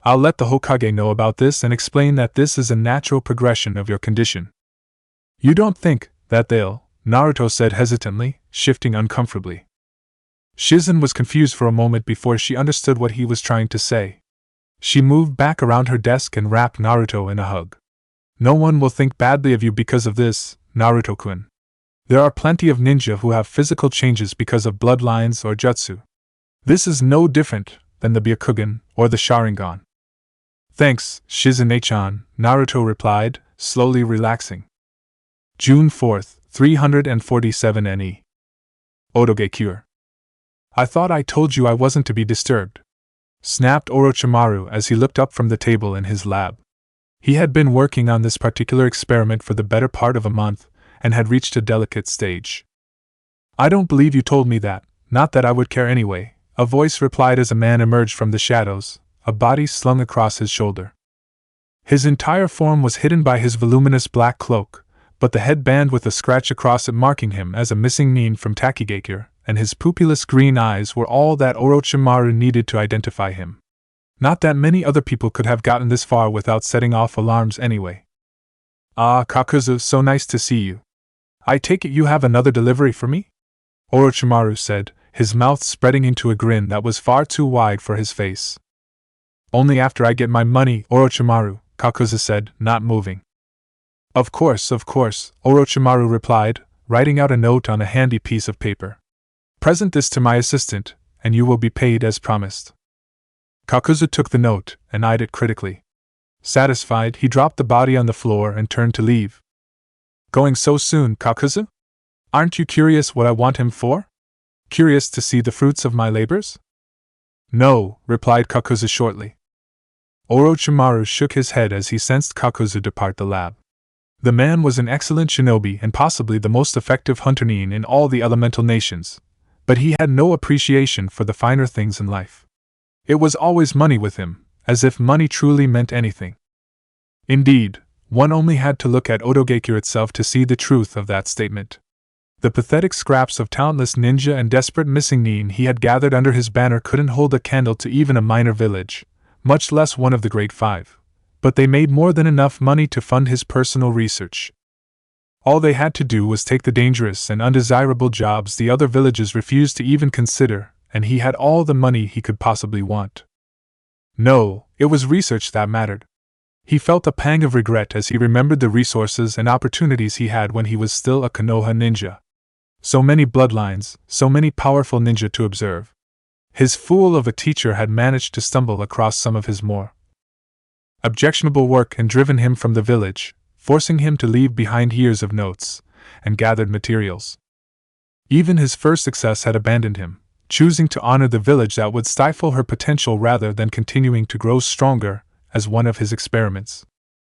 "I'll let the Hokage know about this and explain that this is a natural progression of your condition." "You don't think that they'll," Naruto said hesitantly, shifting uncomfortably. Shizen was confused for a moment before she understood what he was trying to say. She moved back around her desk and wrapped Naruto in a hug. "No one will think badly of you because of this, Naruto-kun. There are plenty of ninja who have physical changes because of bloodlines or jutsu. This is no different than the Byakugan or the Sharingan." "Thanks, Shizen-chan," Naruto replied, slowly relaxing. June 4th, 347 NE. Otoge Cure. "I thought I told you I wasn't to be disturbed," snapped Orochimaru as he looked up from the table in his lab. He had been working on this particular experiment for the better part of a month, and had reached a delicate stage. "I don't believe you told me that, not that I would care anyway," a voice replied as a man emerged from the shadows, a body slung across his shoulder. His entire form was hidden by his voluminous black cloak, but the headband with a scratch across it marking him as a missing nin from Takigakure, and his pupilless green eyes were all that Orochimaru needed to identify him. Not that many other people could have gotten this far without setting off alarms anyway. "Ah, Kakuzu, so nice to see you. I take it you have another delivery for me?" Orochimaru said, his mouth spreading into a grin that was far too wide for his face. "Only after I get my money, Orochimaru," Kakuzu said, not moving. Of course," Orochimaru replied, writing out a note on a handy piece of paper. "Present this to my assistant, and you will be paid as promised." Kakuzu took the note and eyed it critically. Satisfied, he dropped the body on the floor and turned to leave. "Going so soon, Kakuzu? Aren't you curious what I want him for? Curious to see the fruits of my labors?" "No," replied Kakuzu shortly. Orochimaru shook his head as he sensed Kakuzu depart the lab. The man was an excellent shinobi and possibly the most effective hunter nin in all the elemental nations, but he had no appreciation for the finer things in life. It was always money with him, as if money truly meant anything. Indeed, one only had to look at Otogekure itself to see the truth of that statement. The pathetic scraps of talentless ninja and desperate missing nin he had gathered under his banner couldn't hold a candle to even a minor village, much less one of the Great Five. But they made more than enough money to fund his personal research. All they had to do was take the dangerous and undesirable jobs the other villages refused to even consider, and he had all the money he could possibly want. No, it was research that mattered. He felt a pang of regret as he remembered the resources and opportunities he had when he was still a Konoha ninja. So many bloodlines, so many powerful ninja to observe. His fool of a teacher had managed to stumble across some of his more objectionable work and driven him from the village, forcing him to leave behind years of notes and gathered materials. Even his first success had abandoned him, choosing to honor the village that would stifle her potential rather than continuing to grow stronger as one of his experiments.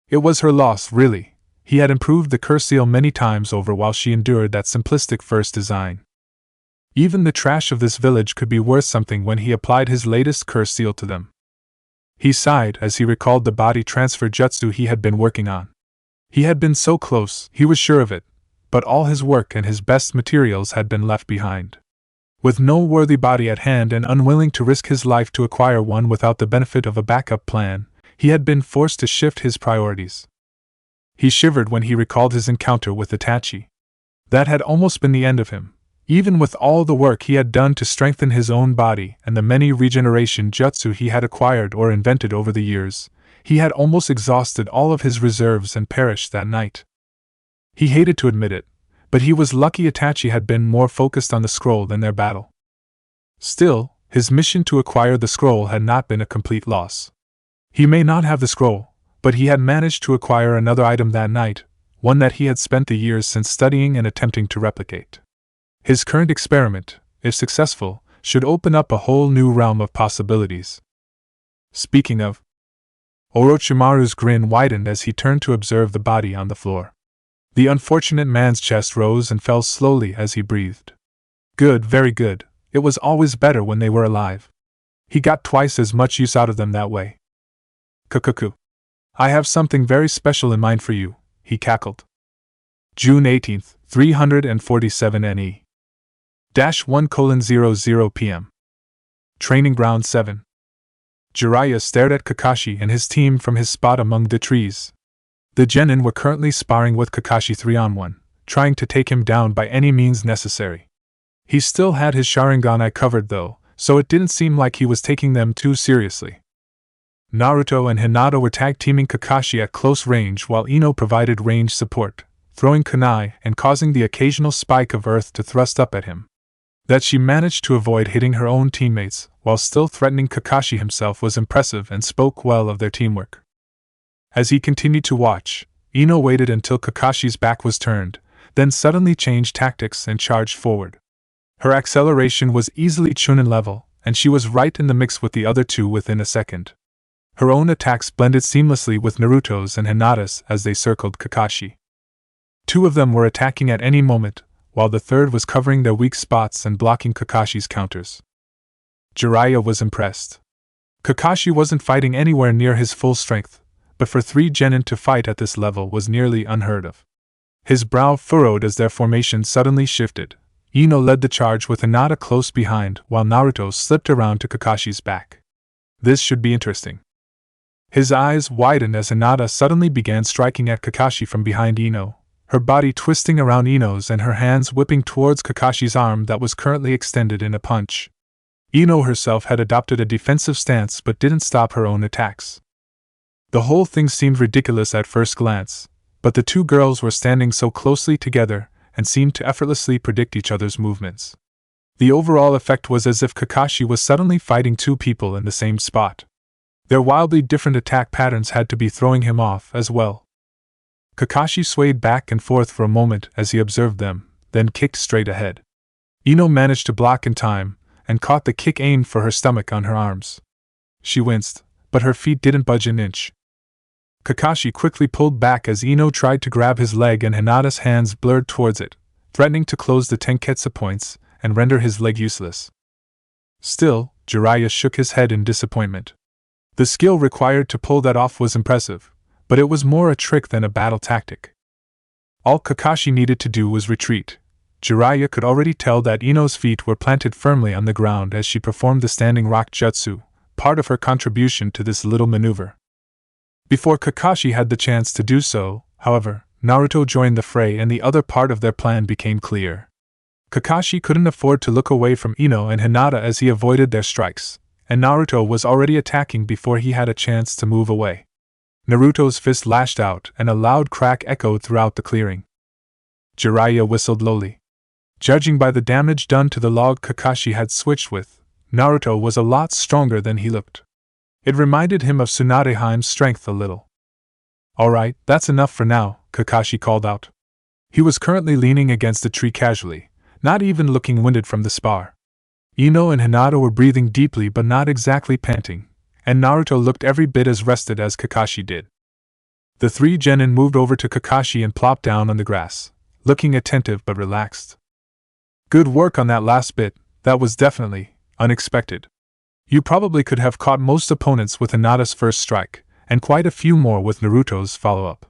It was her loss, really. He had improved the curse seal many times over while she endured that simplistic first design. Even the trash of this village could be worth something when he applied his latest curse seal to them. He sighed as he recalled the body transfer jutsu he had been working on. He had been so close, he was sure of it, but all his work and his best materials had been left behind. With no worthy body at hand and unwilling to risk his life to acquire one without the benefit of a backup plan, he had been forced to shift his priorities. He shivered when he recalled his encounter with Itachi. That had almost been the end of him. Even with all the work he had done to strengthen his own body and the many regeneration jutsu he had acquired or invented over the years, he had almost exhausted all of his reserves and perished that night. He hated to admit it, but he was lucky Itachi had been more focused on the scroll than their battle. Still, his mission to acquire the scroll had not been a complete loss. He may not have the scroll, but he had managed to acquire another item that night, one that he had spent the years since studying and attempting to replicate. His current experiment, if successful, should open up a whole new realm of possibilities. Speaking of, Orochimaru's grin widened as he turned to observe the body on the floor. The unfortunate man's chest rose and fell slowly as he breathed. Good, very good. It was always better when they were alive. He got twice as much use out of them that way. Kukuku. I have something very special in mind for you, he cackled. June 18, 347 NE. -1:00 p.m. Training Ground 7. Jiraiya stared at Kakashi and his team from his spot among the trees. The genin were currently sparring with Kakashi 3-on-1, trying to take him down by any means necessary. He still had his Sharingan eye covered though, so it didn't seem like he was taking them too seriously. Naruto and Hinata were tag-teaming Kakashi at close range while Ino provided range support, throwing kunai and causing the occasional spike of earth to thrust up at him. That she managed to avoid hitting her own teammates while still threatening Kakashi himself was impressive and spoke well of their teamwork. As he continued to watch, Ino waited until Kakashi's back was turned, then suddenly changed tactics and charged forward. Her acceleration was easily Chunin level, and she was right in the mix with the other two within a second. Her own attacks blended seamlessly with Naruto's and Hinata's as they circled Kakashi. Two of them were attacking at any moment, while the third was covering their weak spots and blocking Kakashi's counters. Jiraiya was impressed. Kakashi wasn't fighting anywhere near his full strength, but for three genin to fight at this level was nearly unheard of. His brow furrowed as their formation suddenly shifted. Ino led the charge with Hinata close behind while Naruto slipped around to Kakashi's back. This should be interesting. His eyes widened as Hinata suddenly began striking at Kakashi from behind Ino, her body twisting around Ino's and her hands whipping towards Kakashi's arm that was currently extended in a punch. Ino herself had adopted a defensive stance but didn't stop her own attacks. The whole thing seemed ridiculous at first glance, but the two girls were standing so closely together and seemed to effortlessly predict each other's movements. The overall effect was as if Kakashi was suddenly fighting two people in the same spot. Their wildly different attack patterns had to be throwing him off as well. Kakashi swayed back and forth for a moment as he observed them, then kicked straight ahead. Ino managed to block in time, and caught the kick aimed for her stomach on her arms. She winced, but her feet didn't budge an inch. Kakashi quickly pulled back as Ino tried to grab his leg and Hinata's hands blurred towards it, threatening to close the Tenketsu points and render his leg useless. Still, Jiraiya shook his head in disappointment. The skill required to pull that off was impressive, but it was more a trick than a battle tactic. All Kakashi needed to do was retreat. Jiraiya could already tell that Ino's feet were planted firmly on the ground as she performed the standing rock jutsu, part of her contribution to this little maneuver. Before Kakashi had the chance to do so, however, Naruto joined the fray and the other part of their plan became clear. Kakashi couldn't afford to look away from Ino and Hinata as he avoided their strikes, and Naruto was already attacking before he had a chance to move away. Naruto's fist lashed out and a loud crack echoed throughout the clearing. Jiraiya whistled lowly. Judging by the damage done to the log Kakashi had switched with, Naruto was a lot stronger than he looked. It reminded him of Tsunadeheim's strength a little. Alright, that's enough for now, Kakashi called out. He was currently leaning against a tree casually, not even looking winded from the spar. Ino and Hinata were breathing deeply but not exactly panting, and Naruto looked every bit as rested as Kakashi did. The three genin moved over to Kakashi and plopped down on the grass, looking attentive but relaxed. Good work on that last bit, that was definitely unexpected. You probably could have caught most opponents with Hinata's first strike, and quite a few more with Naruto's follow-up.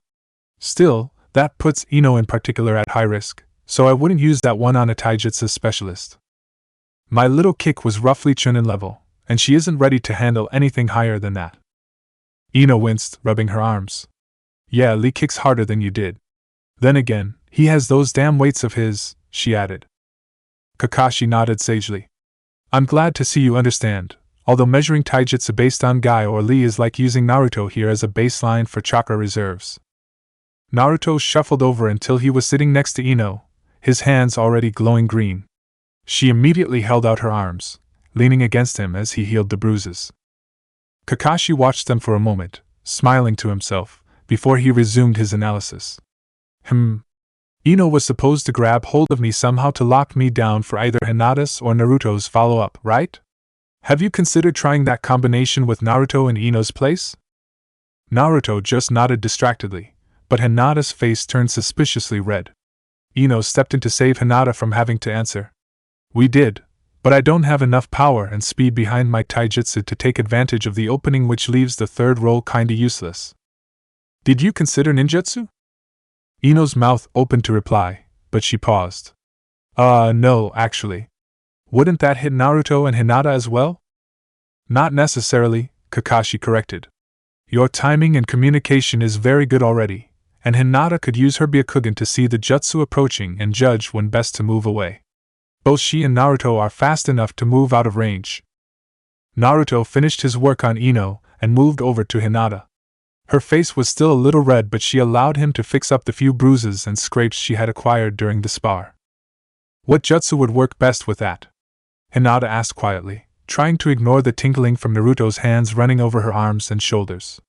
Still, that puts Ino in particular at high risk, so I wouldn't use that one on a taijutsu specialist. My little kick was roughly Chunin level, and she isn't ready to handle anything higher than that. Ino winced, rubbing her arms. Yeah, Lee kicks harder than you did. Then again, he has those damn weights of his, she added. Kakashi nodded sagely. I'm glad to see you understand, although measuring taijutsu based on Guy or Lee is like using Naruto here as a baseline for chakra reserves. Naruto shuffled over until he was sitting next to Ino, his hands already glowing green. She immediately held out her arms, leaning against him as he healed the bruises. Kakashi watched them for a moment, smiling to himself, before he resumed his analysis. Ino was supposed to grab hold of me somehow to lock me down for either Hinata's or Naruto's follow-up, right? Have you considered trying that combination with Naruto in Ino's place? Naruto just nodded distractedly, but Hinata's face turned suspiciously red. Ino stepped in to save Hinata from having to answer. We did, but I don't have enough power and speed behind my taijutsu to take advantage of the opening, which leaves the third role kinda useless. Did you consider ninjutsu? Ino's mouth opened to reply, but she paused. No, actually. Wouldn't that hit Naruto and Hinata as well? Not necessarily, Kakashi corrected. Your timing and communication is very good already, and Hinata could use her Byakugan to see the jutsu approaching and judge when best to move away. Both she and Naruto are fast enough to move out of range. Naruto finished his work on Ino and moved over to Hinata. Her face was still a little red, but she allowed him to fix up the few bruises and scrapes she had acquired during the spar. What jutsu would work best with that? Hinata asked quietly, trying to ignore the tingling from Naruto's hands running over her arms and shoulders.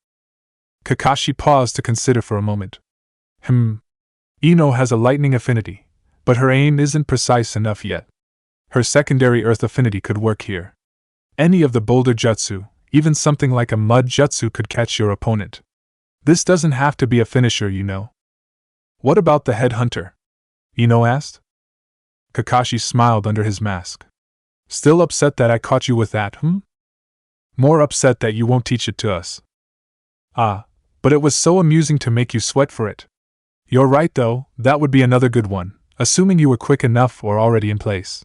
Kakashi paused to consider for a moment. Ino has a lightning affinity, but her aim isn't precise enough yet. Her secondary earth affinity could work here. Any of the boulder jutsu, even something like a mud jutsu, could catch your opponent. This doesn't have to be a finisher, you know. What about the headhunter? Ino asked. Kakashi smiled under his mask. Still upset that I caught you with that, More upset that you won't teach it to us. But it was so amusing to make you sweat for it. You're right though, that would be another good one, assuming you were quick enough or already in place.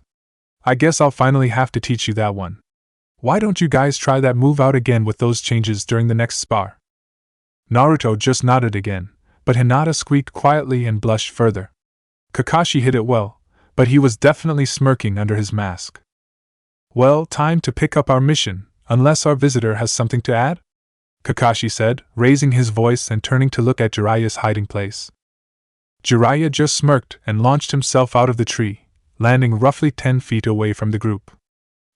I guess I'll finally have to teach you that one. Why don't you guys try that move out again with those changes during the next spar? Naruto just nodded again, but Hinata squeaked quietly and blushed further. Kakashi hit it well, but he was definitely smirking under his mask. Well, time to pick up our mission, unless our visitor has something to add? Kakashi said, raising his voice and turning to look at Jiraiya's hiding place. Jiraiya just smirked and launched himself out of the tree, landing roughly 10 feet away from the group.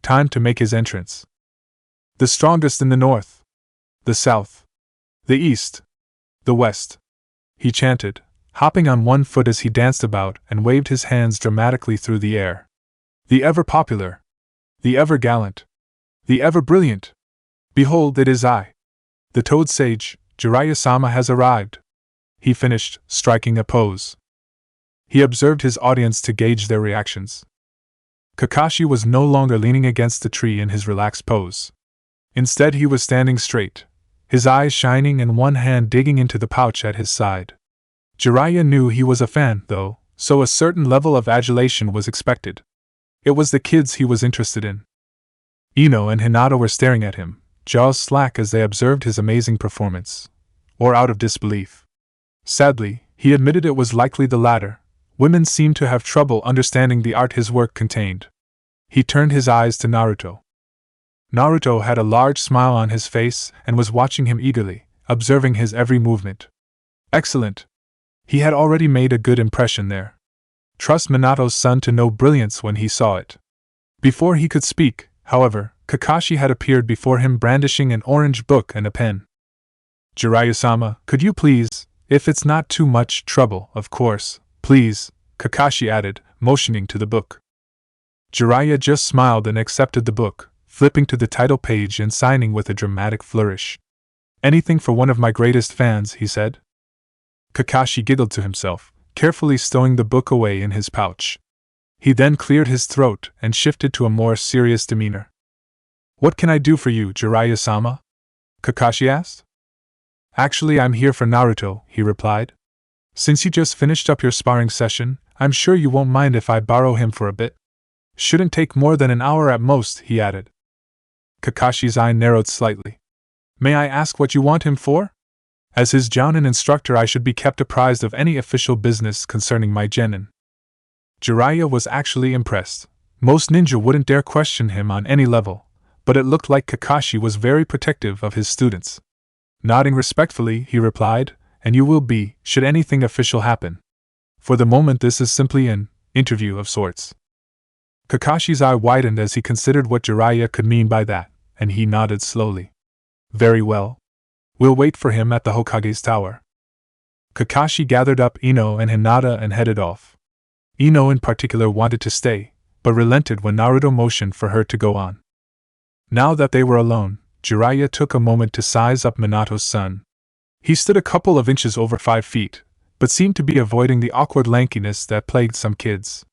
Time to make his entrance. The strongest in the north, the south, the east, the west, he chanted, hopping on one foot as he danced about and waved his hands dramatically through the air. The ever popular, the ever gallant, the ever brilliant. Behold, it is I. The Toad Sage, Jiraiya-sama has arrived. He finished, striking a pose. He observed his audience to gauge their reactions. Kakashi was no longer leaning against the tree in his relaxed pose. Instead, he was standing straight, his eyes shining and one hand digging into the pouch at his side. Jiraiya knew he was a fan, though, so a certain level of adulation was expected. It was the kids he was interested in. Ino and Hinata were staring at him, jaws slack as they observed his amazing performance. Or out of disbelief. Sadly, he admitted it was likely the latter. Women seemed to have trouble understanding the art his work contained. He turned his eyes to Naruto. Naruto had a large smile on his face and was watching him eagerly, observing his every movement. Excellent. He had already made a good impression there. Trust Minato's son to know brilliance when he saw it. Before he could speak, however, Kakashi had appeared before him brandishing an orange book and a pen. Jiraiya-sama, could you please, if it's not too much trouble, of course, please, Kakashi added, motioning to the book. Jiraiya just smiled and accepted the book, flipping to the title page and signing with a dramatic flourish. "Anything for one of my greatest fans," he said. Kakashi giggled to himself, carefully stowing the book away in his pouch. He then cleared his throat and shifted to a more serious demeanor. "What can I do for you, Jiraiya-sama?" Kakashi asked. "Actually, I'm here for Naruto," he replied. "Since you just finished up your sparring session, I'm sure you won't mind if I borrow him for a bit. Shouldn't take more than an hour at most," he added. Kakashi's eye narrowed slightly. "May I ask what you want him for?" "As his Jonin instructor, I should be kept apprised of any official business concerning my genin." Jiraiya was actually impressed. Most ninja wouldn't dare question him on any level, but it looked like Kakashi was very protective of his students. Nodding respectfully, he replied, "And you will be, should anything official happen. For the moment, this is simply an interview of sorts." Kakashi's eye widened as he considered what Jiraiya could mean by that, and he nodded slowly. "Very well. We'll wait for him at the Hokage's tower." Kakashi gathered up Ino and Hinata and headed off. Ino in particular wanted to stay, but relented when Naruto motioned for her to go on. Now that they were alone, Jiraiya took a moment to size up Minato's son. He stood a couple of inches over 5 feet, but seemed to be avoiding the awkward lankiness that plagued some kids.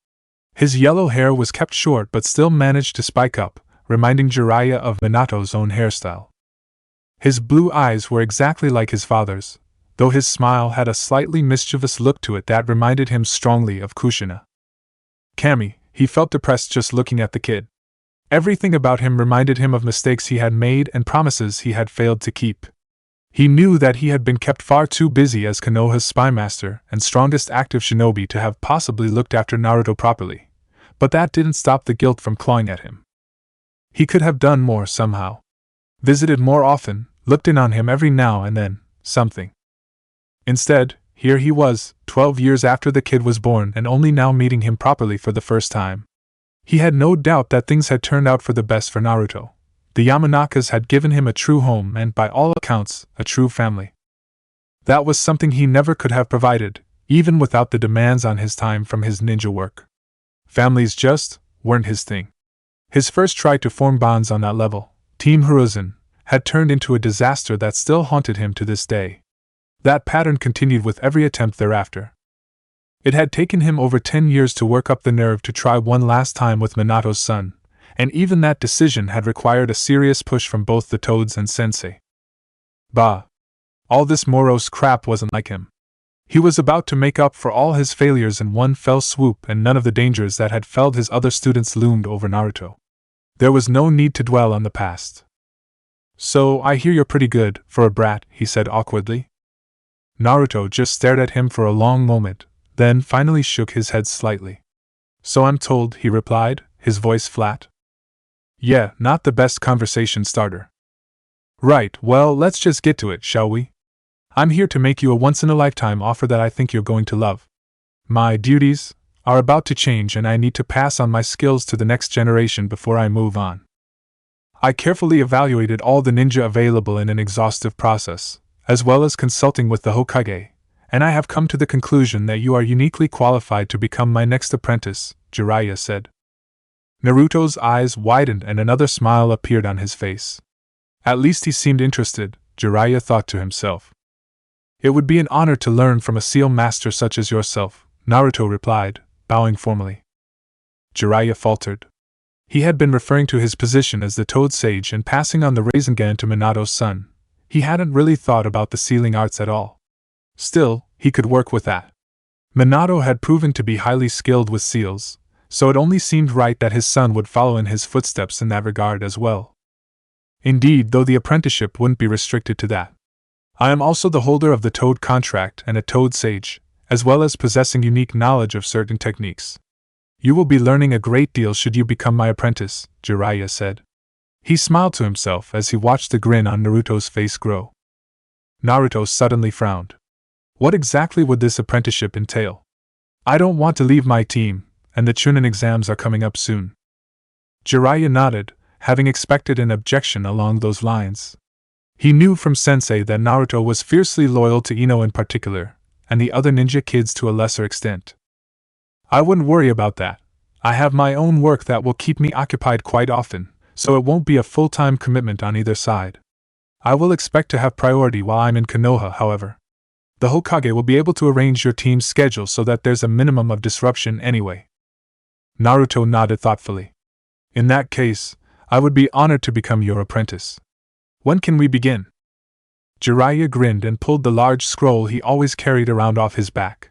His yellow hair was kept short but still managed to spike up, reminding Jiraiya of Minato's own hairstyle. His blue eyes were exactly like his father's, though his smile had a slightly mischievous look to it that reminded him strongly of Kushina. Kami, he felt depressed just looking at the kid. Everything about him reminded him of mistakes he had made and promises he had failed to keep. He knew that he had been kept far too busy as Konoha's spymaster and strongest active shinobi to have possibly looked after Naruto properly, but that didn't stop the guilt from clawing at him. He could have done more somehow. Visited more often, looked in on him every now and then, something. Instead, here he was, 12 years after the kid was born and only now meeting him properly for the first time. He had no doubt that things had turned out for the best for Naruto. The Yamanakas had given him a true home and, by all accounts, a true family. That was something he never could have provided, even without the demands on his time from his ninja work. Families just weren't his thing. His first try to form bonds on that level, Team Hiruzen, had turned into a disaster that still haunted him to this day. That pattern continued with every attempt thereafter. It had taken him over 10 years to work up the nerve to try one last time with Minato's son, and even that decision had required a serious push from both the Toads and Sensei. Bah! All this morose crap wasn't like him. He was about to make up for all his failures in one fell swoop, and none of the dangers that had felled his other students loomed over Naruto. There was no need to dwell on the past. "So, I hear you're pretty good, for a brat," he said awkwardly. Naruto just stared at him for a long moment, then finally shook his head slightly. "So I'm told," he replied, his voice flat. "Yeah, not the best conversation starter." "Right, well, let's just get to it, shall we? I'm here to make you a once-in-a-lifetime offer that I think you're going to love. My duties are about to change and I need to pass on my skills to the next generation before I move on. I carefully evaluated all the ninja available in an exhaustive process, as well as consulting with the Hokage, and I have come to the conclusion that you are uniquely qualified to become my next apprentice," Jiraiya said. Naruto's eyes widened and another smile appeared on his face. At least he seemed interested, Jiraiya thought to himself. "It would be an honor to learn from a seal master such as yourself," Naruto replied, bowing formally. Jiraiya faltered. He had been referring to his position as the Toad Sage and passing on the Rasengan to Minato's son. He hadn't really thought about the sealing arts at all. Still, he could work with that. Minato had proven to be highly skilled with seals, so it only seemed right that his son would follow in his footsteps in that regard as well. Indeed, though the apprenticeship wouldn't be restricted to that. "I am also the holder of the Toad contract and a Toad Sage, as well as possessing unique knowledge of certain techniques. You will be learning a great deal should you become my apprentice," Jiraiya said. He smiled to himself as he watched the grin on Naruto's face grow. Naruto suddenly frowned. What exactly would this apprenticeship entail? "I don't want to leave my team, and the Chunin exams are coming up soon." Jiraiya nodded, having expected an objection along those lines. He knew from Sensei that Naruto was fiercely loyal to Ino in particular, and the other ninja kids to a lesser extent. I wouldn't worry about that. I have my own work that will keep me occupied quite often, so it won't be a full-time commitment on either side. I will expect to have priority while I'm in Konoha, however. The Hokage will be able to arrange your team's schedule so that there's a minimum of disruption anyway. Naruto nodded thoughtfully. In that case, I would be honored to become your apprentice. When can we begin? Jiraiya grinned and pulled the large scroll he always carried around off his back.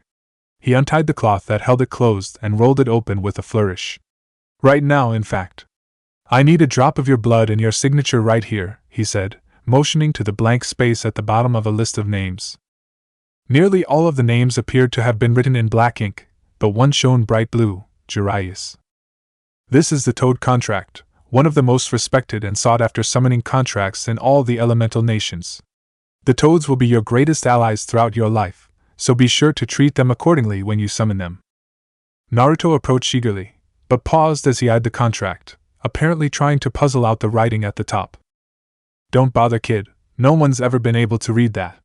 He untied the cloth that held it closed and rolled it open with a flourish. Right now, in fact. I need a drop of your blood and your signature right here, he said, motioning to the blank space at the bottom of a list of names. Nearly all of the names appeared to have been written in black ink, but one shone bright blue, Jiraiya's. This is the Toad Contract, one of the most respected and sought-after summoning contracts in all the elemental nations. The Toads will be your greatest allies throughout your life, so be sure to treat them accordingly when you summon them. Naruto approached eagerly, but paused as he eyed the contract, apparently trying to puzzle out the writing at the top. Don't bother, kid, no one's ever been able to read that.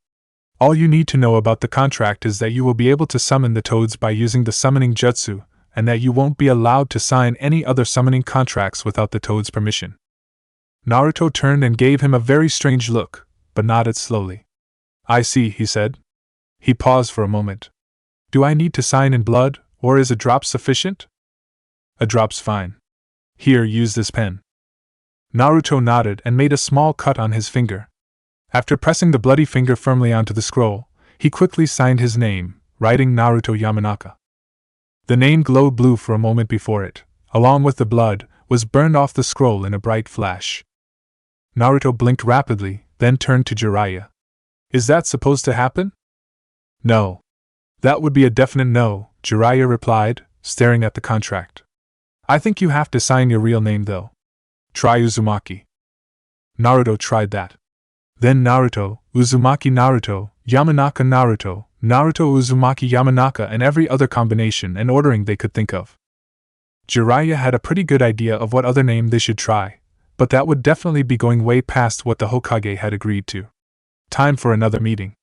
All you need to know about the contract is that you will be able to summon the Toads by using the summoning jutsu, and that you won't be allowed to sign any other summoning contracts without the Toad's permission. Naruto turned and gave him a very strange look, but nodded slowly. I see, he said. He paused for a moment. Do I need to sign in blood, or is a drop sufficient? A drop's fine. Here, use this pen. Naruto nodded and made a small cut on his finger. After pressing the bloody finger firmly onto the scroll, he quickly signed his name, writing Naruto Yamanaka. The name glowed blue for a moment before it, along with the blood, was burned off the scroll in a bright flash. Naruto blinked rapidly, then turned to Jiraiya. Is that supposed to happen? No. That would be a definite no, Jiraiya replied, staring at the contract. I think you have to sign your real name though. Try Uzumaki. Naruto tried that. Then Naruto, Uzumaki Naruto, Yamanaka Naruto, Naruto Uzumaki Yamanaka, and every other combination and ordering they could think of. Jiraiya had a pretty good idea of what other name they should try, but that would definitely be going way past what the Hokage had agreed to. Time for another meeting.